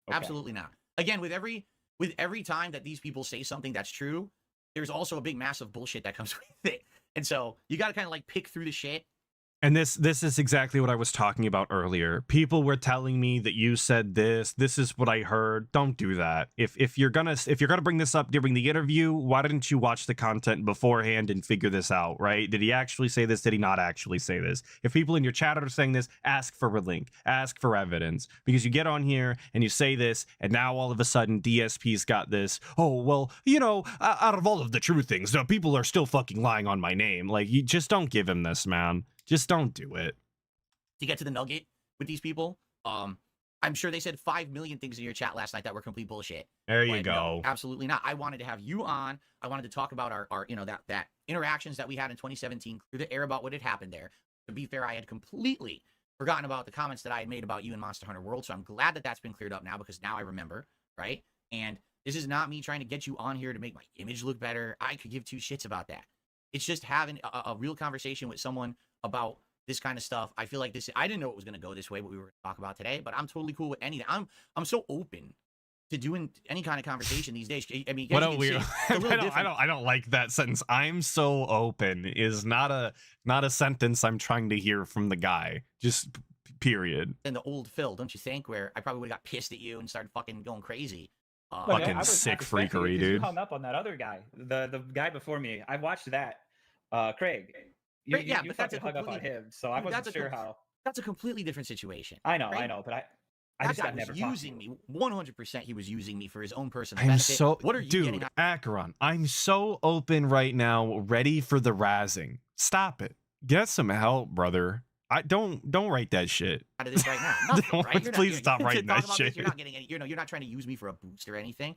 Okay. Absolutely not. Again, with every time that these people say something that's true, there's also a big massive bullshit that comes with it. And so you got to kind of like pick through the shit. And this is exactly what I was talking about earlier. People were telling me that you said this. This is what I heard. Don't do that. If you're gonna bring this up during the interview, why didn't you watch the content beforehand and figure this out, right? Did he actually say this? Did he not actually say this? If people in your chat are saying this, ask for a link. Ask for evidence. Because you get on here and you say this, and now all of a sudden DSP's got this. Oh, well, out of all of the true things, no, people are still fucking lying on my name. Like, you just don't give him this, man. Just don't do it. To get to the nugget, with these people. I'm sure they said 5 million things in your chat last night that were complete bullshit. There you But go. no, absolutely not. I wanted to have you on. I wanted to talk about our that interactions that we had in 2017, clear the air about what had happened there. To be fair, I had completely forgotten about the comments that I had made about you in Monster Hunter World, so I'm glad that that's been cleared up now because now I remember, right? And this is not me trying to get you on here to make my image look better. I could give two shits about that. It's just having a real conversation with someone about this kind of stuff. I feel like this. I didn't know it was going to go this way, what we were going to talk about today, but I'm totally cool with anything. I'm so open to doing any kind of conversation these days. I mean, What you a can weird. see it's a little different. I don't like that sentence. I'm so open is not a sentence I'm trying to hear from the guy. Just period. Than the old Phil, don't you think? Where I probably would have got pissed at you and started fucking going crazy. But Fucking I was sick half expecting freakery, it 'cause you dude. hung up on that other guy, the guy before me. I watched that, Craig. You, Right, yeah, you but that's a fucking hung up on completely- him, so I dude, wasn't that's a sure com- how. That's a completely different situation. I know, right? but I That just guy got never was talked to using you. me. 100%, he was using me for his own personal I'm benefit. so What are you dude, getting out? Acheron, I'm so open right now, ready for the razzing. Stop it. Get some help, brother. I don't write that shit. Out of this right now? Nothing, Don't- right? You're not- please you're- stop to writing talk that about this, shit. You're not getting any. You're not trying to use me for a boost or anything.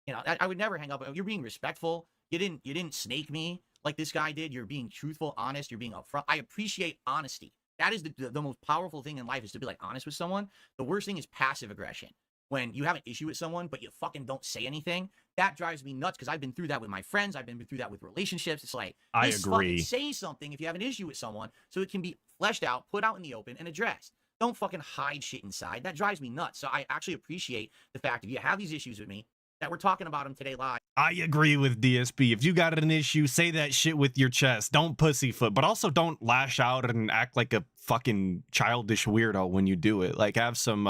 I would never hang up. You're being respectful. You didn't snake me like this guy did. You're being truthful, honest. You're being upfront. I appreciate honesty. That is the most powerful thing in life, is to be like honest with someone. The worst thing is passive aggression. When you have an issue with someone, but you fucking don't say anything, that drives me nuts, because I've been through that with my friends. I've been through that with relationships. It's like, I just agree. fucking say something if you have an issue with someone, so it can be fleshed out, put out in the open, and addressed. Don't fucking hide shit inside. That drives me nuts. So I actually appreciate the fact, if you have these issues with me, that we're talking about them today live. I agree with DSP. If you got an issue, say that shit with your chest. Don't pussyfoot, but also don't lash out and act like a fucking childish weirdo when you do it. Like have some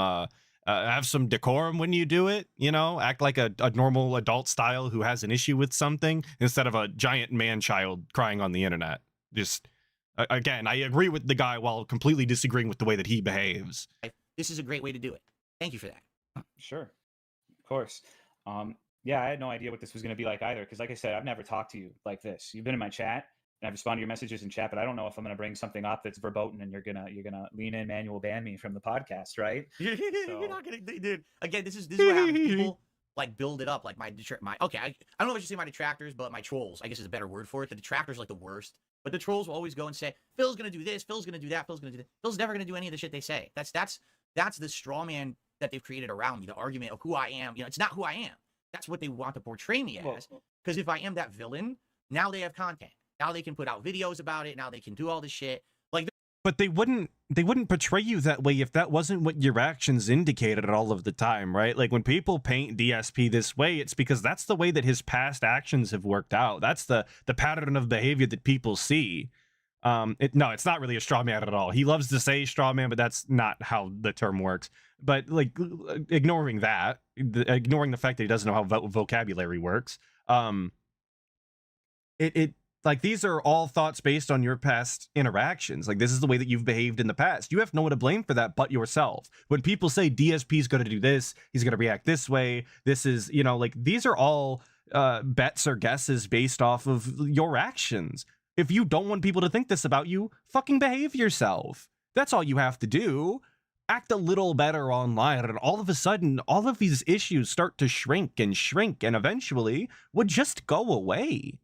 decorum when you do it, act like a normal adult style who has an issue with something instead of a giant man-child crying on the internet. Just, again, I agree with the guy while completely disagreeing with the way that he behaves. This is a great way to do it. Thank you for that. Sure, of course. Yeah, I had no idea what this was going to be like either, because like I said, I've never talked to you like this. You've been in my chat, and I've responded to your messages in chat, but I don't know if I'm going to bring something up that's verboten, and you're gonna lean in, manual ban me from the podcast, right? You're not gonna, dude. Again, this is what happens. People like build it up, like my okay. I don't know if I should say my detractors, but my trolls, I guess, is a better word for it. The detractors are like the worst, but the trolls will always go and say, Phil's gonna do this, Phil's gonna do that, Phil's gonna do that. Phil's never gonna do any of the shit they say. That's the straw man that they've created around me. The argument of who I am. It's not who I am. That's what they want to portray me as. Because if I am that villain, now they have content. Now they can put out videos about it. Now they can do all this shit. Like, But they wouldn't portray you that way if that wasn't what your actions indicated all of the time, right? Like when people paint DSP this way, it's because that's the way that his past actions have worked out. That's the pattern of behavior that people see. No, it's not really a straw man at all. He loves to say straw man, but that's not how the term works. But like ignoring that, ignoring the fact that he doesn't know how vocabulary works, like these are all thoughts based on your past interactions. Like this is the way that you've behaved in the past. You have no one to blame for that but yourself. When people say DSP is going to do this, he's going to react this way. This is, like these are all bets or guesses based off of your actions. If you don't want people to think this about you, fucking behave yourself. That's all you have to do. Act a little better online, and all of a sudden, all of these issues start to shrink, and eventually would just go away.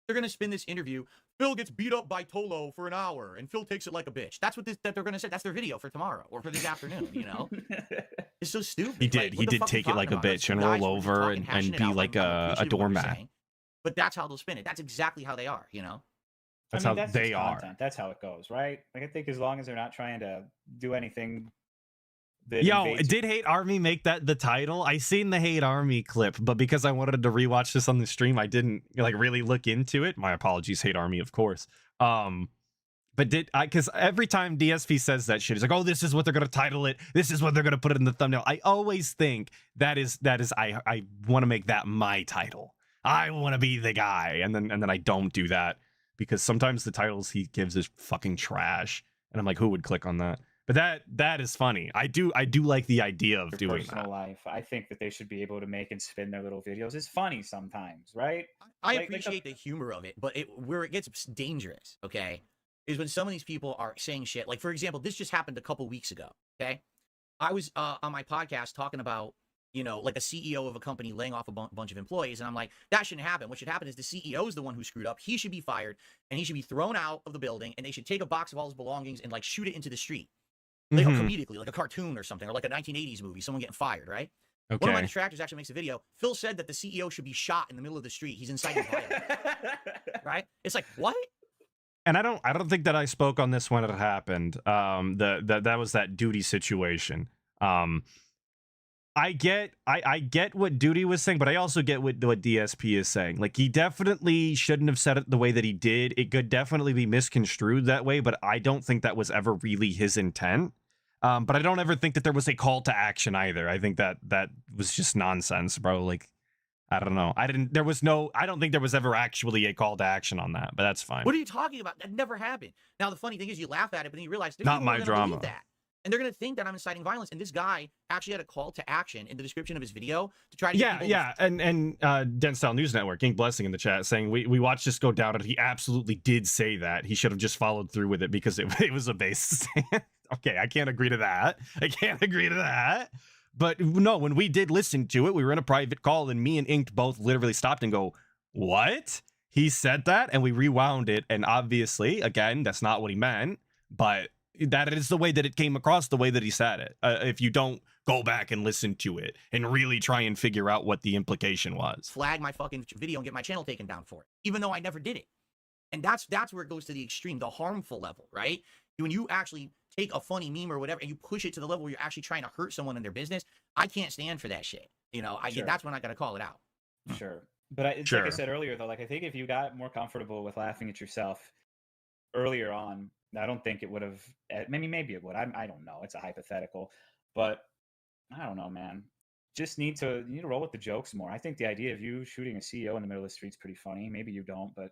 they're gonna spin this interview. Phil gets beat up by Tolo for an hour, and Phil takes it like a bitch. That's what that they're gonna say. That's their video for tomorrow or for this afternoon. It's so stupid. He did. Like, he did take it like a bitch and roll over and be like a doormat. But that's how they'll spin it. That's exactly how they are. That's I mean, how that's they just are. content. That's how it goes, right? Like I think as long as they're not trying to do anything. That Yo, invades- did Hate Army make that the title? I seen the Hate Army clip, but because I wanted to rewatch this on the stream, I didn't really look into it. My apologies, Hate Army, of course. But because every time DSP says that shit, he's like, oh, this is what they're gonna title it. This is what they're gonna put it in the thumbnail. I always think that is I want to make that my title. I want to be the guy, and then I don't do that because sometimes the titles he gives is fucking trash, and I'm like, who would click on that? But that is funny. I do like the idea of their doing personal that. life. I think that they should be able to make and spin their little videos. It's funny sometimes, right? I Like the- appreciate the humor of it, but where it gets dangerous, okay, is when some of these people are saying shit. Like, for example, this just happened a couple weeks ago, okay? I was on my podcast talking about, you know, like a CEO of a company laying off a bunch of employees, and I'm like, that shouldn't happen. What should happen is the CEO is the one who screwed up. He should be fired, and he should be thrown out of the building, and they should take a box of all his belongings and, like, shoot it into the street. Like, comedically, like a cartoon or something, or like a 1980s movie, someone getting fired, right? One of my Okay. distractors actually makes a video. Phil said that the CEO should be shot in the middle of the street. He's inciting violence, right? It's like, what? And I don't think that I spoke on this when it happened. That was that Duty situation. I get what Duty was saying, but I also get what DSP is saying. Like, he definitely shouldn't have said it the way that he did. It could definitely be misconstrued that way, but I don't think that was ever really his intent. But I don't ever think that there was a call to action either. I think that was just nonsense, bro. Like, I don't know. I don't think there was ever actually a call to action on that, but that's fine. What are you talking about? That never happened. Now, the funny thing is you laugh at it, but then you realize there's Not people my who are gonna believe drama. that. And they're going to think that I'm inciting violence. And this guy actually had a call to action in the description of his video to try to get people and Denstyle News Network, Ink Blessing in the chat saying we watched this go down, and he absolutely did say that. He should have just followed through with it because it was a base stand. Okay, I can't agree to that. But no, when we did listen to it, we were in a private call, and me and Ink both literally stopped and go, what? He said that? And we rewound it, and obviously, again, that's not what he meant, but that is the way that it came across, the way that he said it. If you don't go back and listen to it and really try and figure out what the implication was. flag my fucking video and get my channel taken down for it, even though I never did it. And that's where it goes to the extreme, the harmful level, right? When you actually take a funny meme or whatever and you push it to the level where you're actually trying to hurt someone in their business, I can't stand for that shit. You know, Sure. that's when I got to call it out. Sure. But it's like I said earlier, though, like, I think if you got more comfortable with laughing at yourself earlier on, I don't think it would have. Maybe it would. I don't know. It's a hypothetical, but I don't know, man. You need to roll with the jokes more. I think the idea of you shooting a CEO in the middle of the street's pretty funny. Maybe you don't, but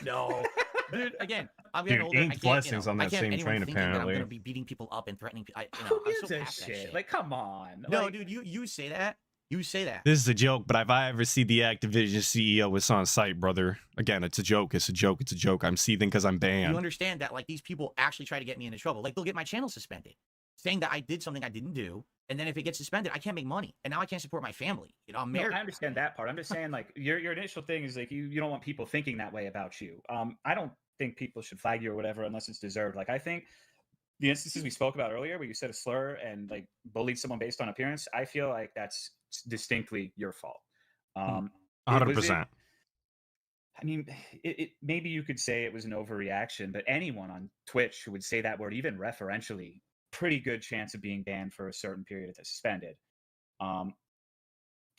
No, dude. Again, I'm getting Dude, older. Ink I can't, Blessings on I that can't same anyone train, thinking that I'm apparently. gonna be beating people up and threatening. I'm who so gives a past that shit? shit. Like, come on. No, Like, dude. You say that. You say that. This is a joke, but if I ever see the Activision CEO, it's on site, brother. Again, it's a joke. It's a joke. It's a joke. I'm seething because I'm You banned. understand that, like, these people actually try to get me into trouble. Like, they'll get my channel suspended, saying that I did something I didn't do, and then if it gets suspended, I can't make money, and now I can't support my family. You know, I'm No, married. I understand that part. I'm just saying, like, your initial thing is like you don't want people thinking that way about you. I don't think people should flag you or whatever unless it's deserved. Like, I think the instances we spoke about earlier where you said a slur and, like, bullied someone based on appearance, I feel like that's distinctly your fault. 100%. I mean, maybe you could say it was an overreaction, but anyone on Twitch who would say that word, even referentially, pretty good chance of being banned for a certain period of suspended. I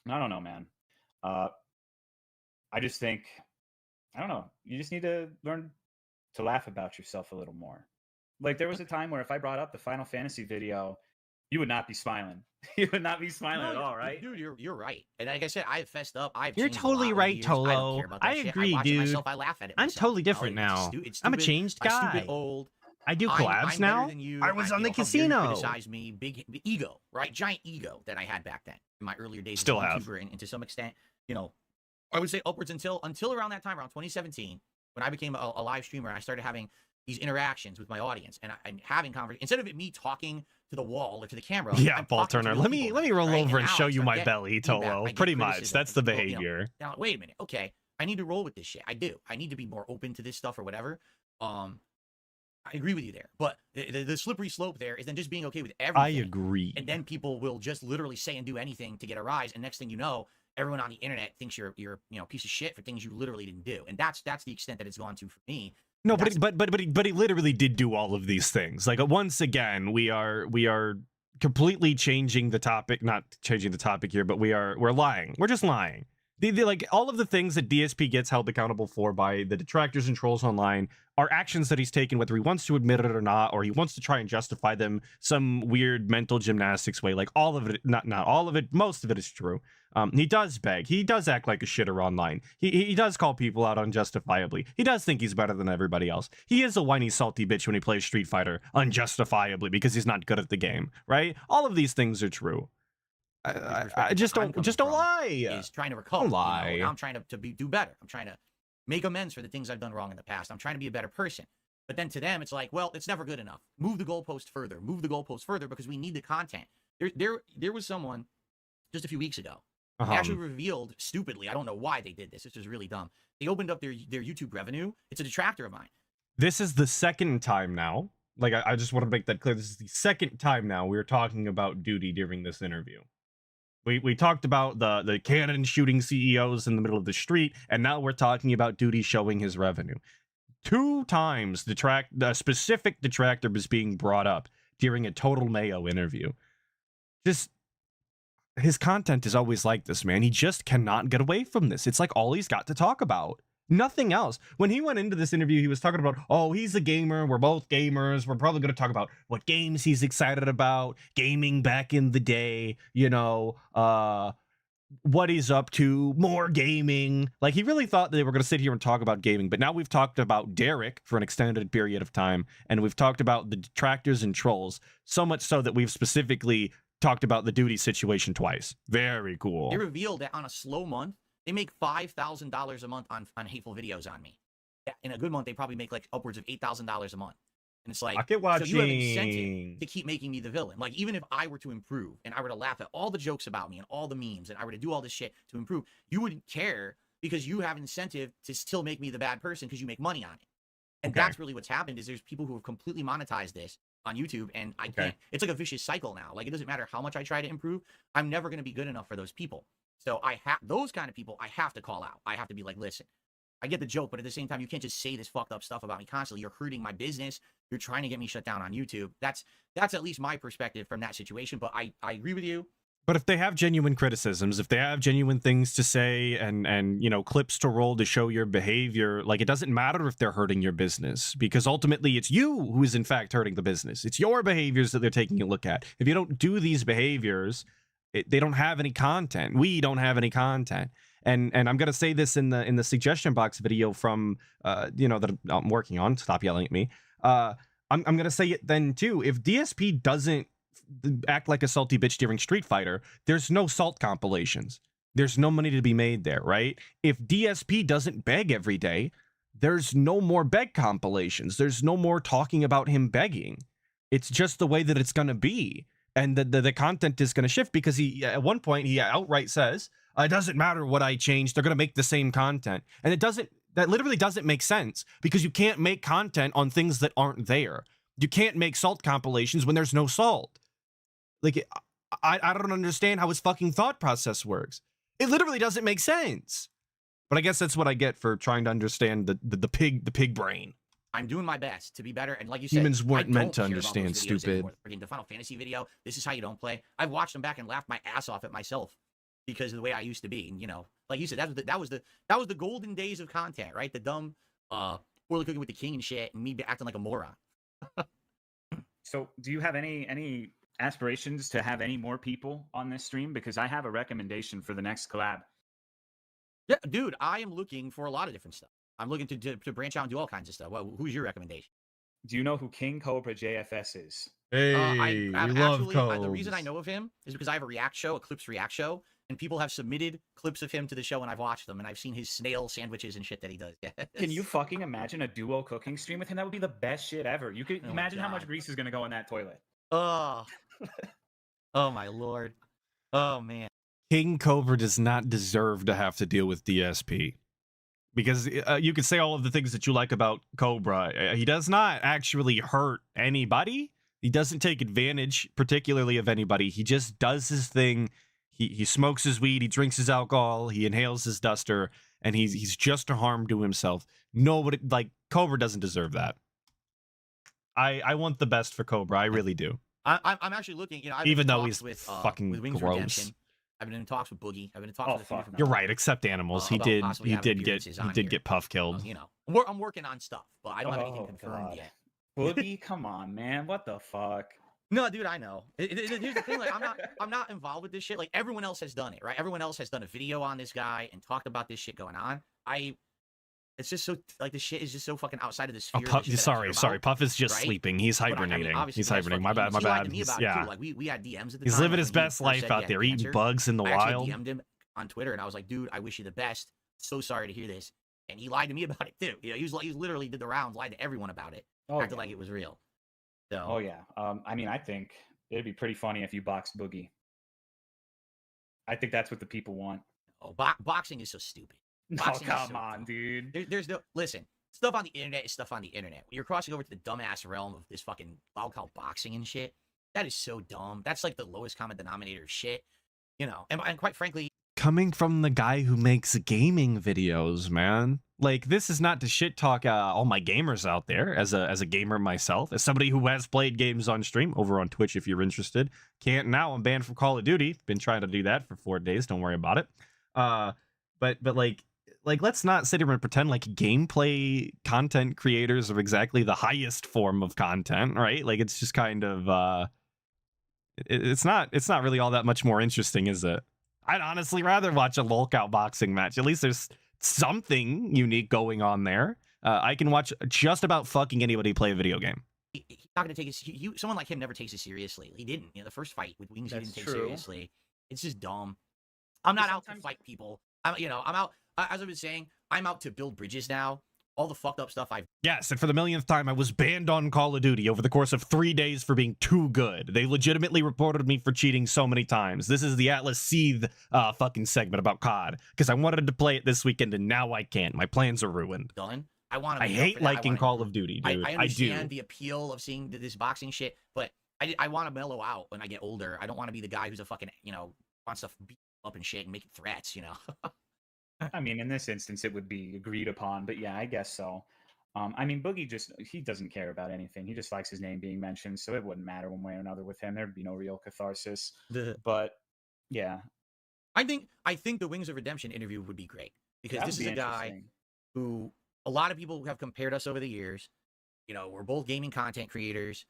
don't know, man. I just think, I don't know. You just need to learn to laugh about yourself a little more. Like, there was a time where if I brought up the Final Fantasy video, you would not be smiling. You would not be smiling at all, right? Dude, you're right. And like I said, I've fessed up. You're changed a totally lot over right, the years. I don't Tolo. care about that I shit. agree, I watch it dude. myself. I laugh at it. I'm myself. totally different It's now. it's I'm a stupid. changed I'm guy. stupid old. I do I'm collabs better now. than you. I was on the how dare you casino. Criticize me, big ego, right? Giant ego that I had back then in my earlier days. Still as a have. YouTuber, and to some extent, you know, I would say upwards until around that time, around 2017, when I became a live streamer and I started having these interactions with my audience, and I'm having conversations instead of it me talking to the wall or to the camera. Yeah, I'm Paul talking to Turner. the Let me people, roll right? over and now show I you start my getting belly, feedback. I Tolo. get Pretty much. criticism. That's the Well, you know, behavior. now, wait a minute. Okay, I need to roll with this shit. I do. I need to be more open to this stuff or whatever. I agree with you there, but the slippery slope there is then just being okay with everything. I agree. And then people will just literally say and do anything to get a rise, and next thing you know, everyone on the internet thinks you're you know, a piece of shit for things you literally didn't do, and that's the extent that it's gone to for me. No, but he literally did do all of these things. Like, once again, we are completely changing the topic. Not changing the topic here, but we're lying. We're just lying. Like, all of the things that DSP gets held accountable for by the detractors and trolls online are actions that he's taken, whether he wants to admit it or not, or he wants to try and justify them some weird mental gymnastics way. Like, all of it, not all of it, most of it is true. He does beg. He does act like a shitter online. He does call people out unjustifiably. He does think he's better than everybody else. He is a whiny, salty bitch when he plays Street Fighter unjustifiably because he's not good at the game, right? All of these things are true. I just don't lie. Is trying to recover. Don't lie. You know? I'm trying to do better. I'm trying to make amends for the things I've done wrong in the past. I'm trying to be a better person. But then to them, it's like, well, it's never good enough. Move the goalpost further. Move the goalpost further because we need the content. There was someone just a few weeks ago. They actually revealed stupidly. I don't know why they did this. This is really dumb. They opened up their YouTube revenue. It's a detractor of mine. This is the second time now. Like, I just want to make that clear. This is the second time now we're talking about Duty during this interview. We talked about the cannon shooting CEOs in the middle of the street, and now we're talking about Duty showing his revenue. 2 times the specific detractor was being brought up during a Tolomeo interview. Just, his content is always like this, man. He just cannot get away from this. It's like all he's got to talk about. Nothing else. When he went into this interview, he was talking about, oh, he's a gamer. We're both gamers. We're probably going to talk about what games he's excited about, gaming back in the day, you know, what he's up to, more gaming. Like, he really thought they were going to sit here and talk about gaming. But now we've talked about Derek for an extended period of time, and we've talked about the detractors and trolls, so much so that we've specifically talked about the Duty situation twice. Very cool. They revealed that on a slow month, they make $5,000 a month on hateful videos on me. Yeah, in a good month, they probably make like upwards of $8,000 a month. And it's like, so you have incentive to keep making me the villain. Like, even if I were to improve and I were to laugh at all the jokes about me and all the memes and I were to do all this shit to improve, you wouldn't care because you have incentive to still make me the bad person because you make money on it. And that's really what's happened is there's people who have completely monetized this on YouTube, and I can't. It's like a vicious cycle now. Like, it doesn't matter how much I try to improve, I'm never going to be good enough for those people. So I have those kind of people I have to call out. I have to be like, listen, I get the joke, but at the same time, you can't just say this fucked up stuff about me constantly. You're hurting my business. You're trying to get me shut down on YouTube. That's at least my perspective from that situation. But I agree with you. But if they have genuine criticisms, if they have genuine things to say and you know, clips to roll to show your behavior, like, it doesn't matter if they're hurting your business, because ultimately it's you who is in fact hurting the business. It's your behaviors that they're taking a look at. If you don't do these behaviors, they don't have any content. We don't have any content. And I'm gonna say this in the suggestion box video from you know, that I'm working on. Stop yelling at me. I'm gonna say it then too. If DSP doesn't act like a salty bitch during Street Fighter, there's no salt compilations. There's no money to be made there, right? If DSP doesn't beg every day, there's no more beg compilations. There's no more talking about him begging. It's just the way that it's gonna be. And the content is going to shift because he, at one point, he outright says, it doesn't matter what I change. They're going to make the same content. And that literally doesn't make sense because you can't make content on things that aren't there. You can't make salt compilations when there's no salt. Like, I don't understand how his fucking thought process works. It literally doesn't make sense. But I guess that's what I get for trying to understand the pig brain. I'm doing my best to be better, and like you said, humans weren't meant to understand, stupid. The Final Fantasy video, this is how you don't play. I've watched them back and laughed my ass off at myself because of the way I used to be. And, you know, like you said, that was the golden days of content, right? The dumb, poorly cooking with the king and shit, and me acting like a moron. So, do you have any aspirations to have any more people on this stream? Because I have a recommendation for the next collab. Yeah, dude, I am looking for a lot of different stuff. I'm looking to branch out and do all kinds of stuff. Who's your recommendation? Do you know who King Cobra JFS is? Hey, we love Cobes. The reason I know of him is because I have a react show, a Clips react show, and people have submitted clips of him to the show, and I've watched them, and I've seen his snail sandwiches and shit that he does. Yes. Can you fucking imagine a duo cooking stream with him? That would be the best shit ever. You could imagine how much grease is going to go in that toilet. Oh. Oh, my Lord. Oh, man. King Cobra does not deserve to have to deal with DSP. Because you could say all of the things that you like about Cobra. He does not actually hurt anybody. He doesn't take advantage, particularly of anybody. He just does his thing. He smokes his weed. He drinks his alcohol. He inhales his duster. And he's just a harm to himself. Nobody, like, Cobra doesn't deserve that. I want the best for Cobra. I really do. I'm actually looking, you know, even though he's with fucking Wings gross. Redemption. I've been in talks with Boogie. I've been in talks with fuck. You're right, except animals. He did get puff killed. You know, I'm working on stuff, but I don't have anything confirmed yet. Boogie, come on, man. What the fuck? No, dude, I know. Here's the thing, like, I'm not involved with this shit. Like, everyone else has done it, right? Everyone else has done a video on this guy and talked about this shit going on. It's just so, like, the shit is just so fucking outside of the sphere. Sorry. Puff is just sleeping. He's hibernating. He's hibernating. My bad. Yeah. Like, we had DMs at the time. He's living his best life out there, eating bugs in the wild. I DM'd him on Twitter, and I was like, dude, I wish you the best. So sorry to hear this. And he lied to me about it, too. You know, he literally did the rounds, lied to everyone about it. Oh, acted yeah. like it was real. So, Oh yeah. I mean, I think it'd be pretty funny if you boxed Boogie. I think that's what the people want. oh, boxing is so stupid. Oh, Boxing is come so on, dumb. dude. There's no listen. Stuff on the internet is stuff on the internet. When you're crossing over to the dumbass realm of this fucking I'll call boxing and shit, that is so dumb. That's like the lowest common denominator of shit, you know. And quite frankly, Coming from the guy who makes gaming videos, man. Like, this is not to shit talk all my gamers out there. As a gamer myself, as somebody who has played games on stream over on Twitch, if you're interested. Can't now. I'm banned from Call of Duty. Been trying to do that for 4 days. Don't worry about it. But like let's not sit here and pretend like gameplay content creators are exactly the highest form of content, right? Like, it's just kind of it's not really all that much more interesting, is it? I'd honestly rather watch a lolcout boxing match. At least there's something unique going on there. I can watch just about fucking anybody play a video game. he's not gonna take it. Someone like him never takes it seriously. He didn't. You know, the first fight with Wings, he That's didn't take true. seriously. It's just dumb. I'm not out to sometimes- fight people. I'm out. As I was saying, I'm out to build bridges now. All the fucked up stuff I've Yes, and for the millionth time, I was banned on Call of Duty over the course of 3 days for being too good. They legitimately reported me for cheating so many times. This is the Atlas Seethe fucking segment about COD, because I wanted to play it this weekend, and now I can't. My plans are ruined. done. I want to. I hate liking Call of Duty, dude. I I understand do. the appeal of seeing this boxing shit, but I want to mellow out when I get older. I don't want to be the guy who's a fucking wants to beat up and shit and making threats. I mean, in this instance, it would be agreed upon, but yeah, I guess so. I mean, Boogie he doesn't care about anything. He just likes his name being mentioned, so it wouldn't matter one way or another with him. There'd be no real catharsis. But yeah, I think the Wings of Redemption interview would be great because that this would is be a guy interesting. who a lot of people have compared us over the years. We're both gaming content creators.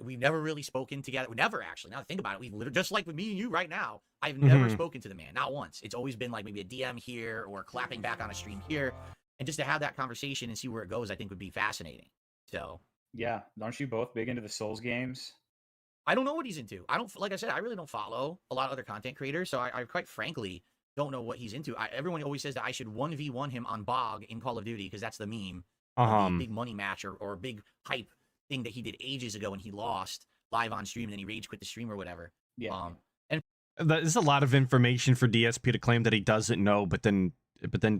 We've never really spoken together. We never actually. Now that I think about it, we've literally, just like with me and you right now, I've never spoken to the man, not once. It's always been like maybe a DM here or clapping back on a stream here, and just to have that conversation and see where it goes, I think would be fascinating. So Yeah, aren't you both big into the Souls games? I don't know what he's into. I don't, like I said, I really don't follow a lot of other content creators, so I quite frankly don't know what he's into. Everyone always says that I should 1v1 him on Bog in Call of Duty because that's the meme. A big money match or a big hype thing that he did ages ago and he lost live on stream and then he rage quit the stream or whatever. Yeah. There's a lot of information for DSP to claim that he doesn't know, but then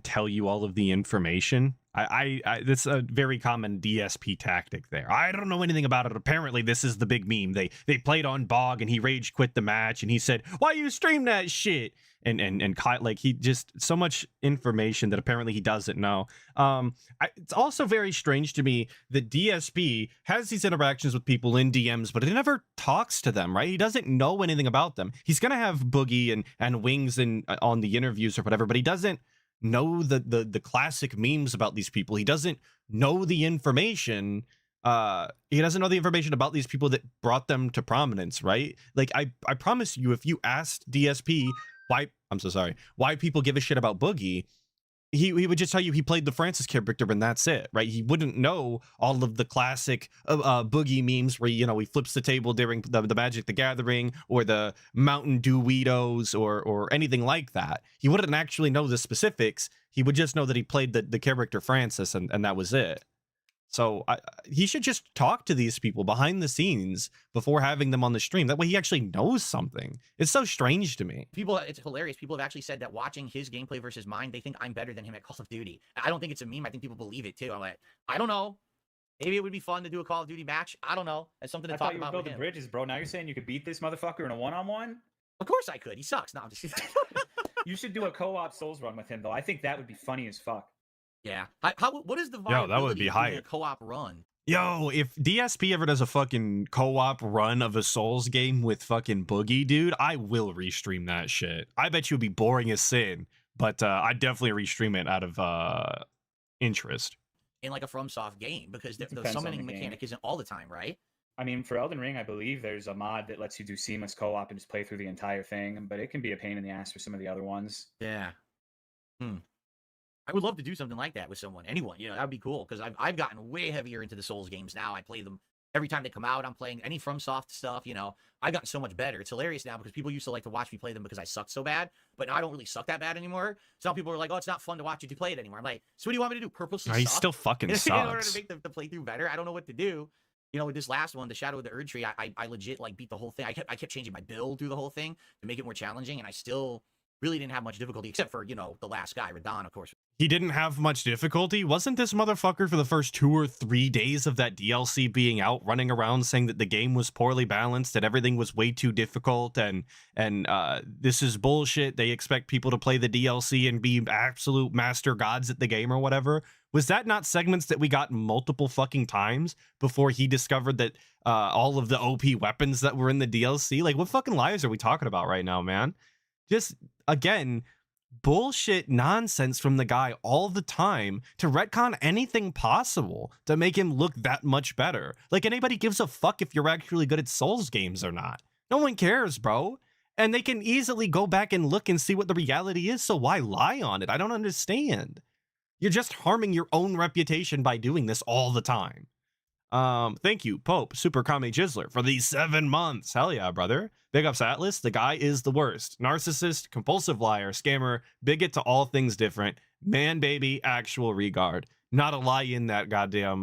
tell you all of the information. That's a very common DSP tactic there. I don't know anything about it. Apparently, this is the big meme. They played on Bog and he rage quit the match and he said, "Why you stream that shit?" And like he just so much information that apparently he doesn't know. It's also very strange to me that DSP has these interactions with people in DMs, but he never talks to them, right? He doesn't know anything about them. He's gonna have Boogie and Wings on the interviews or whatever, but he doesn't know the classic memes about these people. He doesn't know the information. He doesn't know the information about these people that brought them to prominence, right? Like I promise you, if you asked DSP why people give a shit about Boogie, he would just tell you he played the Francis character and that's it, right? He wouldn't know all of the classic Boogie memes where he flips the table during the Magic the Gathering or the Mountain Dew Weedos or anything like that. He wouldn't actually know the specifics. He would just know that he played the character Francis and that was it. So he should just talk to these people behind the scenes before having them on the stream. That way he actually knows something. It's so strange to me. It's hilarious. People have actually said that watching his gameplay versus mine, they think I'm better than him at Call of Duty. I don't think it's a meme. I think people believe it too. I'm like, I don't know. Maybe it would be fun to do a Call of Duty match. I don't know. It's something to I talk thought you were about with building him. bridges, bro. Now you're saying you could beat this motherfucker in a one-on-one? Of course I could. He sucks. No, I'm just You should do a co-op Souls run with him, though. I think that would be funny as fuck. Yeah. What is the viability that would be of doing a hype. co-op run? Yo, if DSP ever does a fucking co-op run of a Souls game with fucking Boogie, dude, I will restream that shit. I bet you would be boring as sin, but I'd definitely restream it out of interest. In like a FromSoft game because the Depends on summoning the game. mechanic isn't all the time, right? I mean, for Elden Ring, I believe there's a mod that lets you do seamless co-op and just play through the entire thing, but it can be a pain in the ass for some of the other ones. Yeah. I would love to do something like that with anyone. That'd be cool because I've gotten way heavier into the Souls games now. I play them every time they come out, I'm playing any FromSoft stuff. You know, I've gotten so much better. It's hilarious now because people used to like to watch me play them because I sucked so bad, but now I don't really suck that bad anymore. Some people are like, "Oh, it's not fun to watch you play it anymore." I'm like, "So what do you want me to do? Purposely He suck still fucking in order to sucks. make the playthrough better? I don't know what to do." You know, with this last one, the Shadow of the Erd Tree, I legit like beat the whole thing. I kept changing my build through the whole thing to make it more challenging, and I still really didn't have much difficulty except for, you know, the last guy, Radon, of course. He didn't have much difficulty. Wasn't this motherfucker for the first 2 or 3 days of that DLC being out running around saying that the game was poorly balanced, that everything was way too difficult, and this is bullshit. They expect people to play the DLC and be absolute master gods at the game or whatever. Was that not segments that we got multiple fucking times before he discovered that all of the OP weapons that were in the DLC? Like, what fucking lies are we talking about right now, man? Just, again, bullshit nonsense from the guy all the time to retcon anything possible to make him look that much better. Like, anybody gives a fuck if you're actually good at Souls games or not. No one cares, bro. And they can easily go back and look and see what the reality is, so why lie on it? I don't understand. You're just harming your own reputation by doing this all the time. Thank you, Pope, Super Kame Jizzler, for these 7 months. Hell yeah, brother. Big ups, Atlas. The guy is the worst. Narcissist, compulsive liar, scammer, bigot to all things different, man baby, actual regard. Not a lie in that goddamn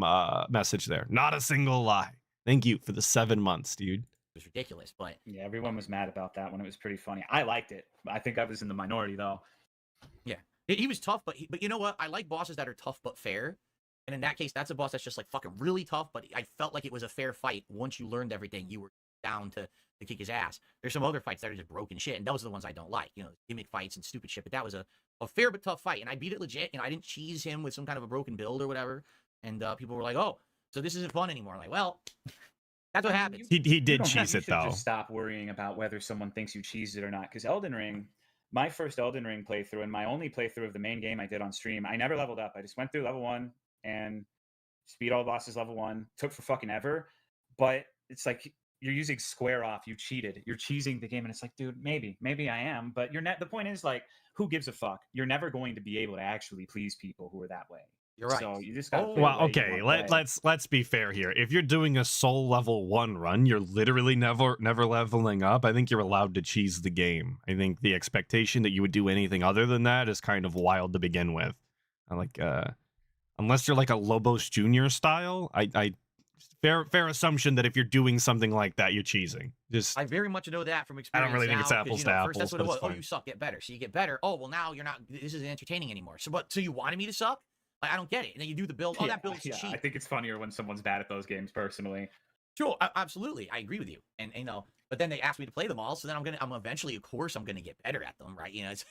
message there. Not a single lie. Thank you for the 7 months, dude. It was ridiculous, but Yeah, everyone was mad about that one. It was pretty funny. I liked it. I think I was in the minority though. yeah, he was tough. But you know what? I like bosses that are tough but fair. And in that case, that's a boss that's just like fucking really tough. But I felt like it was a fair fight. Once you learned everything, you were down to kick his ass. There's some other fights that are just broken shit, and those are the ones I don't like. You know, gimmick fights and stupid shit. But that was a fair but tough fight, and I beat it legit. You know, I didn't cheese him with some kind of a broken build or whatever. And people were like, "Oh, so this isn't fun anymore." I'm like, well, that's what happens. He You did don't have- cheese you it, should though. Just stop worrying about whether someone thinks you cheesed it or not. Because Elden Ring, my first Elden Ring playthrough and my only playthrough of the main game I did on stream, I never leveled up. I just went through level 1 and speed all bosses level 1. Took for fucking ever. But it's like you're using square off. You cheated. You're cheesing the game, and it's like, dude, maybe I am. But you're the point is, like, who gives a fuck? You're never going to be able to actually please people who are that way. You're right. So you just got. Oh, Well, okay, let's be fair here. If you're doing a soul level 1 run, you're literally never leveling up. I think you're allowed to cheese the game. I think the expectation that you would do anything other than that is kind of wild to begin with. Like, unless you're like a Lobos Jr. style, I fair assumption that if you're doing something like that, you're cheesing. Just I very much know that from I experience. don't really think it's now, 'cause, apples you to know, first that's apples, what it but was. it's Oh, fine. you suck, get better. So you get better. Oh, well, now you're not. This isn't entertaining anymore. So you wanted me to suck? Like, I don't get it. And then you do the build. Oh, that build's cheap. I think it's funnier when someone's bad at those games. Personally, Sure, absolutely, I agree with you. And you know, but then they asked me to play them all, so then I'm eventually, of course, I'm gonna get better at them, right? You know, and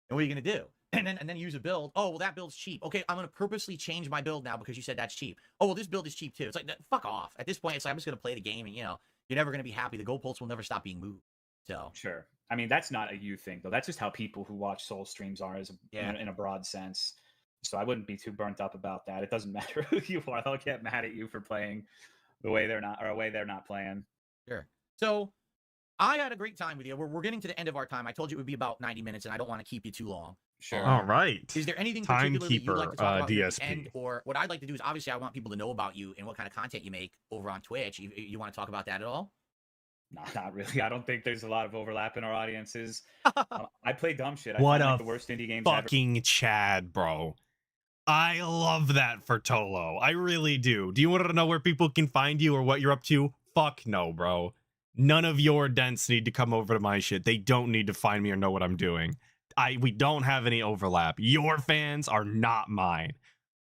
what are you gonna do? And then use a build. Oh, well, that build's cheap. Okay, I'm gonna purposely change my build now because you said that's cheap. Oh, well, this build is cheap too. It's like, fuck off. At this point, it's like I'm just gonna play the game, and you know, you're never gonna be happy. The goalposts will never stop being moved. So sure. I mean, that's not a you thing though. That's just how people who watch Soul streams are, in a broad sense. So I wouldn't be too burnt up about that. It doesn't matter who you are. They'll get mad at you for playing the way they're not, or a way they're not playing. Sure. So I had a great time with you. We're getting to the end of our time. I told you it would be about 90 minutes, and I don't want to keep you too long. Sure. all right. Is there anything particularly you'd like to Timekeeper, talk about near the DSP. end? Or what I'd like to do is, obviously, I want people to know about you and what kind of content you make over on Twitch. You want to talk about that at all? No, not really. I don't think there's a lot of overlap in our audiences. I play dumb shit. I What find, a like, the worst indie games ever. Fucking Chad, bro. I love that for Tolo. I really do. Do you want to know where people can find you or what you're up to? Fuck no, bro. None of your dents need to come over to my shit. They don't need to find me or know what I'm doing. We don't have any overlap. Your fans are not mine.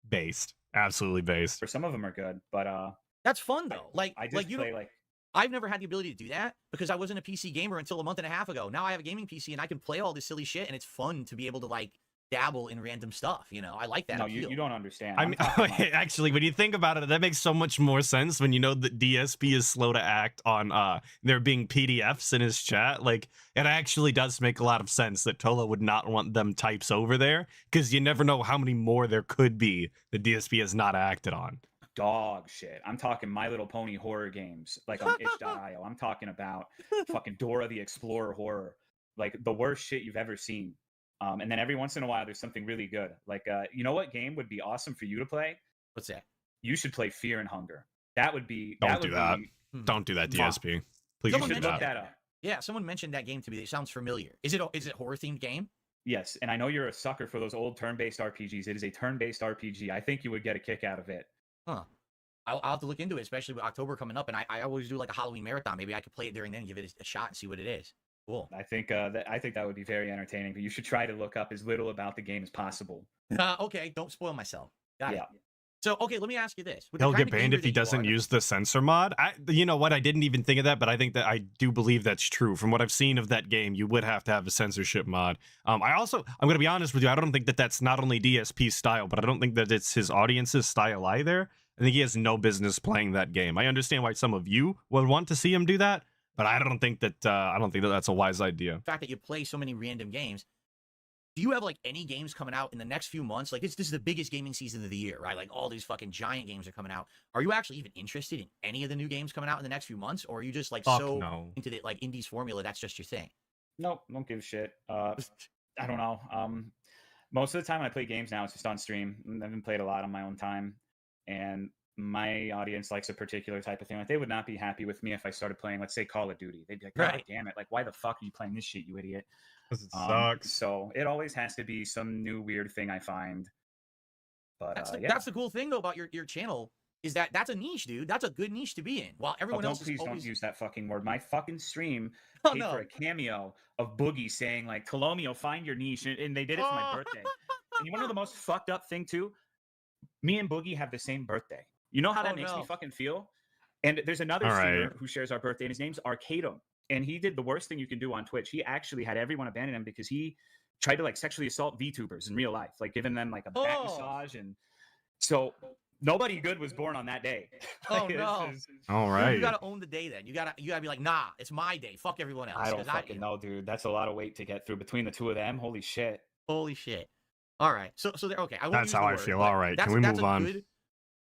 Based. Absolutely based. For some of them are good, but That's fun though. Like, I just like you play know, like I've never had the ability to do that because I wasn't a PC gamer until a month and a half ago. Now I have a gaming PC and I can play all this silly shit, and it's fun to be able to like dabble in random stuff. You know, I like that. no, appeal. you don't understand. I I'm mean, talking like- actually, when you think about it, that makes so much more sense when you know that DSP is slow to act on there being PDFs in his chat. Like, it actually does make a lot of sense that Tolo would not want them types over there because you never know how many more there could be that DSP has not acted on. dog shit. I'm talking My Little Pony horror games, like on itch.io. I'm talking about fucking Dora the Explorer horror, like the worst shit you've ever seen. And then every once in a while, there's something really good. Like, you know what game would be awesome for you to play? What's that? You should play Fear and Hunger. That would be. Don't that do would that. Be, Don't do that, Mwah. DSP. Please you Someone don't do should mentioned look that. that up. Yeah, someone mentioned that game to me. It sounds familiar. Is it a horror themed game? Yes, and I know you're a sucker for those old turn-based RPGs. It is a turn-based RPG. I think you would get a kick out of it. Huh. I'll have to look into it, especially with October coming up. And I always do like a Halloween marathon. Maybe I could play it during then, give it a shot, and see what it is. Cool. I think that would be very entertaining. But you should try to look up as little about the game as possible. Okay, don't spoil myself. Got Yeah. it. So, okay, let me ask you this. With the He'll kind get of banned gamer if he that you doesn't are, use the censor mod. You know what? I didn't even think of that, but I think that I do believe that's true. From what I've seen of that game, you would have to have a censorship mod. I'm going to be honest with you. I don't think that that's not only DSP's style, but I don't think that it's his audience's style either. I think he has no business playing that game. I understand why some of you would want to see him do that, but I don't think that that's a wise idea. the fact that you play so many random games. Do you have like any games coming out in the next few months? Like this is the biggest gaming season of the year, right? Like all these fucking giant games are coming out. Are you actually even interested in any of the new games coming out in the next few months, or are you just like No. into the like indies formula that's just your thing? Nope, don't give a shit. I don't know. Most of the time when I play games now, it's just on stream. I haven't played a lot on my own time, and my audience likes a particular type of thing. Like they would not be happy with me if I started playing, let's say, Call of Duty. They'd be like, "God Right. damn it! Like, why the fuck are you playing this shit, you idiot?" Because it sucks. So it always has to be some new weird thing I find. But That's the cool thing though about your channel is that that's a niche, dude. That's a good niche to be in. While everyone else please is always... don't use that fucking word. My fucking stream Oh, paid no. for a cameo of Boogie saying like, "Tolomeo, find your niche," and they did it for my Oh. birthday. And you want to know the most fucked up thing too? Me and Boogie have the same birthday. You know how that Oh, makes me no. fucking feel? And there's another All streamer right. who shares our birthday, and his name's Arcadum. And he did the worst thing you can do on Twitch. He actually had everyone abandon him because he tried to like sexually assault VTubers in real life, like giving them like a back Oh. massage. And so nobody good was born on that day. Oh, Like, no. All Dude, right. you gotta own the day then. You gotta be like, nah, it's my day. Fuck everyone else. I don't 'cause fucking know, dude. That's a lot of weight to get through between the two of them. Holy shit. Holy shit. All right. So okay. I won't That's use how the I word, feel. but All right. That's, Can we that's move a on? good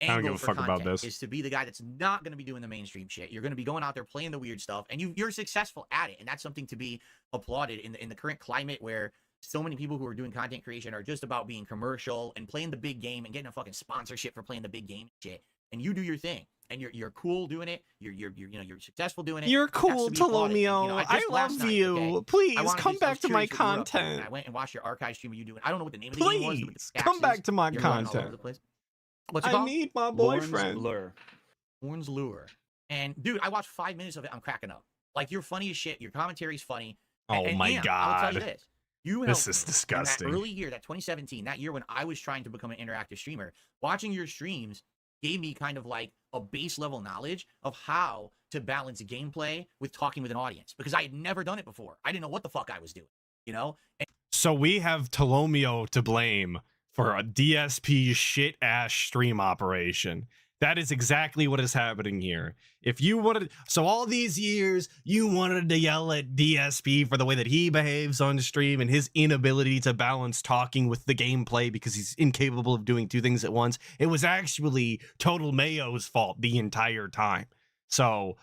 I don't angle give a for fuck about content, this. is to be the guy that's not going to be doing the mainstream shit. You're going to be going out there playing the weird stuff, and you're successful at it, and that's something to be applauded in the current climate where so many people who are doing content creation are just about being commercial and playing the big game and getting a fucking sponsorship for playing the big game shit. And you do your thing, and you're cool doing it. You're successful doing it. You're That's cool, to be applauded. And, Tolomeo. just I last love night, you. okay, Please I wanted come to- I was back to my curious what you were up to, and content. I went and watched your archive stream of you doing. I don't know what the name of the game was. But Please the come back axes, to my you're running all over content. the place. What's it I called? need my Lauren's boyfriend. Lure. Horn's Lure. And dude, I watched 5 minutes of it. I'm cracking up. Like you're funny as shit. Your commentary's funny. Oh and my I'll tell you God. this. You This helped is me disgusting. in that early year, that 2017, that year when I was trying to become an interactive streamer. Watching your streams gave me kind of like a base level knowledge of how to balance gameplay with talking with an audience because I had never done it before. I didn't know what the fuck I was doing, you know? And So we have Tolomeo to blame for a DSP shit ass stream operation. That is exactly what is happening here. If you wanted, so all these years, you wanted to yell at DSP for the way that he behaves on stream and his inability to balance talking with the gameplay because he's incapable of doing two things at once. It was actually Tolomeo's fault the entire time. So,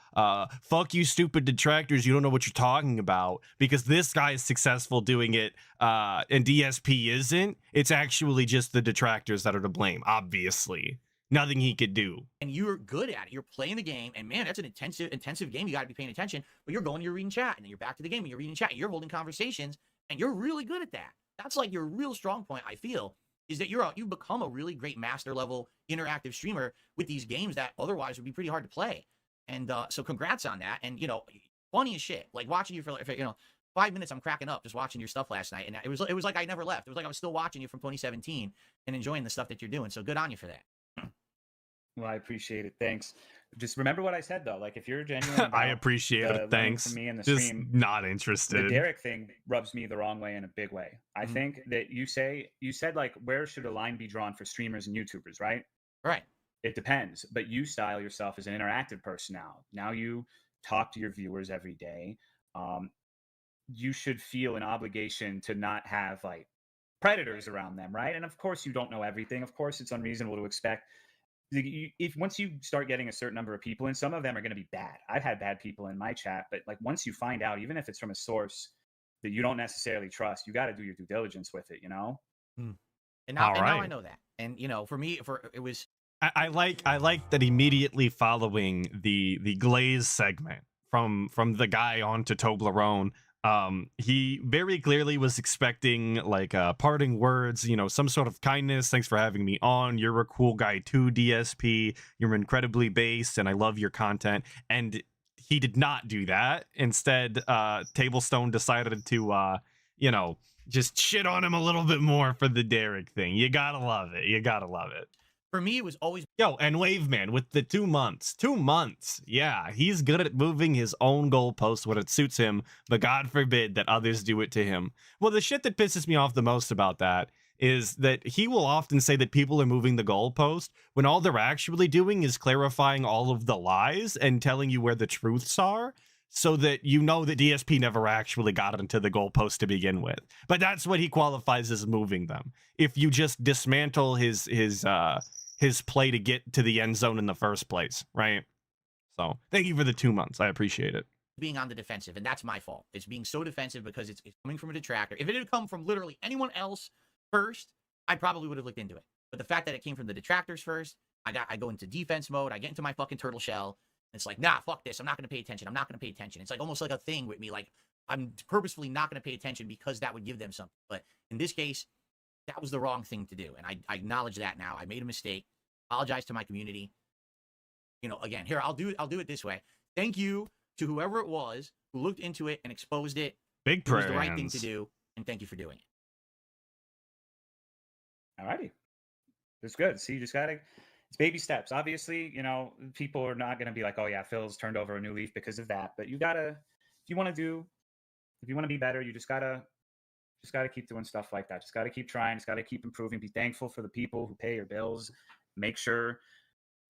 fuck you, stupid detractors. You don't know what you're talking about because this guy is successful doing it, and DSP isn't. It's actually just the detractors that are to blame, obviously. Nothing he could do. and you're good at it. You're playing the game, and man, that's an intensive game. You got to be paying attention. But you're going, you're reading chat, and then you're back to the game, and you're reading chat, and you're holding conversations, and you're really good at that. That's like your real strong point. I feel is that you've become a really great master level interactive streamer with these games that otherwise would be pretty hard to play. And so, congrats on that. And funny as shit. Like watching you for 5 minutes, I'm cracking up just watching your stuff last night, and it was like I never left. It was like I was still watching you from 2017 and enjoying the stuff that you're doing. So good on you for that. Well, I appreciate it. Thanks. Just remember what I said thould like if you're genuine, I about appreciate the it. learning Thanks. from me in the Just stream, not the interested. Derek thing rubs me the wrong way in a big way. I Mhm. think that you said like where should a line be drawn for streamers and YouTubers, right? Right. It depends, but you style yourself as an interactive person now. Now you talk to your viewers every day. You should feel an obligation to not have like predators around them, right? And of course, you don't know everything. Of course, it's unreasonable to expect. If once you start getting a certain number of people, and some of them are going to be bad. I've had bad people in my chat, but like once you find out, even if it's from a source that you don't necessarily trust, you got to do your due diligence with it, you know? And now, All and now I right. know that. And for me, it was I like that immediately following the glaze segment from the guy on to Toblerone. He very clearly was expecting like parting words, you know, some sort of kindness. Thanks for having me on. You're a cool guy too, DSP. You're incredibly based, and I love your content. And he did not do that. Instead, Tablestone decided to you know, just shit on him a little bit more for the Derek thing. You gotta love it. You gotta love it. For me, it was always Yo, and Waveman with the 2 months. 2 months. Yeah, he's good at moving his own goalposts when it suits him, but God forbid that others do it to him. Well, the shit that pisses me off the most about that is that he will often say that people are moving the goalpost when all they're actually doing is clarifying all of the lies and telling you where the truths are, so that you know that DSP never actually got into the goalpost to begin with. But that's what he qualifies as moving them. If you just dismantle his play to get to the end zone in the first place, right? So thank you for the 2 months. I appreciate it. being on the defensive, and that's my fault. It's being so defensive because it's coming from a detractor. If it had come from literally anyone else first, I probably would have looked into it. But the fact that it came from the detractors first, I go into defense mode. I get into my fucking turtle shell. And it's like, nah, fuck this. I'm not going to pay attention. I'm not going to pay attention. It's like almost like a thing with me. Like I'm purposefully not going to pay attention because that would give them something. But in this case, that was the wrong thing to do. And I acknowledge that now. I made a mistake. Apologize to my community. You know, again, here, I'll do it this way. Thank you to whoever it was who looked into it and exposed it. Big It was prayer the right thing hands. to do. And thank you for doing it. Alrighty. That's good. See, you just gotta, it's baby steps. Obviously, you know, people are not gonna be like, oh yeah, Phil's turned over a new leaf because of that. But you gotta, if you want to be better, you just gotta keep doing stuff like that. Just gotta keep trying. Just gotta keep improving. Be thankful for the people who pay your bills. Make sure,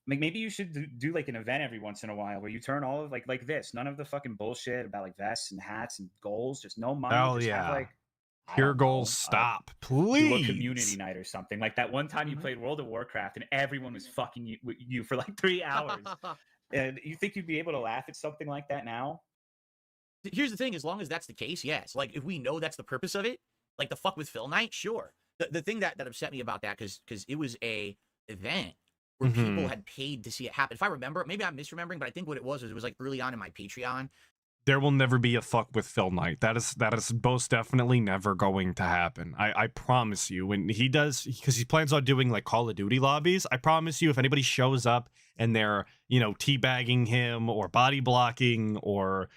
like maybe you should do like an event every once in a while where you turn all of like this, none of the fucking bullshit about like vests and hats and goals. Just no money. Hell just yeah. have like I Pure don't goals, know, stop, do please. a community night or something like that. One time you played World of Warcraft and everyone was fucking you for like 3 hours. And you think you'd be able to laugh at something like that now? Here's the thing, as long as that's the case, yes. Like if we know that's the purpose of it, like the fuck with Phil night, sure. The thing that upset me about that, because it was a event where people had paid to see it happen. If I remember, maybe I'm misremembering, but I think what it was like early on in my Patreon. There will never be a fuck with Phil night. That is most definitely never going to happen. I promise you. When he does, because he plans on doing like Call of Duty lobbies, I promise you, if anybody shows up and they're, you know, teabagging him or body blocking or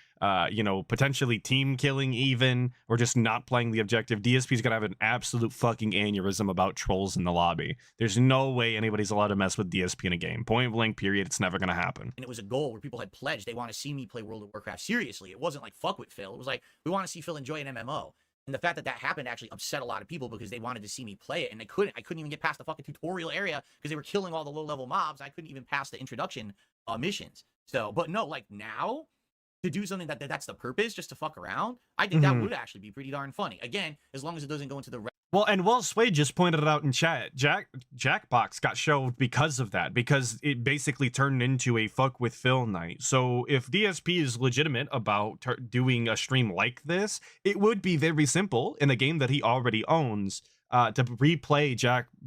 you know, potentially team killing even, or just not playing the objective, DSP's gonna have an absolute fucking aneurysm about trolls in the lobby. There's no way anybody's allowed to mess with DSP in a game. Point blank, period. It's never gonna happen. And it was a goal where people had pledged they want to see me play World of Warcraft seriously. It wasn't like fuck with Phil. It was like, we want to see Phil enjoy an MMO. And the fact that happened actually upset a lot of people because they wanted to see me play it, and I couldn't even get past the fucking tutorial area because they were killing all the low-level mobs. I couldn't even pass the introduction missions. So, but no, like now, to do something that's the purpose, just to fuck around, I think that would actually be pretty darn funny. Again, as long as it doesn't go into the Well, and Will Swade just pointed it out in chat. Jackbox got shoved because of that, because it basically turned into a fuck with Phil night. So if DSP is legitimate about doing a stream like this, it would be very simple in a game that he already owns to replay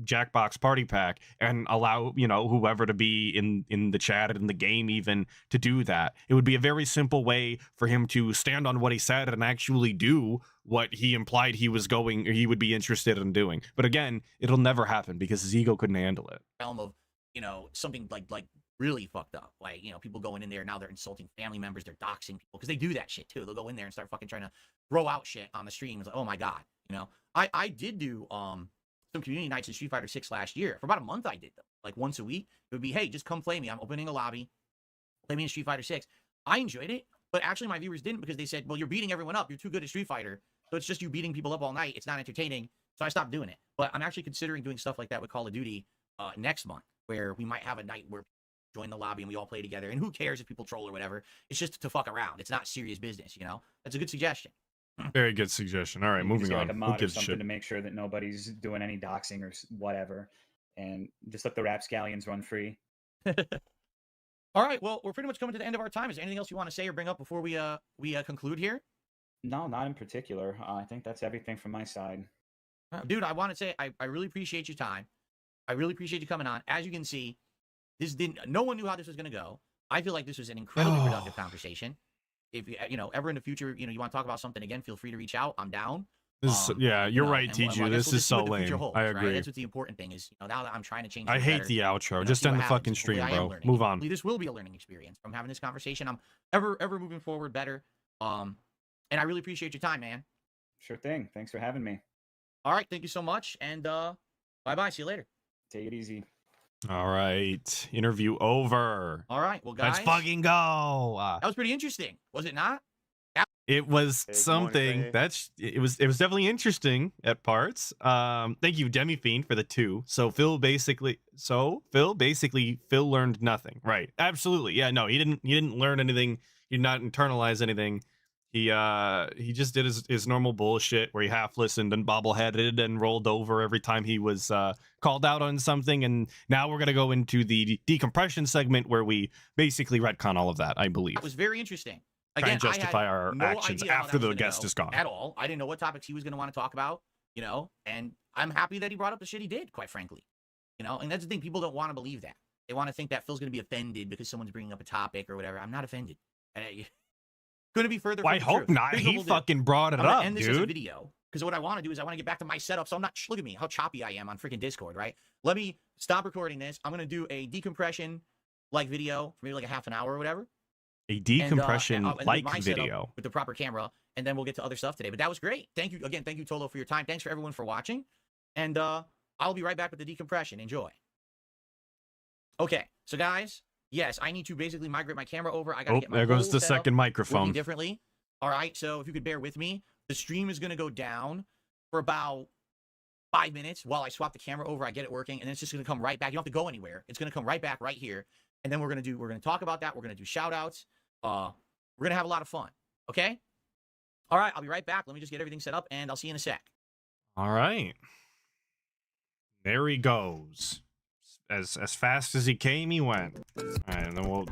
Jackbox Party Pack and allow, you know, whoever to be in the chat and in the game even to do that. It would be a very simple way for him to stand on what he said and actually do what he implied he was going, or he would be interested in doing. But again, it'll never happen because his ego couldn't handle it. realm of, you know, something like really fucked up. Like, you know, people going in there, now they're insulting family members, they're doxing people, because they do that shit too. They'll go in there and start fucking trying to throw out shit on the stream. It's like, oh my God, you know. I did do some community nights in Street Fighter 6 last year. For about a month I did them. Like once a week. It would be, hey, just come play me. I'm opening a lobby. Play me in Street Fighter 6. I enjoyed it, but actually my viewers didn't, because they said, well, you're beating everyone up. You're too good at Street Fighter. So it's just you beating people up all night. It's not entertaining. So I stopped doing it. But I'm actually considering doing stuff like that with Call of Duty next month, where we might have a night where people join the lobby and we all play together. And who cares if people troll or whatever? It's just to fuck around. It's not serious business, you know? That's a good suggestion. Very good suggestion. All right, You can moving just get, on. like a Who mod or gives a something shit? to make sure that nobody's doing any doxing or whatever, and just let the rapscallions run free. All right, well, we're pretty much coming to the end of our time. Is there anything else you want to say or bring up before we conclude here? No, not in particular. I think that's everything from my side. Dude, I want to say I really appreciate your time. I really appreciate you coming on. As you can see, This didn't. No one knew how this was going to go. I feel like this was an incredibly productive conversation. If you know, ever in the future, you know, you want to talk about something again, feel free to reach out. I'm down. This, yeah, You you're know, right, and I TG. guess This we'll is just see so what the future lame. holds, I right? agree. That's what the important thing is. You know, now that I'm trying to change. I for hate better, the outro. you know, Just see end what the fucking happens. Hopefully stream, I am bro. learning. Move on. Hopefully this will be a learning experience from having this conversation. I'm ever moving forward better. And I really appreciate your time, man. Sure thing. Thanks for having me. All right, thank you so much, and bye. See you later. Take it easy. All right. Interview over. All right, well, guys, Let's fucking go. that was pretty interesting, was it not? It was Hey, good morning, something Franny. it was definitely interesting at parts. Thank you, Demi Fiend, for the 2. So Phil basically Phil learned nothing. Right. Absolutely. Yeah, no, he didn't learn anything. He did not internalize anything. He just did his normal bullshit where he half listened and bobbleheaded and rolled over every time he was called out on something. And now we're gonna go into the decompression segment where we basically retcon all of that, I believe. That was very interesting. Try and Again, justify I had our no actions idea how after that was the gonna guest go is gone. at all. I didn't know what topics he was going to want to talk about, you know, and I'm happy that he brought up the shit he did, quite frankly. You know, and that's the thing. People don't want to believe that. They want to think that Phil's going to be offended because someone's bringing up a topic or whatever. I'm not offended. Couldn't be further Well, from I the hope truth. not. Here's what He we'll do. fucking brought it I'm gonna up, end this as a dude. video because what I want to do is I want to get back to my setup. So I'm not. Look at me, how choppy I am on freaking Discord, right? Let me stop recording this. I'm gonna do a decompression like video for maybe like a half an hour or whatever. A decompression And with like my setup video. with the proper camera, and then we'll get to other stuff today. But that was great. Thank you again. Thank you, Tolo, for your time. Thanks for everyone for watching, and I'll be right back with the decompression. Enjoy. Okay, so guys, yes, I need to basically migrate my camera over. I gotta Oh, get my there goes whole the setup second working microphone. differently. All right, so if you could bear with me, the stream is gonna go down for about 5 minutes while I swap the camera over. I get it working, and then it's just gonna come right back. You don't have to go anywhere. It's gonna come right back right here, and then we're gonna talk about that. We're gonna do shout outs. We're gonna have a lot of fun. Okay. All right, I'll be right back. Let me just get everything set up, and I'll see you in a sec. All right. There he goes. As fast as he came, he went. All right, and then we'll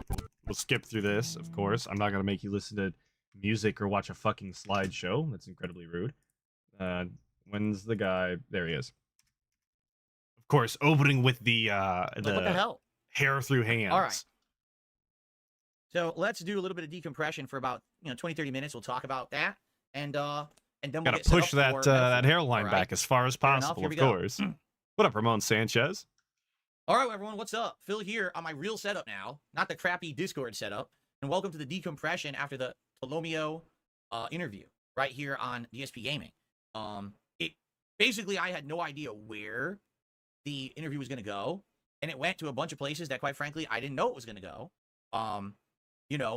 skip through this, of course. I'm not gonna make you listen to music or watch a fucking slideshow. That's incredibly rude. When's the guy? There he is. Of course, opening with the What the hell? hair through hands. All right. So let's do a little bit of decompression for about 20, 30 minutes. We'll talk about that, and then we'll Gotta get set push up that for that metaphor. hairline All back right? as far as Fair enough, possible, here of we go. course. What up, Ramon Sanchez? All right, everyone, what's up? Phil here on my real setup now, not the crappy Discord setup. And welcome to the decompression after the Tolomeo interview right here on DSP Gaming. Basically I had no idea where the interview was going to go, and it went to a bunch of places that, quite frankly, I didn't know it was going to go.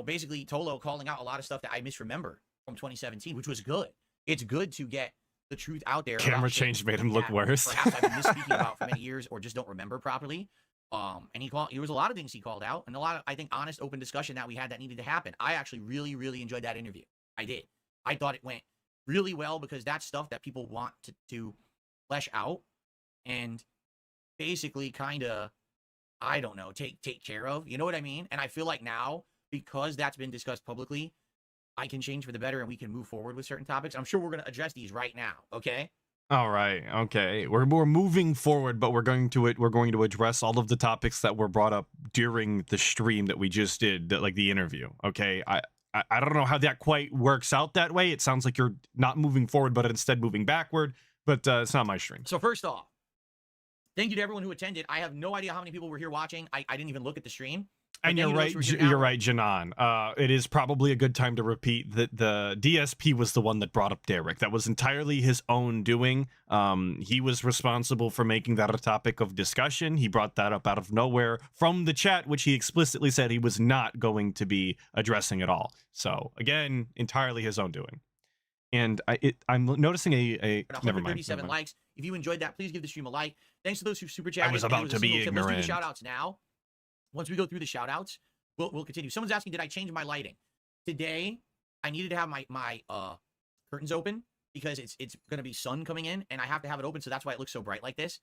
Basically Tolo calling out a lot of stuff that I misremember from 2017, which was good. It's good to get the truth out there. Camera about shit change made him look that worse. Perhaps I've been misspeaking about for many years or just don't remember properly. And there was a lot of things he called out, and a lot of, I think, honest, open discussion that we had that needed to happen. I actually really, really enjoyed that interview. I did. I thought it went really well because that's stuff that people want to flesh out and basically kind of, I don't know, take care of. You know what I mean? And I feel like now, because that's been discussed publicly, I can change for the better and we can move forward with certain topics. I'm sure we're going to address these right now. Okay. All right. Okay. We're moving forward, but we're going to address all of the topics that were brought up during the stream that we just did, like the interview. Okay. I don't know how that quite works out that way. It sounds like you're not moving forward, but instead moving backward. But it's not my stream. So first off, thank you to everyone who attended. I have no idea how many people were here watching. I didn't even look at the stream. And you're right, Janan. It is probably a good time to repeat that the DSP was the one that brought up Derek. That was entirely his own doing. He was responsible for making that a topic of discussion. He brought that up out of nowhere from the chat, which he explicitly said he was not going to be addressing at all. So again, entirely his own doing. And I'm noticing a never mind. 137 likes. If you enjoyed that, please give the stream a like. Thanks to those who super chatted. I was about to be Let's do ignorant. the shout outs now. Once we go through the shout outs, we'll continue. Someone's asking, did I change my lighting? Today, I needed to have my curtains open because it's going to be sun coming in, and I have to have it open, so that's why it looks so bright like this.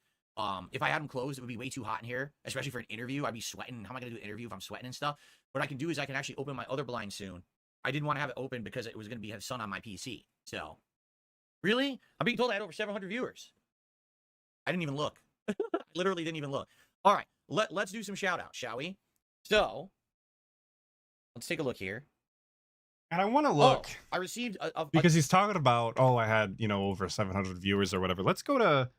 If I had them closed, it would be way too hot in here, especially for an interview. I'd be sweating. How am I going to do an interview if I'm sweating and stuff? What I can do is I can actually open my other blind soon. I didn't want to have it open because it was going to have sun on my PC. So, really? I'm being told I had over 700 viewers. I didn't even look. I literally didn't even look. All right. let's do some shout outs, shall we? So let's take a look here. And I want to look I received because he's talking about, I had, over 700 viewers or whatever. Let's go to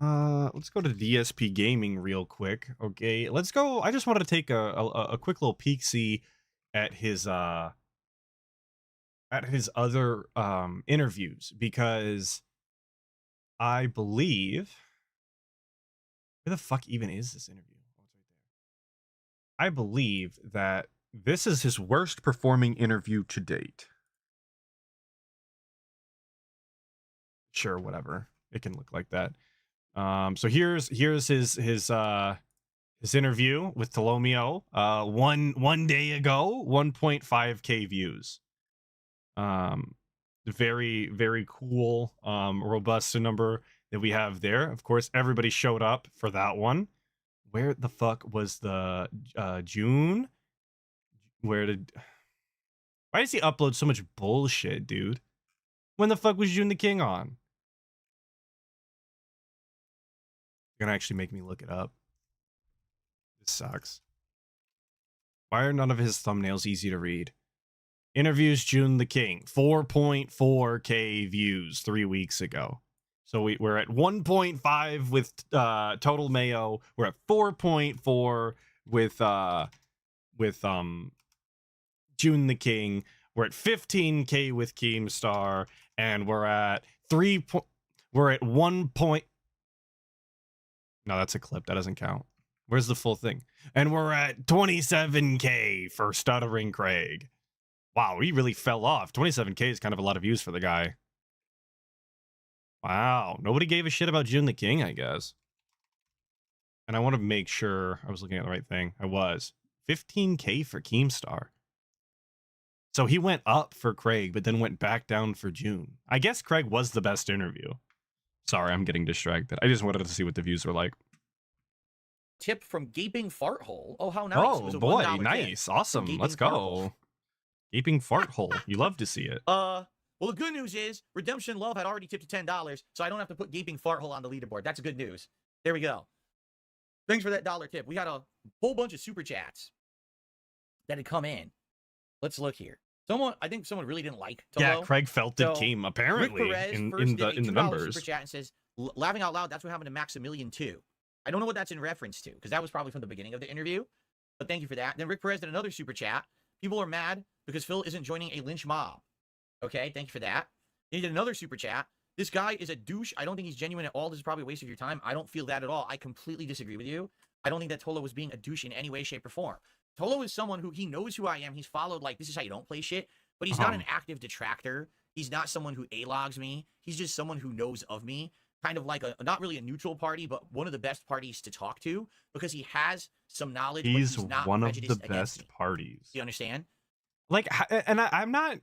DSP Gaming real quick. Okay, let's go. I just wanted to take a quick little peek see at his other interviews, because I believe, where the fuck even is this interview? Oh, it's right there. I believe that this is his worst performing interview to date. Sure, whatever. It can look like that. So here's his interview with Tolomeo. One day ago, 1.5K views. Very, very cool, robust number that we have there. Of course, everybody showed up for that one. Where the fuck was the June? Why does he upload so much bullshit, dude? When the fuck was June the King on? You're gonna actually make me look it up. This sucks. Why are none of his thumbnails easy to read? Interviews June the King, 4.4K views 3 weeks ago. So we're at 1.5 with Tolomeo. We're at 4.4 with June the King. We're at 15K with Keemstar, and we're at 1 point. No, that's a clip. That doesn't count. Where's the full thing? And we're at 27K for Stuttering Craig. Wow, he really fell off. 27K is kind of a lot of views for the guy. Wow, nobody gave a shit about June the King, I guess. And I want to make sure I was looking at the right thing. I was. 15K for Keemstar. So he went up for Craig, but then went back down for June. I guess Craig was the best interview. Sorry, I'm getting distracted. I just wanted to see what the views were like. Tip from Gaping Fart Hole. Oh, how nice. Oh, boy, nice. Awesome. Let's go. Gaping Fart Hole. You love to see it. Well, the good news is Redemption Love had already tipped $10, so I don't have to put Gaping Fart Hole on the leaderboard. That's good news. There we go. Thanks for that $1 tip. We had a whole bunch of super chats that had come in. Let's look here. I think someone really didn't like Tolo. Yeah, Craig felt it came apparently Rick Perez in did the $2 numbers. Super chat and says, laughing out loud, that's what happened to Maximilian too. I don't know what that's in reference to, because that was probably from the beginning of the interview. But thank you for that. Then Rick Perez did another super chat. People are mad because Phil isn't joining a lynch mob. Okay, thank you for that. Then he did another super chat. This guy is a douche. I don't think he's genuine at all. This is probably a waste of your time. I don't feel that at all. I completely disagree with you. I don't think that Tolo was being a douche in any way, shape, or form. Tolo is someone who, he knows who I am. He's followed, like, this is how you don't play shit. But he's not an active detractor. He's not someone who A-logs me. He's just someone who knows of me. Kind of like not really a neutral party, but one of the best parties to talk to, because he has some knowledge. He's not one of the best parties. Do you understand? Like, and I'm not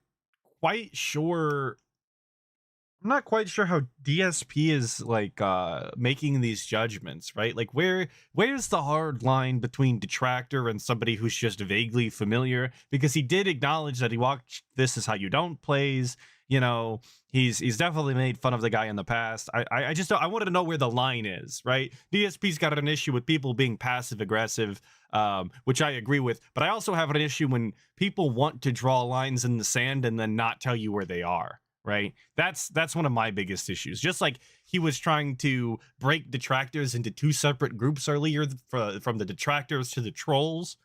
quite sure. I'm not quite sure how DSP is like making these judgments, right? Like, where's the hard line between detractor and somebody who's just vaguely familiar? Because he did acknowledge that he watched This Is How You Don't plays. You know, he's definitely made fun of the guy in the past. I just I wanted to know where the line is, right? DSP's got an issue with people being passive aggressive, which I agree with. But I also have an issue when people want to draw lines in the sand and then not tell you where they are. Right, that's one of my biggest issues. Just like he was trying to break detractors into two separate groups earlier, from the detractors to the trolls.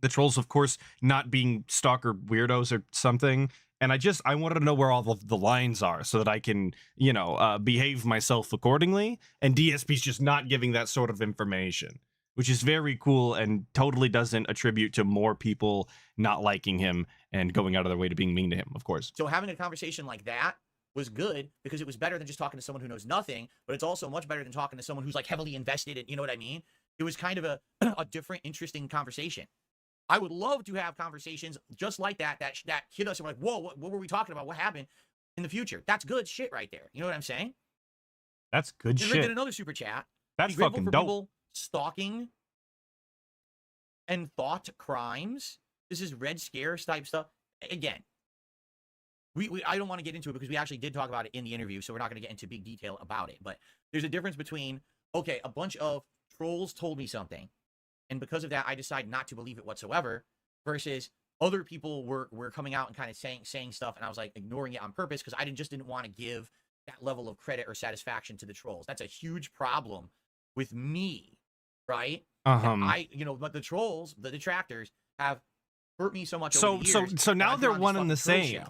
The trolls, of course, not being stalker weirdos or something. And I wanted to know where all the lines are so that I can, behave myself accordingly. And DSP's just not giving that sort of information, which is very cool and totally doesn't attribute to more people not liking him and going out of their way to being mean to him, of course. So having a conversation like that was good, because it was better than just talking to someone who knows nothing, but it's also much better than talking to someone who's like heavily invested in, you know what I mean? It was kind of a different, interesting conversation. I would love to have conversations just like that hit us and we're like, whoa, what were we talking about? What happened in the future? That's good shit right there. You know what I'm saying? That's good shit. Rick did another super chat. That's fucking dope. People stalking and thought crimes. This is Red Scare type stuff. Again, I don't want to get into it because we actually did talk about it in the interview, so we're not going to get into big detail about it. But there's a difference between, okay, a bunch of trolls told me something, and because of that, I decided not to believe it whatsoever, versus other people were coming out and kind of saying stuff, and I was like ignoring it on purpose because I just didn't want to give that level of credit or satisfaction to the trolls. That's a huge problem with me, right? But the trolls, the detractors, have hurt me so much over the years. So now they're one and the same.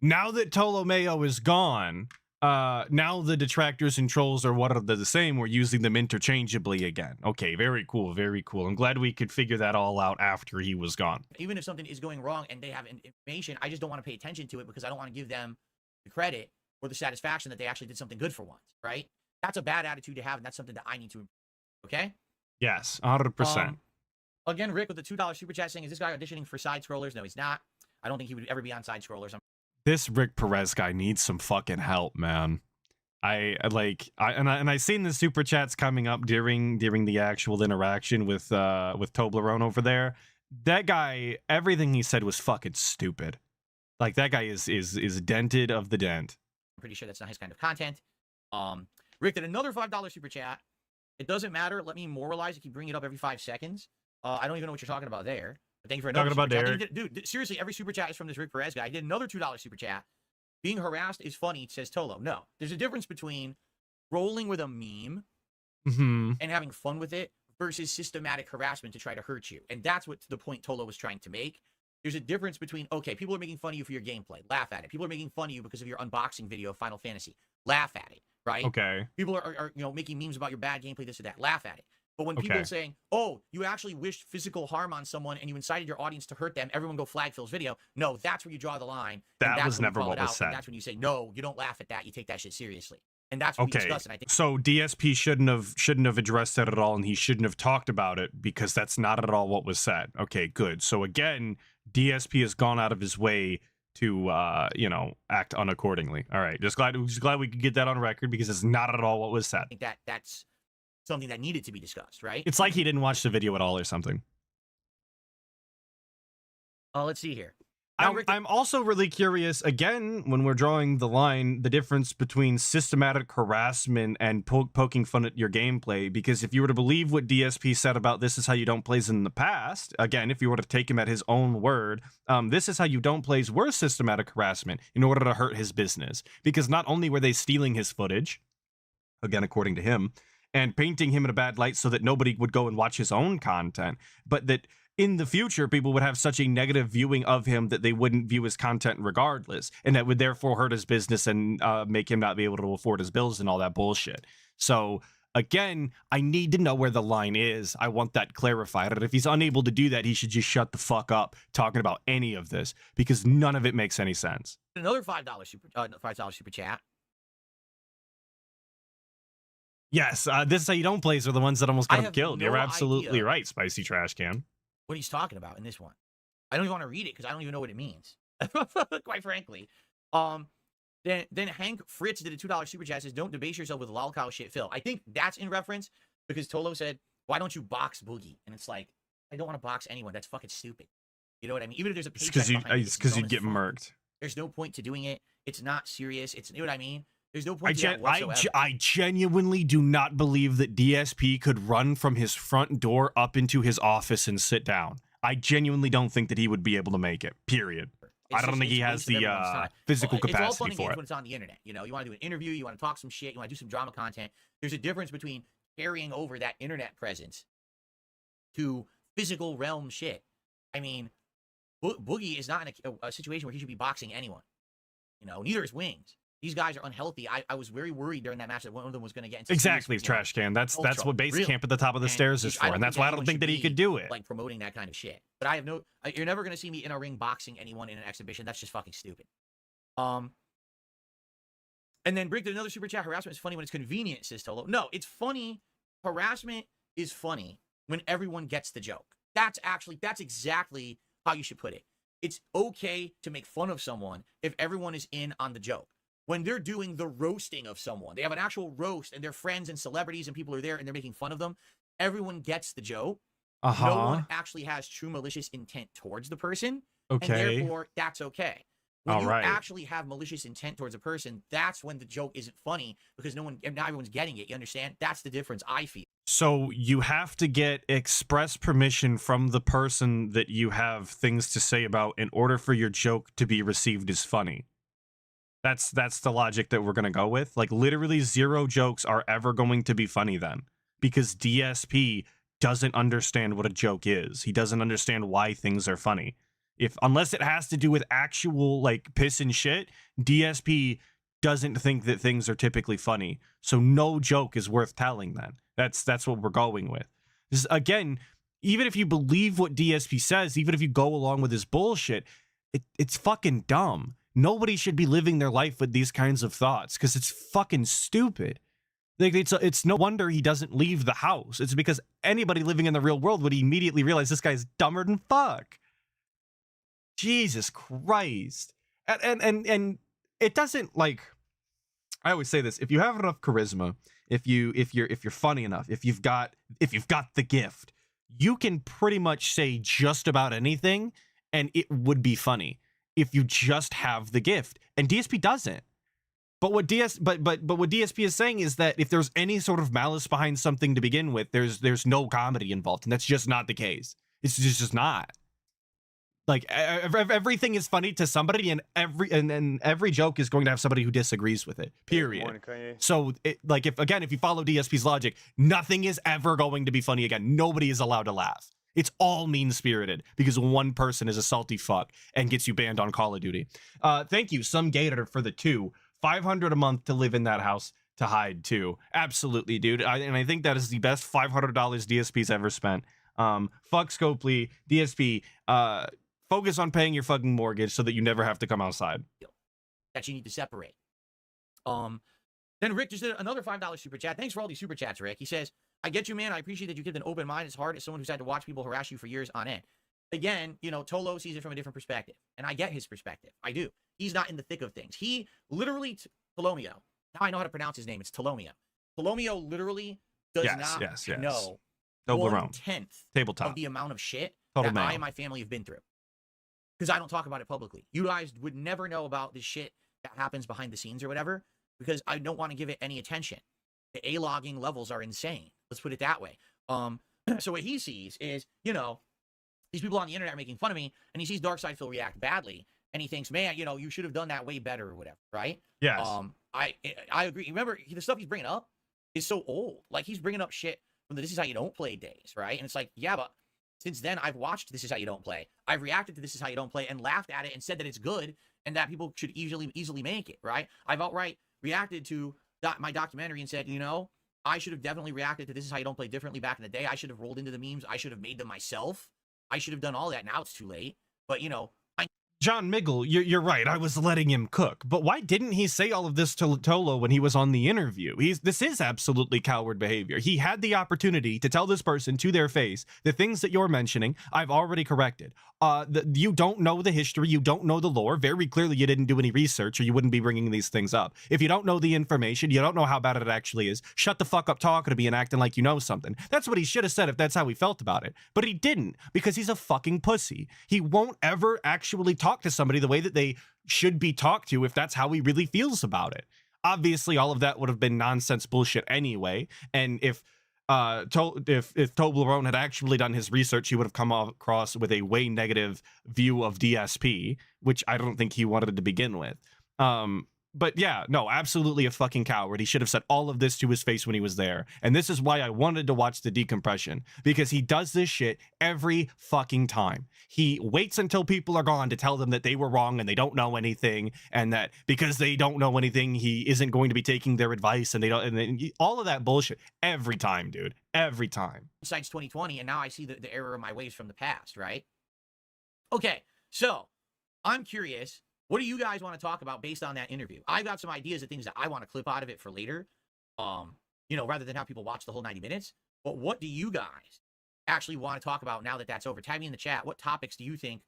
Now that Tolomeo is gone, now the detractors and trolls are one and the same. We're using them interchangeably again. Okay, very cool, very cool. I'm glad we could figure that all out after he was gone. Even if something is going wrong and they have information, I just don't want to pay attention to it because I don't want to give them the credit or the satisfaction that they actually did something good for once, right? That's a bad attitude to have, and that's something that I need to improve, okay? Yes, 100%. Again, Rick with the $2 super chat saying, is this guy auditioning for side scrollers? No, he's not. I don't think he would ever be on side scrollers. This Rick Perez guy needs some fucking help, man. I seen the super chats coming up during the actual interaction with Toblerone over there. That guy, everything he said was fucking stupid. Like, that guy is dented of the dent. I'm pretty sure that's not his kind of content. Rick did another $5 super chat. It doesn't matter. Let me moralize if you bring it up every 5 seconds. I don't even know what you're talking about there. But thank you for another talking about super chat. Dude, seriously, every super chat is from this Rick Perez guy. I did another $2 super chat. Being harassed is funny, says Tolo. No, there's a difference between rolling with a meme and having fun with it versus systematic harassment to try to hurt you. And that's what the point Tolo was trying to make. There's a difference between, okay, people are making fun of you for your gameplay. Laugh at it. People are making fun of you because of your unboxing video of Final Fantasy. Laugh at it, right? Okay. People are making memes about your bad gameplay, this or that. Laugh at it. But when people are saying, oh, you actually wished physical harm on someone and you incited your audience to hurt them, everyone go flag Phil's video. No, that's where you draw the line. That was never what was said. And that's when you say, no, you don't laugh at that. You take that shit seriously. And that's what we discussed. And I think so. DSP shouldn't have addressed that at all, and he shouldn't have talked about it because that's not at all what was said. Okay, good. So again, DSP has gone out of his way to act unaccordingly. All right, just glad we could get that on record because it's not at all what was said. I think that's something that needed to be discussed, right? It's like he didn't watch the video at all or something. Let's see here. I'm also really curious, again, when we're drawing the line, the difference between systematic harassment and poking fun at your gameplay, because if you were to believe what DSP said about this is how you don't plays in the past, again, if you were to take him at his own word, this is how you don't plays were systematic harassment in order to hurt his business. Because not only were they stealing his footage, again, according to him, and painting him in a bad light so that nobody would go and watch his own content, but that in the future, people would have such a negative viewing of him that they wouldn't view his content regardless, and that would therefore hurt his business and make him not be able to afford his bills and all that bullshit. So, again, I need to know where the line is. I want that clarified. And if he's unable to do that, he should just shut the fuck up talking about any of this, because none of it makes any sense. Another $5 super chat. Yes, this is how you don't plays are the ones that almost got him killed. No You're absolutely idea right, Spicy Trash Can. What he's talking about in this one. I don't even want to read it because I don't even know what it means. Quite frankly. Then Hank Fritz did a $2 super chat, says, don't debase yourself with lolcow shit, Phil. I think that's in reference because Tolo said, why don't you box Boogie? And it's like, I don't want to box anyone. That's fucking stupid. You know what I mean? Even if there's a paycheck behind it, it's because you'd get murked. There's no point to doing it. It's not serious. You know what I mean? There's no point to that whatsoever. I genuinely do not believe that DSP could run from his front door up into his office and sit down. I genuinely don't think that he would be able to make it, period. I don't think he has the physical capacity it's all fun and for games it. when it's on the internet. You know, you want to do an interview, you want to talk some shit, you want to do some drama content. There's a difference between carrying over that internet presence to physical realm shit. I mean, Boogie is not in a situation where he should be boxing anyone. You know, neither is Wings. These guys are unhealthy. I was very worried during that match that one of them was going to get into exactly Trash Can. That's what base camp at the top of the stairs is for, and that's why I don't think that he could do it. Like promoting that kind of shit. But I have no. You're never going to see me in a ring boxing anyone in an exhibition. That's just fucking stupid. And then Brick did another super chat. Harassment is funny when it's convenient, says Tolo. No, it's funny. Harassment is funny when everyone gets the joke. That's exactly how you should put it. It's okay to make fun of someone if everyone is in on the joke. When they're doing the roasting of someone, they have an actual roast and they're friends and celebrities and people are there and they're making fun of them. Everyone gets the joke. No one actually has true malicious intent towards the person. Okay. And therefore, that's okay. When you actually have malicious intent towards a person, that's when the joke isn't funny because not everyone's getting it. You understand? That's the difference I feel. So you have to get express permission from the person that you have things to say about in order for your joke to be received as funny. That's the logic that we're going to go with. Like, literally 0 jokes are ever going to be funny then, because DSP doesn't understand what a joke is. He doesn't understand why things are funny. Unless it has to do with actual like piss and shit, DSP doesn't think that things are typically funny. So no joke is worth telling then. That's what we're going with. Again, even if you believe what DSP says, even if you go along with his bullshit, it's fucking dumb. Nobody should be living their life with these kinds of thoughts because it's fucking stupid. Like, it's no wonder he doesn't leave the house. It's because anybody living in the real world would immediately realize this guy's dumber than fuck. Jesus Christ. And it doesn't, like, I always say this, if you have enough charisma, if you're funny enough, if you've got the gift, you can pretty much say just about anything and it would be funny if you just have the gift. And DSP doesn't. But what what DSP is saying is that if there's any sort of malice behind something to begin with, there's no comedy involved, and that's just not the case. It's just not. Like, everything is funny to somebody, and every joke is going to have somebody who disagrees with it. Period. Morning, Kanye. So, if you follow DSP's logic, nothing is ever going to be funny again. Nobody is allowed to laugh. It's all mean-spirited because one person is a salty fuck and gets you banned on Call of Duty. Thank you, Some Gator, for the 2. $500 a month to live in that house to hide too. Absolutely, dude. And I think that is the best $500 DSP's ever spent. Fuck Scopely, DSP. Focus on paying your fucking mortgage so that you never have to come outside. That you need to separate. Then Rick just did another $5 super chat. Thanks for all these super chats, Rick. He says, I get you, man. I appreciate that you keep an open mind. It's hard as someone who's had to watch people harass you for years on end. Again, you know, Tolo sees it from a different perspective, and I get his perspective. I do. He's not in the thick of things. He literally, Tolomeo. Now I know how to pronounce his name. It's Tolomeo. Tolomeo literally does not know Toblerone. 1/10 Tabletop of the amount of shit Tolomeo. that I and my family have been through. Because I don't talk about it publicly. You guys would never know about the shit that happens behind the scenes or whatever, because I don't want to give it any attention. The A-logging levels are insane. Let's put it that way. So what he sees is, you know, these people on the internet are making fun of me, and he sees Darkseid Phil react badly, and he thinks, man, you know, you should have done that way better or whatever, right? Yes. I agree. Remember, the stuff he's bringing up is so old. Like, he's bringing up shit from the This Is How You Don't Play days, right? And it's like, yeah, but since then, I've watched This Is How You Don't Play. I've reacted to This Is How You Don't Play and laughed at it and said that it's good and that people should easily make it, right? I've outright reacted to my documentary and said, you know, I should have definitely reacted to This Is How You Don't Play differently back in the day. I should have rolled into the memes. I should have made them myself. I should have done all that. Now it's too late. But, you know, John Miggle, you're right. I was letting him cook. But why didn't he say all of this to Tolo when he was on the interview? This is absolutely coward behavior. He had the opportunity to tell this person to their face, the things that you're mentioning, I've already corrected. You don't know the history. You don't know the lore. Very clearly, you didn't do any research or you wouldn't be bringing these things up. If you don't know the information, you don't know how bad it actually is, shut the fuck up talking to me and acting like you know something. That's what he should have said if that's how he felt about it. But he didn't, because he's a fucking pussy. He won't ever actually talk to somebody the way that they should be talked to if that's how he really feels about it. Obviously, all of that would have been nonsense bullshit anyway. And if Toblerone had actually done his research, he would have come across with a way negative view of DSP, which I don't think he wanted to begin with. But yeah, no, absolutely a fucking coward. He should have said all of this to his face when he was there. And this is why I wanted to watch the Decompression, because he does this shit every fucking time. He waits until people are gone to tell them that they were wrong and they don't know anything, and that because they don't know anything, he isn't going to be taking their advice, and they don't, and all of that bullshit every time, dude. Every time. Besides 2020, and now I see the error of my ways from the past, right? Okay, so I'm curious. What do you guys want to talk about based on that interview? I've got some ideas of things that I want to clip out of it for later, you know, rather than have people watch the whole 90 minutes. But what do you guys actually want to talk about now that that's over? Tag me in the chat. What topics do you think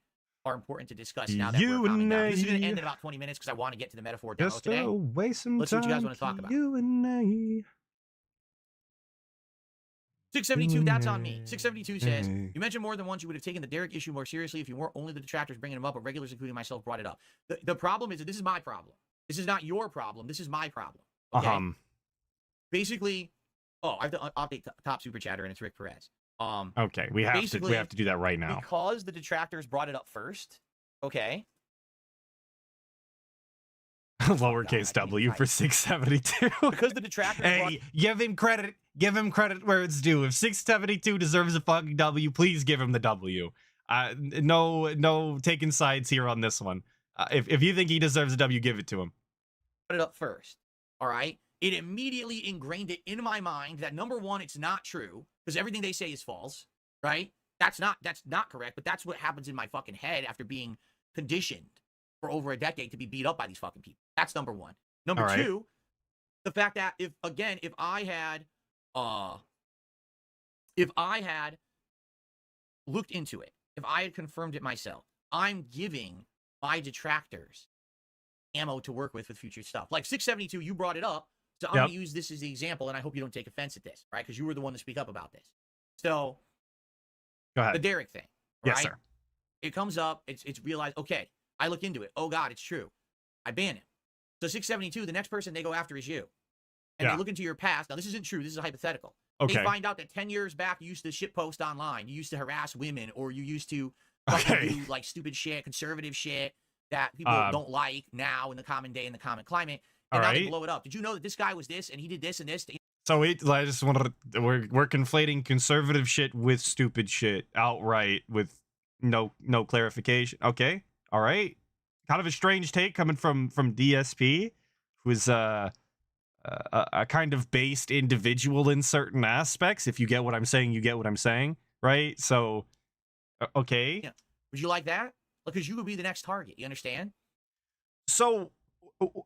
are important to discuss now that we're counting down? This is going to end in about 20 minutes because I want to get to the metaphor demo today. Let's see what you guys want to talk about. 672, that's on me. 672 says, you mentioned more than once you would have taken the Derek issue more seriously if you weren't only the detractors bringing him up, but regulars, including myself, brought it up. The problem is that this is my problem. This is not your problem. This is my problem. Okay? Basically, Oh, I have to update top super chatter, and it's Rick Perez. Okay, we have basically, to do that right now. Because the detractors brought it up first. Okay. Lowercase W for 672. Because the detractors. Hey, give him credit. Give him credit where it's due. If 672 deserves a fucking W, please give him the W. No taking sides here on this one. If you think he deserves a W, give it to him. Put it up first. All right. It immediately ingrained it in my mind that number one, it's not true because everything they say is false. Right. That's not correct. But that's what happens in my fucking head after being conditioned for over a decade to be beat up by these fucking people. That's number one. Number two, the fact that if I had looked into it, if I had confirmed it myself, I'm giving my detractors ammo to work with future stuff. Like 672, you brought it up, so I'm going to use this as the example, and I hope you don't take offense at this, right? Because you were the one to speak up about this. So, go ahead. The Derek thing, right? Yes, sir. It comes up, it's realized, okay, I look into it. Oh, God, it's true. I ban him. So 672, the next person they go after is you. And they look into your past. Now, this isn't true. This is a hypothetical. Okay. They find out that 10 years back, you used to shitpost online. You used to harass women, or you used to do like stupid shit, conservative shit that people don't like now in the common day, in the common climate. And now they blow it up. Did you know that this guy was this and he did this and this? So I just wanted to, we're conflating conservative shit with stupid shit outright with no clarification. Okay. All right. Kind of a strange take coming from DSP, who is a kind of based individual in certain aspects. If you get what I'm saying, you get what I'm saying, right? So, okay. Yeah. Would you like that? Because you would be the next target. You understand? So,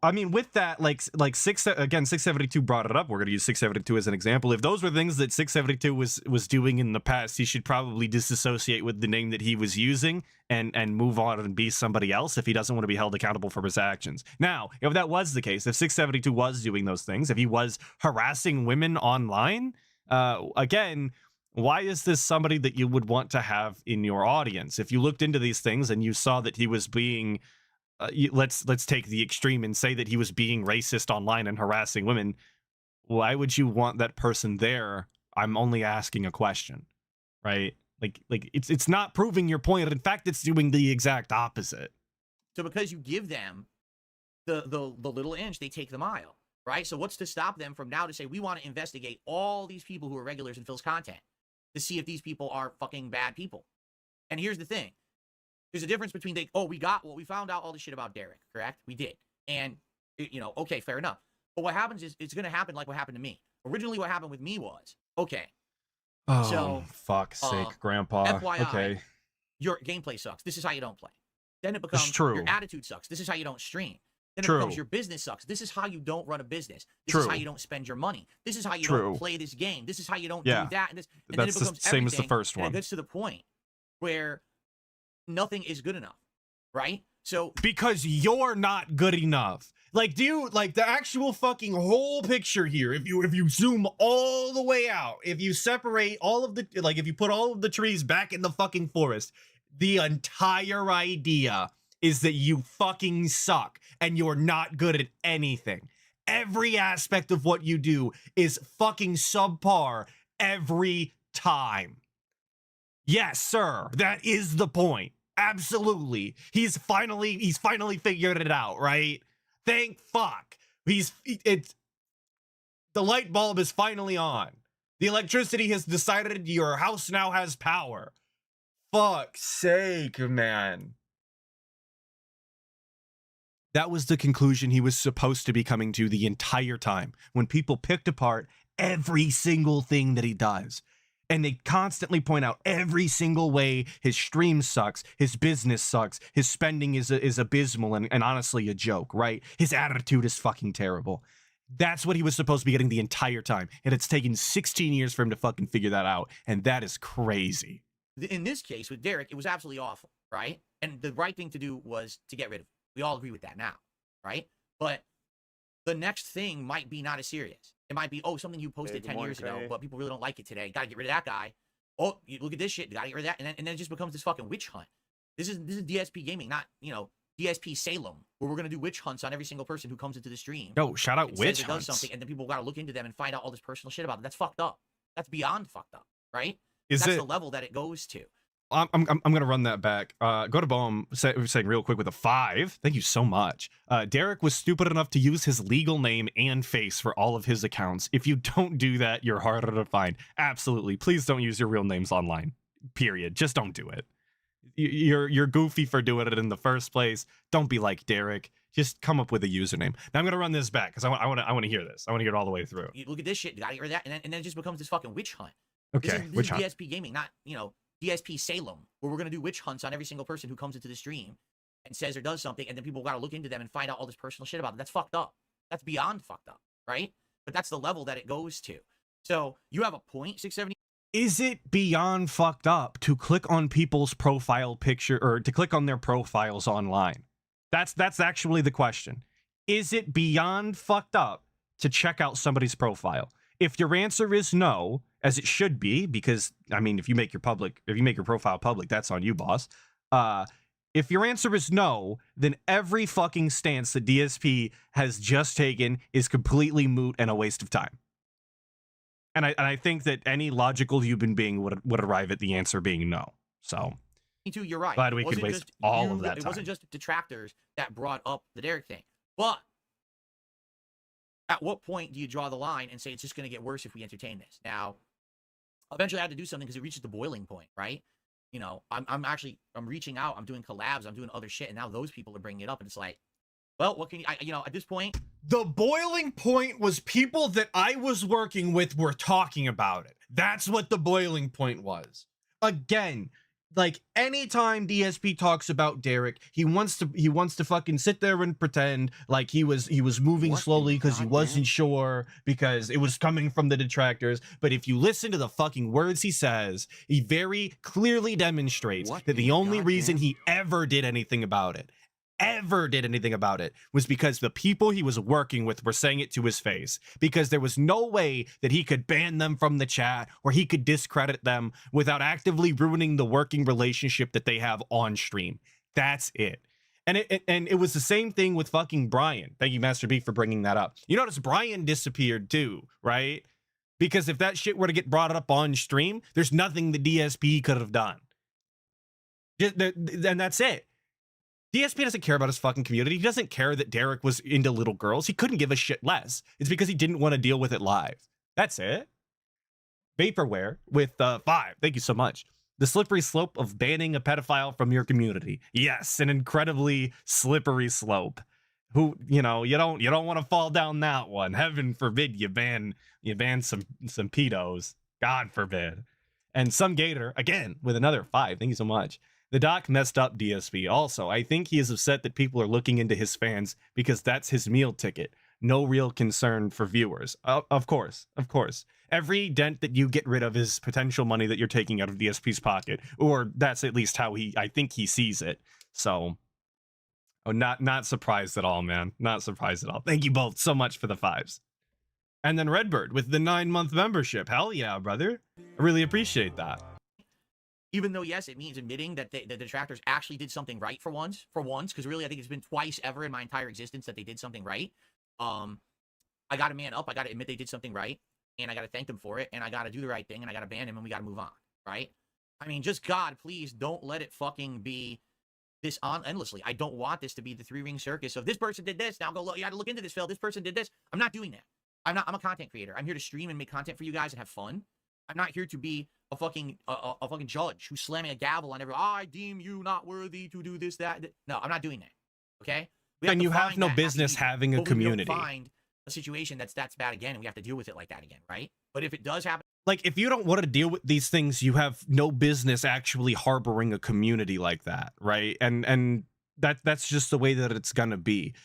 I mean, with that, like 672 brought it up. We're gonna use 672 as an example. If those were things that 672 was doing in the past, he should probably disassociate with the name that he was using and move on and be somebody else if he doesn't want to be held accountable for his actions. Now, if that was the case, if 672 was doing those things, if he was harassing women online, again, why is this somebody that you would want to have in your audience? If you looked into these things and you saw that he was being let's take the extreme and say that he was being racist online and harassing women, why would you want that person there? I'm only asking a question, right? Like it's not proving your point. In fact, it's doing the exact opposite. So because you give them the little inch, they take the mile, right? So what's to stop them from now to say, we want to investigate all these people who are regulars in Phil's content to see if these people are fucking bad people? And here's the thing. There's a difference between we found out all this shit about Derek, correct? We did. And, okay, fair enough. But what happens is it's going to happen like what happened to me. Originally, what happened with me was, okay. Oh, so, fuck's sake, Grandpa. FYI, okay. Your gameplay sucks. This is how you don't play. Then it becomes your attitude sucks. This is how you don't stream. Then it becomes your business sucks. This is how you don't run a business. This is how you don't spend your money. This is how you don't play this game. This is how you don't do that. And that's then it becomes the same as the first one. And it gets to the point where nothing is good enough, right? So because you're not good enough. Like, dude, like the actual fucking whole picture here, if you zoom all the way out, if you separate all of the, like, if you put all of the trees back in the fucking forest, the entire idea is that you fucking suck and you're not good at anything. Every aspect of what you do is fucking subpar every time. Yes, sir. That is the point. Absolutely. He's finally figured it out, right? Thank fuck. The light bulb is finally on. The electricity has decided your house now has power. Fuck's sake, man. That was the conclusion he was supposed to be coming to the entire time when people picked apart every single thing that he does. And they constantly point out every single way his stream sucks, his business sucks, his spending is abysmal and honestly a joke, right? His attitude is fucking terrible. That's what he was supposed to be getting the entire time. And it's taken 16 years for him to fucking figure that out. And that is crazy. In this case with Derek, it was absolutely awful, right? And the right thing to do was to get rid of him. We all agree with that now, right? But the next thing might be not as serious. It might be, something you posted 10 years ago, but people really don't like it today. Got to get rid of that guy. Oh, you look at this shit. Got to get rid of that. And then it just becomes this fucking witch hunt. This is DSP gaming, not, DSP Salem, where we're gonna do witch hunts on every single person who comes into the stream. Yo, shout out and says witch or does hunts. something, and then people gotta look into them and find out all this personal shit about them. That's fucked up. That's beyond fucked up, right? Is That's it? the level that it goes to. I'm gonna run that back. Go to Bohm saying real quick with a 5. Thank you so much. Derek was stupid enough to use his legal name and face for all of his accounts. If you don't do that, you're harder to find. Absolutely. Please don't use your real names online. Period. Just don't do it. You're goofy for doing it in the first place. Don't be like Derek. Just come up with a username. Now I'm gonna run this back because I want to hear this. I want to hear it all the way through. You look at this shit, you gotta get rid of that, and then it just becomes this fucking witch hunt. Okay, This witch is hunt. DSP Gaming, not, DSP Salem, where we're gonna do witch hunts on every single person who comes into the stream and says or does something, and then people gotta look into them and find out all this personal shit about them. That's fucked up. That's beyond fucked up, right? But that's the level that it goes to. So you have a point, 670. Is it beyond fucked up to click on people's profile picture or to click on their profiles online? That's actually the question. Is it beyond fucked up to check out somebody's profile? If your answer is no, as it should be, because I mean, if you make your profile public, that's on you, boss. If your answer is no, then every fucking stance that DSP has just taken is completely moot and a waste of time. And I think that any logical human being would arrive at the answer being no. So You're right. glad we It could wasn't waste just all of that It time. wasn't just detractors that brought up the Derek thing. But at what point do you draw the line and say it's just going to get worse if we entertain this? Now, eventually I had to do something because it reaches the boiling point, right? I'm reaching out, I'm doing collabs, I'm doing other shit, and now those people are bringing it up, and it's like, well, what can you, at this point, The boiling point was people that I was working with were talking about it. That's what the boiling point was. Again, like anytime DSP talks about Derek, he wants to fucking sit there and pretend like he was moving What slowly in because he God, wasn't man? sure because it was coming from the detractors. But if you listen to the fucking words he says, he very clearly demonstrates What that the in only God, reason man? he ever did anything about it was because the people he was working with were saying it to his face, because there was no way that he could ban them from the chat or he could discredit them without actively ruining the working relationship that they have on stream. That's it. And it was the same thing with fucking Brian. Thank you, Master B, for bringing that up. You notice Brian disappeared too, right? Because if that shit were to get brought up on stream, there's nothing the DSP could have done. And that's it. DSP doesn't care about his fucking community. He doesn't care that Derek was into little girls. He couldn't give a shit less. It's because he didn't want to deal with it live. That's it. Vaporware with 5. Thank you so much. The slippery slope of banning a pedophile from your community. Yes, an incredibly slippery slope. You don't want to fall down that one. Heaven forbid you ban some pedos. God forbid. And some Gator again with another 5. Thank you so much. The doc messed up DSP also. I think he is upset that people are looking into his fans because that's his meal ticket. No real concern for viewers. Of course. Every dent that you get rid of is potential money that you're taking out of DSP's pocket, or that's at least how I think he sees it. So, not surprised at all, man. Not surprised at all. Thank you both so much for the 5s. And then Redbird with the 9-month membership. Hell yeah, brother. I really appreciate that. even though, yes, it means admitting that the detractors actually did something right for once, because really I think it's been twice ever in my entire existence that they did something right. I got to man up. I got to admit they did something right, and I got to thank them for it, and I got to do the right thing, and I got to ban him, and we got to move on, right? I mean, just God, please don't let it fucking be this on endlessly. I don't want this to be the three-ring circus of this person did this. Now go look. You got to look into this, Phil. This person did this. I'm not doing that. I'm a content creator. I'm here to stream and make content for you guys and have fun. I'm not here to be a fucking judge who's slamming a gavel on everyone. I deem you not worthy to do this, that. No, I'm not doing that. Okay. And you have no business having a community. Find a situation that's bad again, and we have to deal with it like that again, right? But if it does happen, like if you don't want to deal with these things, you have no business actually harboring a community like that, right? And that's just the way that it's gonna be.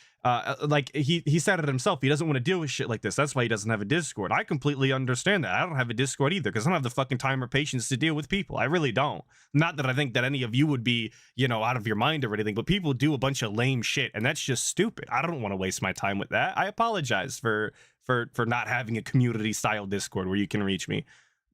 Like he said it himself, he doesn't want to deal with shit like this. That's why he doesn't have a Discord. I completely understand that. I don't have a Discord either because I don't have the fucking time or patience to deal with people. I really don't. Not that I think that any of you would be, out of your mind or anything, but people do a bunch of lame shit, and that's just stupid. I don't want to waste my time with that. I apologize for not having a community style Discord where you can reach me.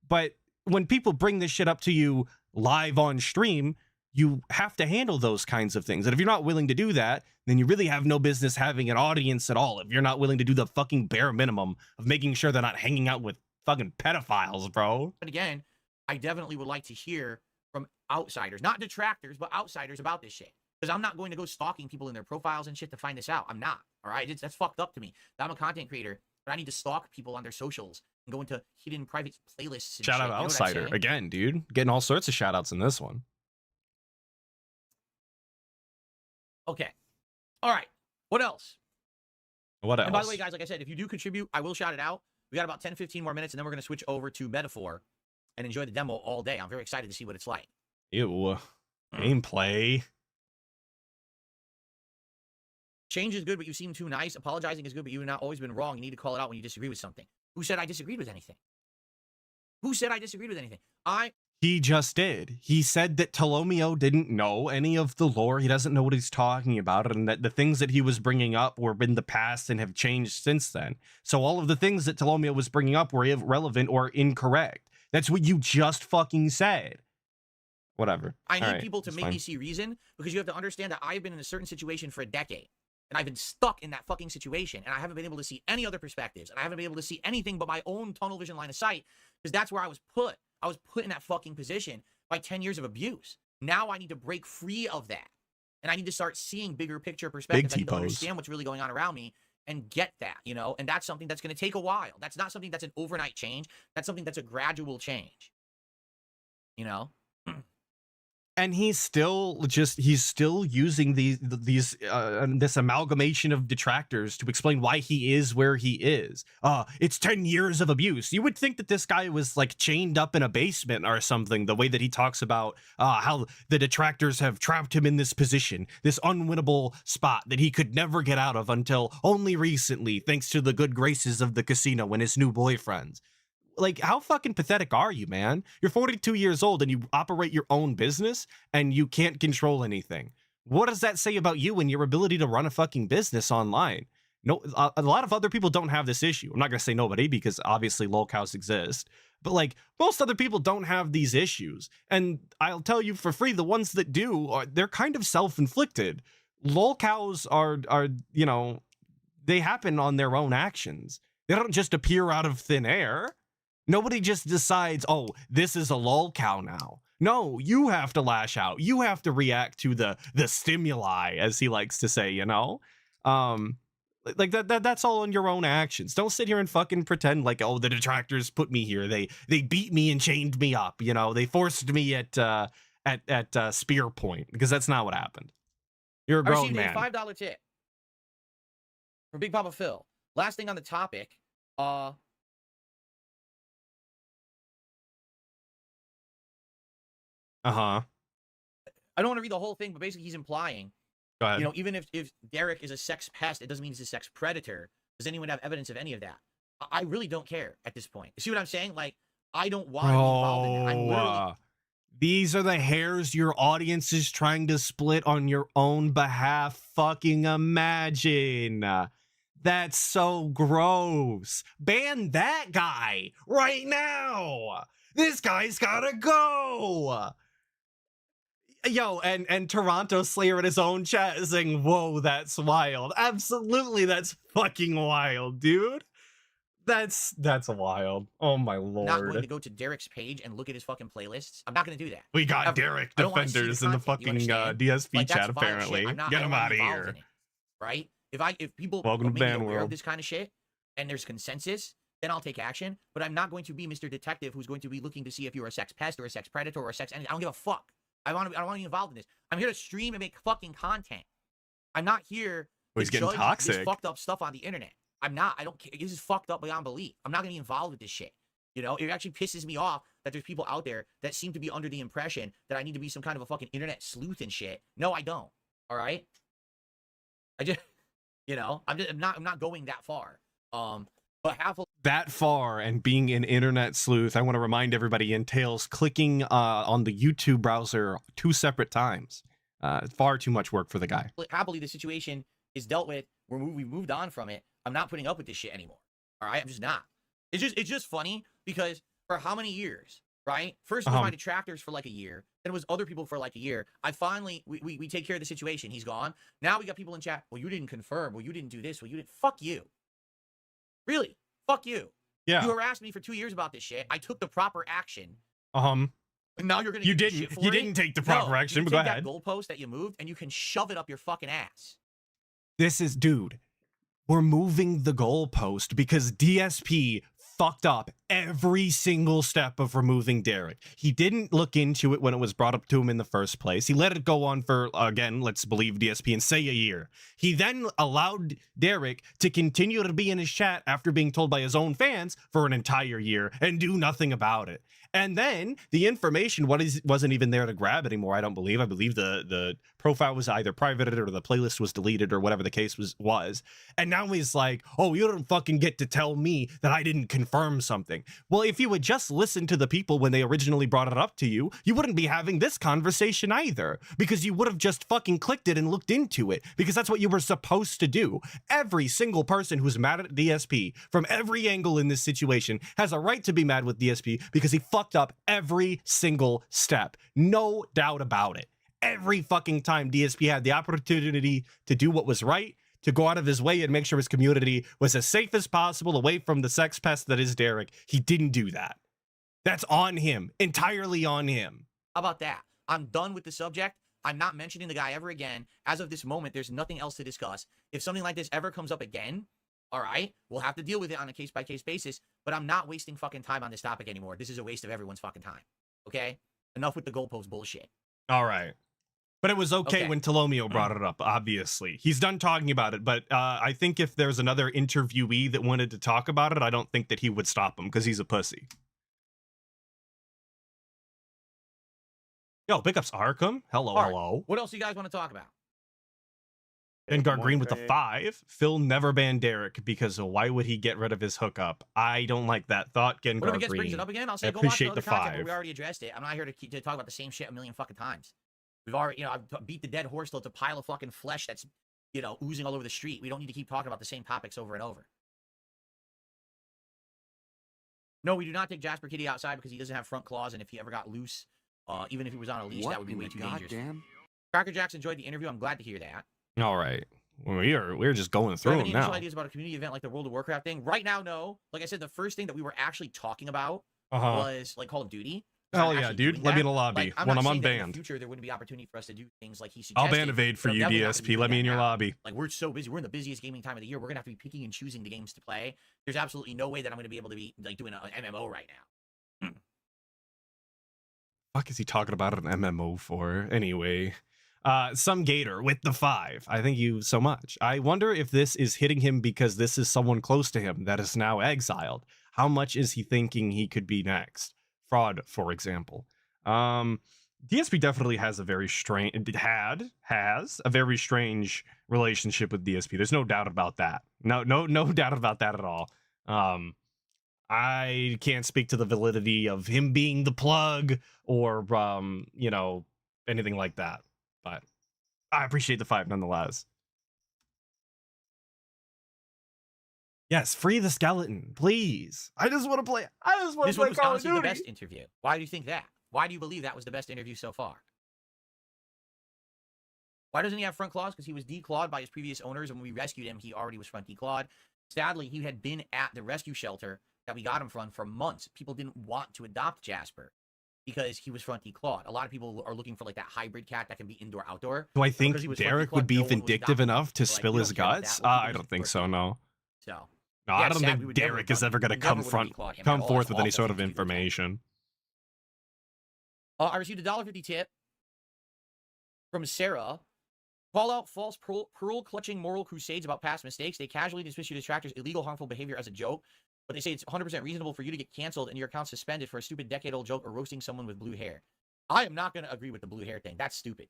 But when people bring this shit up to you live on stream, you have to handle those kinds of things. And if you're not willing to do that, then you really have no business having an audience at all. If you're not willing to do the fucking bare minimum of making sure they're not hanging out with fucking pedophiles, bro. But again, I definitely would like to hear from outsiders, not detractors, but outsiders about this shit. Because I'm not going to go stalking people in their profiles and shit to find this out. I'm not. All right. That's fucked up to me. I'm a content creator, but I need to stalk people on their socials and go into hidden private playlists. And Shout shit. out You know what I'm outsider saying? again, dude. Getting all sorts of shout outs in this one. Okay. All right. What else? What else? And by the way, guys, like I said, if you do contribute, I will shout it out. We got about 10, 15 more minutes, and then we're going to switch over to Metaphor and enjoy the demo all day. I'm very excited to see what it's like. Ew. Gameplay. Change is good, but you seem too nice. Apologizing is good, but you've not always been wrong. You need to call it out when you disagree with something. Who said I disagreed with anything? Who said I disagreed with anything? He just did. He said that Tolomeo didn't know any of the lore. He doesn't know what he's talking about, and that the things that he was bringing up were in the past and have changed since then. So all of the things that Tolomeo was bringing up were irrelevant or incorrect. That's what you just fucking said. Whatever. I need All right, people to it's make fine. me see reason, because you have to understand that I've been in a certain situation for a decade. And I've been stuck in that fucking situation. And I haven't been able to see any other perspectives. And I haven't been able to see anything but my own tunnel vision line of sight. Because that's where I was put. I was put in that fucking position by 10 years of abuse. Now I need to break free of that. And I need to start seeing bigger picture perspectives. I need to T-pose. understand what's really going on around me and get that, you know? And that's something that's going to take a while. That's not something that's an overnight change. That's something that's a gradual change. You know? And he's still using this amalgamation of detractors to explain why he is where he is. It's 10 years of abuse. You would think that this guy was like chained up in a basement or something, the way that he talks about how the detractors have trapped him in this position, this unwinnable spot that he could never get out of until only recently, thanks to the good graces of the casino and his new boyfriends. Like, how fucking pathetic are you, man? You're 42 years old and you operate your own business and you can't control anything. What does that say about you and your ability to run a fucking business online? No, a lot of other people don't have this issue. I'm not going to say nobody, because obviously lolcows exist, but like most other people don't have these issues. And I'll tell you for free, the ones that do, they're kind of self-inflicted. Lolcows are, you know, they happen on their own actions. They don't just appear out of thin air. Nobody just decides, oh, this is a lolcow now. No, you have to lash out. You have to react to the stimuli, as he likes to say, you know? Like that's all on your own actions. Don't sit here and fucking pretend like, oh, the detractors put me here. They beat me and chained me up, you know? They forced me at spear point, because that's not what happened. You're a I grown received man. a $5 tip from Big Papa Phil. Last thing on the topic, Uh-huh. I don't want to read the whole thing, but basically he's implying, Go ahead. you know, even if Derek is a sex pest, it doesn't mean he's a sex predator. Does anyone have evidence of any of that? I really don't care at this point. See what I'm saying? Like, I don't want to be involved in that. I'm literally... These are the hairs your audience is trying to split on your own behalf. Fucking imagine. That's so gross. Ban that guy right now. This guy's gotta go. Yo, and Toronto Slayer in his own chat is saying, whoa, that's wild. Absolutely, that's fucking wild, dude. That's wild. Oh my lord. Not going to go to Derek's page and look at his fucking playlists. I'm not going to do that. We got Ever. Derek I don't wanna see the defenders in the content, you fucking understand? DSP Like, that's chat, violent apparently. shit. I'm not, Get I him don't wanna out of be involved here. in it, right? If people Welcome are to made Ban aware World. of this kind of shit and there's consensus, then I'll take action. But I'm not going to be Mr. Detective who's going to be looking to see if you're a sex pest or a sex predator or a sex anything. I don't give a fuck. I don't want to be involved in this. I'm here to stream and make fucking content. I'm not here Oh, he's to getting judge toxic. this fucked up stuff on the internet. I'm not. I don't care. This is fucked up beyond belief. I'm not going to be involved with this shit. You know, it actually pisses me off that there's people out there that seem to be under the impression that I need to be some kind of a fucking internet sleuth and shit. No, I don't. All right. I just, you know, I'm not going that far. But half of That far, and being an internet sleuth, I want to remind everybody, entails clicking on the YouTube browser 2 separate times. Far too much work for the guy. happily the situation is dealt with. We moved on from it. I'm not putting up with this shit anymore. All right, I'm just not. It's just funny because for how many years right? First it was my detractors for like a year. Then it was other people for like a year. I finally, we take care of the situation. He's gone. Now we got people in chat. Well, you didn't confirm. Well, you didn't do this. Well, you didn't. Fuck you. Really? Fuck you. Yeah. You harassed me for 2 years about this shit. I took the proper action. And now you're gonna. You give me didn't. shit for You it? didn't take the proper No, action. you But can go take ahead. that goalpost that you moved, and you can shove it up your fucking ass. This is, dude. We're moving the goalpost because DSP fucked up every single step of removing Derek. He didn't look into it when it was brought up to him in the first place. He let it go on for, again, let's believe DSP and say a year. He then allowed Derek to continue to be in his chat after being told by his own fans for an entire year and do nothing about it. And then the information wasn't even there to grab anymore, I don't believe. I believe the profile was either privated or the playlist was deleted or whatever the case was. And now he's like, oh, you don't fucking get to tell me that I didn't confirm something. Well, if you would just listen to the people when they originally brought it up to you, you wouldn't be having this conversation either, because you would have just fucking clicked it and looked into it, because that's what you were supposed to do. Every single person who's mad at DSP from every angle in this situation has a right to be mad with DSP because he fucked up every single step. No doubt about it. Every fucking time DSP had the opportunity to do what was right, to go out of his way and make sure his community was as safe as possible away from the sex pest that is Derek, he didn't do that. That's on him. Entirely on him. How about that? I'm done with the subject. I'm not mentioning the guy ever again. As of this moment, there's nothing else to discuss. If something like this ever comes up again, all right, we'll have to deal with it on a case-by-case basis, but I'm not wasting fucking time on this topic anymore. This is a waste of everyone's fucking time, okay? Enough with the goalpost bullshit. All right. But it was okay when Tolomeo brought it up, obviously. He's done talking about it, but I think if there's another interviewee that wanted to talk about it, I don't think that he would stop him because he's a pussy. Yo, big ups Arkham. Hello, All right. hello. What else do you guys want to talk about? Dengar More Green with the Craig. 5. Phil never banned Derek because why would he get rid of his hookup? I don't like that thought, Gengar What if it gets brings Green. it up again? I'll I say go watch the appreciate other the content, but 5. we already addressed it. I'm not here to talk about the same shit a million fucking times. We've already, I've beat the dead horse till it's a pile of fucking flesh that's, oozing all over the street. We don't need to keep talking about the same topics over and over. No, we do not take Jasper Kitty outside because he doesn't have front claws, and if he ever got loose, even if he was on a leash, that would be way too dangerous. Cracker Jacks enjoyed the interview. I'm glad to hear that. All right. We're just going Do you through have them any now. initial ideas about a community event like the World of Warcraft thing? Right now, no. Like I said, the first thing that we were actually talking about was like Call of Duty. Hell yeah, dude. Let me in a lobby when I'm saying that in unbanned. the future, there wouldn't be opportunity for us to do things like he suggested. I'll ban Evade for but I'm you, definitely not gonna be DSP. Let doing me that in your now. lobby. Like, we're so busy. We're in the busiest gaming time of the year. We're going to have to be picking and choosing the games to play. There's absolutely no way that I'm going to be able to be like doing an MMO right now. Fuck is he talking about an MMO for? Anyway. Some Gator with the 5. I thank you so much. I wonder if this is hitting him because this is someone close to him that is now exiled. How much is he thinking he could be next? Fraud, for example. DSP definitely has a very strange, has a very strange relationship with DSP. There's no doubt about that. No doubt about that at all. I can't speak to the validity of him being the plug or, anything like that. But I appreciate the 5 nonetheless. Yes, free the skeleton, please. I just want to play. This one was Call of honestly the Duty. best interview. Why do you think that? Why do you believe that was the best interview so far? Why doesn't he have front claws? Because he was declawed by his previous owners, and when we rescued him, he already was front declawed. Sadly, he had been at the rescue shelter that we got him from for months. People didn't want to adopt Jasper because he was front declawed. A lot of people are looking for like that hybrid cat that can be indoor outdoor. Do I Because think he was Derek front would be declawed, no one was vindictive adopting him. enough to So, like, spill we his don't care about guts? that. We'll keep I him don't as think first so. declawed. No. So No, yeah, I don't sad, we think would never Derek is adopt ever him. going to We never come would've declawed him at come all. forth It's with any awful sort of thing to do to him. information. I received a $1.50 tip from Sarah. Call out false pearl-clutching moral crusades about past mistakes. They casually dismiss your detractors' illegal, harmful behavior as a joke, but they say it's 100% reasonable for you to get canceled and your account suspended for a stupid decade-old joke or roasting someone with blue hair. I am not going to agree with the blue hair thing. That's stupid.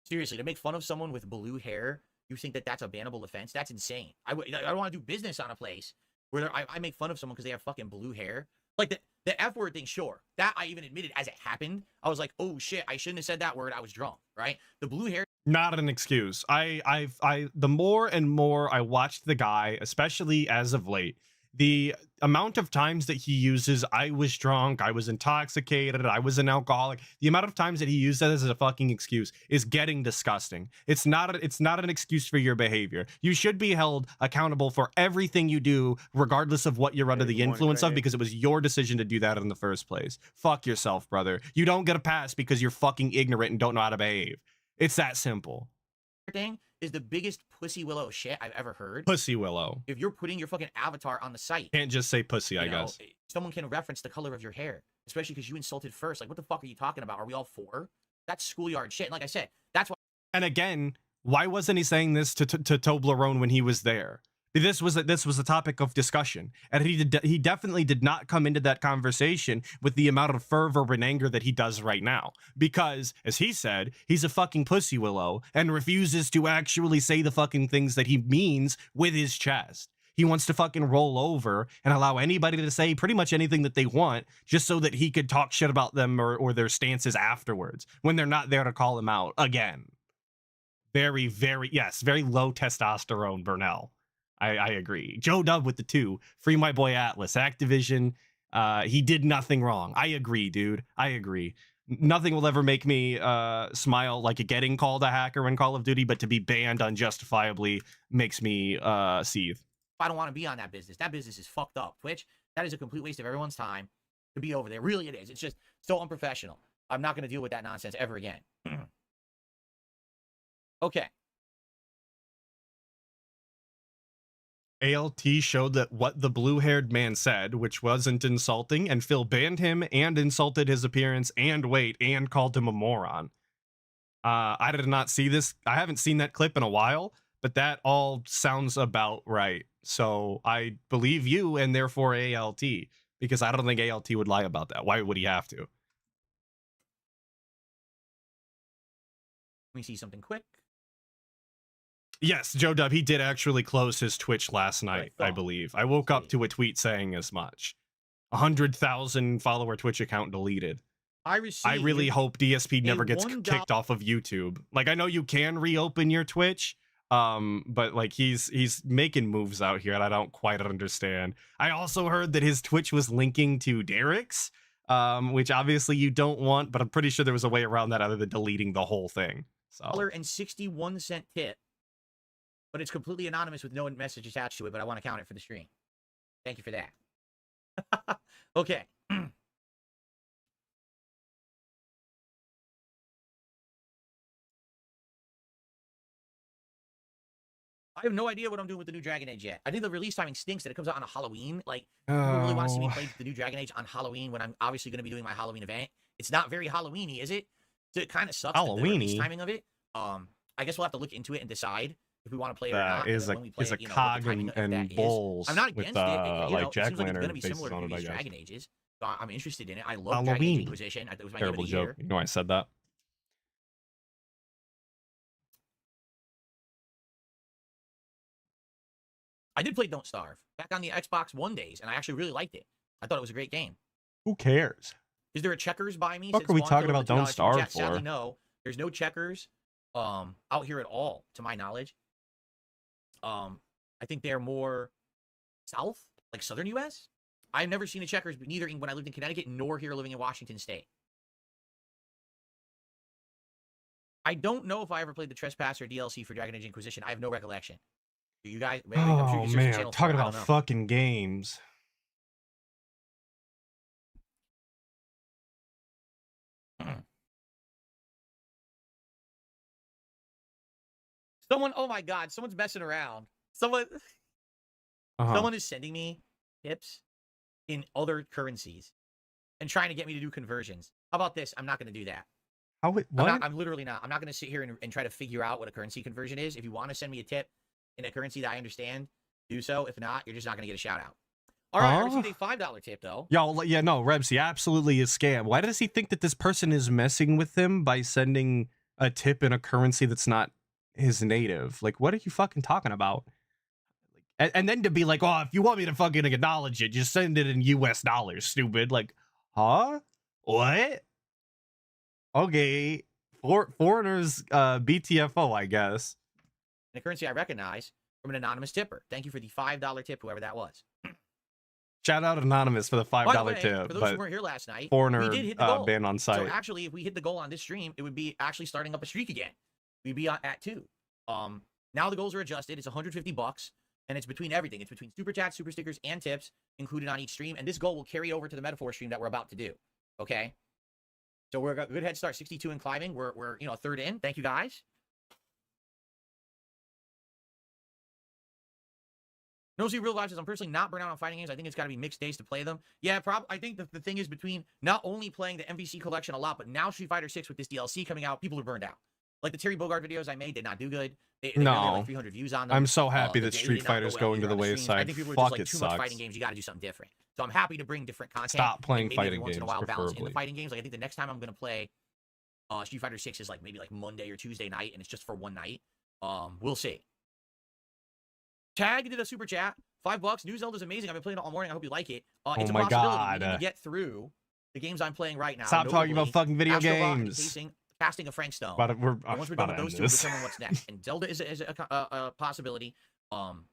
Seriously, to make fun of someone with blue hair, you think that that's a bannable offense? That's insane. I don't want to do business on a place where I make fun of someone because they have fucking blue hair. Like the F word thing, sure. That I even admitted as it happened. I was like, oh shit, I shouldn't have said that word. I was drunk, right? The blue hair. Not an excuse. The more and more I watched the guy, especially as of late, the amount of times that he uses I was drunk, I was intoxicated, I was an alcoholic, the amount of times that he used that as a fucking excuse is getting disgusting. It's not an excuse for your behavior. You should be held accountable for everything you do, regardless of what you're under the influence of, because it was your decision to do that in the first place. Fuck yourself, brother. You don't get a pass because you're fucking ignorant and don't know how to behave. It's that simple. Thing is the biggest pussy willow shit I've ever heard. Pussy willow. If you're putting your fucking avatar on the site, Can't just say pussy, I you know, guess. someone can reference the color of your hair, especially because you insulted first. Like, what the fuck are you talking about? Are we all four? That's schoolyard shit. And like I said, that's why. And again, why wasn't he saying this to Toblerone when he was there? This was a topic of discussion, and he definitely did not come into that conversation with the amount of fervor and anger that he does right now, because, as he said, he's a fucking pussy willow and refuses to actually say the fucking things that he means with his chest. He wants to fucking roll over and allow anybody to say pretty much anything that they want, just so that he could talk shit about them or their stances afterwards when they're not there to call him out again. Very, very, yes, very low testosterone Burnell. I agree. Joe Dub with the 2. Free my boy Atlas. Activision, he did nothing wrong. I agree, dude. I agree. Nothing will ever make me smile like getting called a hacker in Call of Duty, but to be banned unjustifiably makes me seethe. I don't want to be on that business. That business is fucked up. Twitch, that is a complete waste of everyone's time to be over there. Really, it is. It's just so unprofessional. I'm not going to deal with that nonsense ever again. Okay. ALT showed that what the blue-haired man said, which wasn't insulting, and Phil banned him and insulted his appearance and weight and called him a moron. I did not see this. I haven't seen that clip in a while, but that all sounds about right. So I believe you and therefore ALT, because I don't think ALT would lie about that. Why would he have to? Let me see something quick. Yes, Joe Dub, he did actually close his Twitch last night, I believe. I woke up to a tweet saying as much. 100,000 follower Twitch account deleted. I really hope DSP never gets kicked off of YouTube. Like, I know you can reopen your Twitch, but like he's making moves out here and I don't quite understand. I also heard that his Twitch was linking to Derek's, which obviously you don't want, but I'm pretty sure there was a way around that other than deleting the whole thing. So $1.61 tip. But it's completely anonymous with no message attached to it, but I want to count it for the stream. Thank you for that. Okay. I have no idea what I'm doing with the new Dragon Age yet. I think the release timing stinks that it comes out on a Halloween. Like, people really want to see me play the new Dragon Age on Halloween when I'm obviously going to be doing my Halloween event. It's not very Halloween-y, is it? So it kind of sucks. The release timing of it. I guess we'll have to look into it and decide if we want to play it or not. Is a cog and bowls. I'm not against it. Like Jack it seems like it's going to be faces similar to on it, I previous guess. Dragon Ages. So I'm interested in it. I love Dragon Age Inquisition. It was my Terrible game of the joke. year. You know I said that. I did play Don't Starve back on the Xbox One days, and I actually really liked it. I thought it was a great game. Who cares? Is there a checkers by me? What are we talking about Don't Starve for? Sadly, no. There's no checkers out here at all, to my knowledge. I think they're more south, like southern U.S. I've never seen a checkers, but neither when I lived in Connecticut nor here living in Washington State. I don't know if I ever played the Trespasser DLC for Dragon Age Inquisition. I have no recollection. Do you guys? Maybe, I'm sure you can search the channel talking for it. about fucking games. Someone, oh my God, someone's messing around. Someone is sending me tips in other currencies and trying to get me to do conversions. How about this? I'm not going to do that. What? I'm literally not. I'm not going to sit here and try to figure out what a currency conversion is. If you want to send me a tip in a currency that I understand, do so. If not, you're just not going to get a shout out. All right, I received a $5 tip though. Yeah, no, Rebsy, absolutely a scam. Why does he think that this person is messing with him by sending a tip in a currency that's not his native? Like, what are you fucking talking about? And then to be like, oh, if you want me to fucking acknowledge it, just send it in US dollars, stupid. Like, huh? What? Okay. Foreigners, BTFO, I guess. In a currency I recognize from an anonymous tipper. Thank you for the $5 tip, whoever that was. Shout out Anonymous for the $5 By the way, tip, for those who but weren't here last night, foreigner we did hit the goal. ban on So site. actually, if we hit the goal on this stream, it would be actually starting up a streak again. We'd be at 2. Now the goals are adjusted. It's $150, and it's between everything. It's between super chats, super stickers, and tips included on each stream. And this goal will carry over to the metaphor stream that we're about to do. Okay. So we're a good head start, 62 and climbing. We're a third in. Thank you guys. Nosy real life says, I'm personally not burnt out on fighting games. I think it's got to be mixed days to play them. Yeah, I think the thing is between not only playing the MVC collection a lot, but now Street Fighter 6 with this DLC coming out, people are burned out. Like the Terry Bogard videos I made did not do good. They No. had like 300 views on them. I'm so happy The that daily Street did not go Fighter's well going to either the on the streams. I wayside. think people were Fuck, just like, it too much sucks. fighting games. You got to do something different. So I'm happy to bring different content. Stop playing and maybe fighting every once in a games, while balance in the preferably. fighting games. Like I think the next time I'm going to play Street Fighter 6 is like maybe like Monday or Tuesday night, and it's just for one night. We'll see. Tag did a super chat. $5. New Zelda's amazing. I've been playing it all morning. I hope you like it. It's a my possibility. God. We need to get through the games I'm playing right now. Stop talking about fucking video Astro Bot and games. Casting a Frank Stone. We're And once we're about done to with those end two, we'll this. determine what's next. And Zelda is a possibility. Don't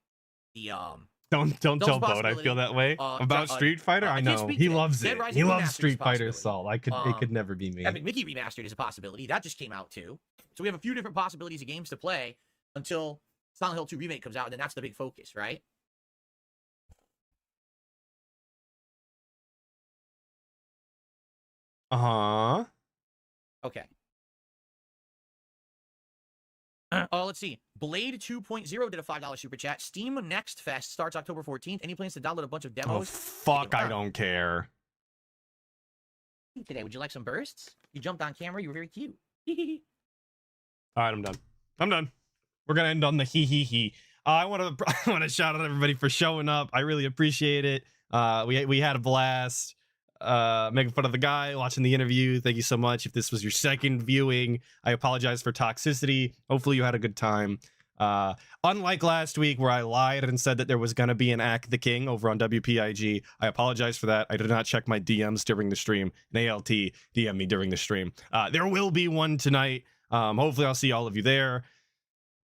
Zelda's tell Boat I possibility. feel that way about Street Fighter. I I can't know speak he to it. loves Dead it. Rising He loves Remastered is Street a Fighter possibility. Assault. It could never be me. Epic Mickey Remastered is a possibility. That just came out too. So we have a few different possibilities of games to play until Silent Hill 2 Remake comes out, and then that's the big focus, right? Uh-huh. Okay. Let's see. Blade 2.0 did a $5 super chat. Steam Next Fest starts October 14th. Any plans to download a bunch of Oh demos? fuck, I don't care. Today, would you like some bursts? You jumped on camera. You were very cute. All right, I'm done. I'm done. We're gonna end on the he. I want to shout out everybody for showing up. I really appreciate it. We had a blast. Making fun of the guy watching the interview. Thank you so much. If this was your second viewing, I apologize for toxicity. Hopefully you had a good time. Unlike last week where I lied and said that there was gonna be an Act the King over on WPIG, I apologize for that. I did not check my DMs during the stream. An ALT DM me during the stream. There will be one tonight. Hopefully I'll see all of you there.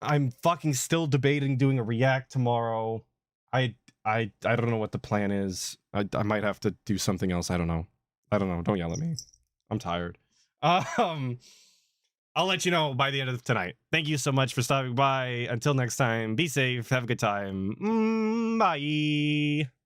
I'm fucking still debating doing a react tomorrow. I don't know what the plan is. I might have to do something else. I don't know. Don't yell at me. I'm tired. I'll let you know by the end of tonight. Thank you so much for stopping by. Until next time, be safe. Have a good time. Bye.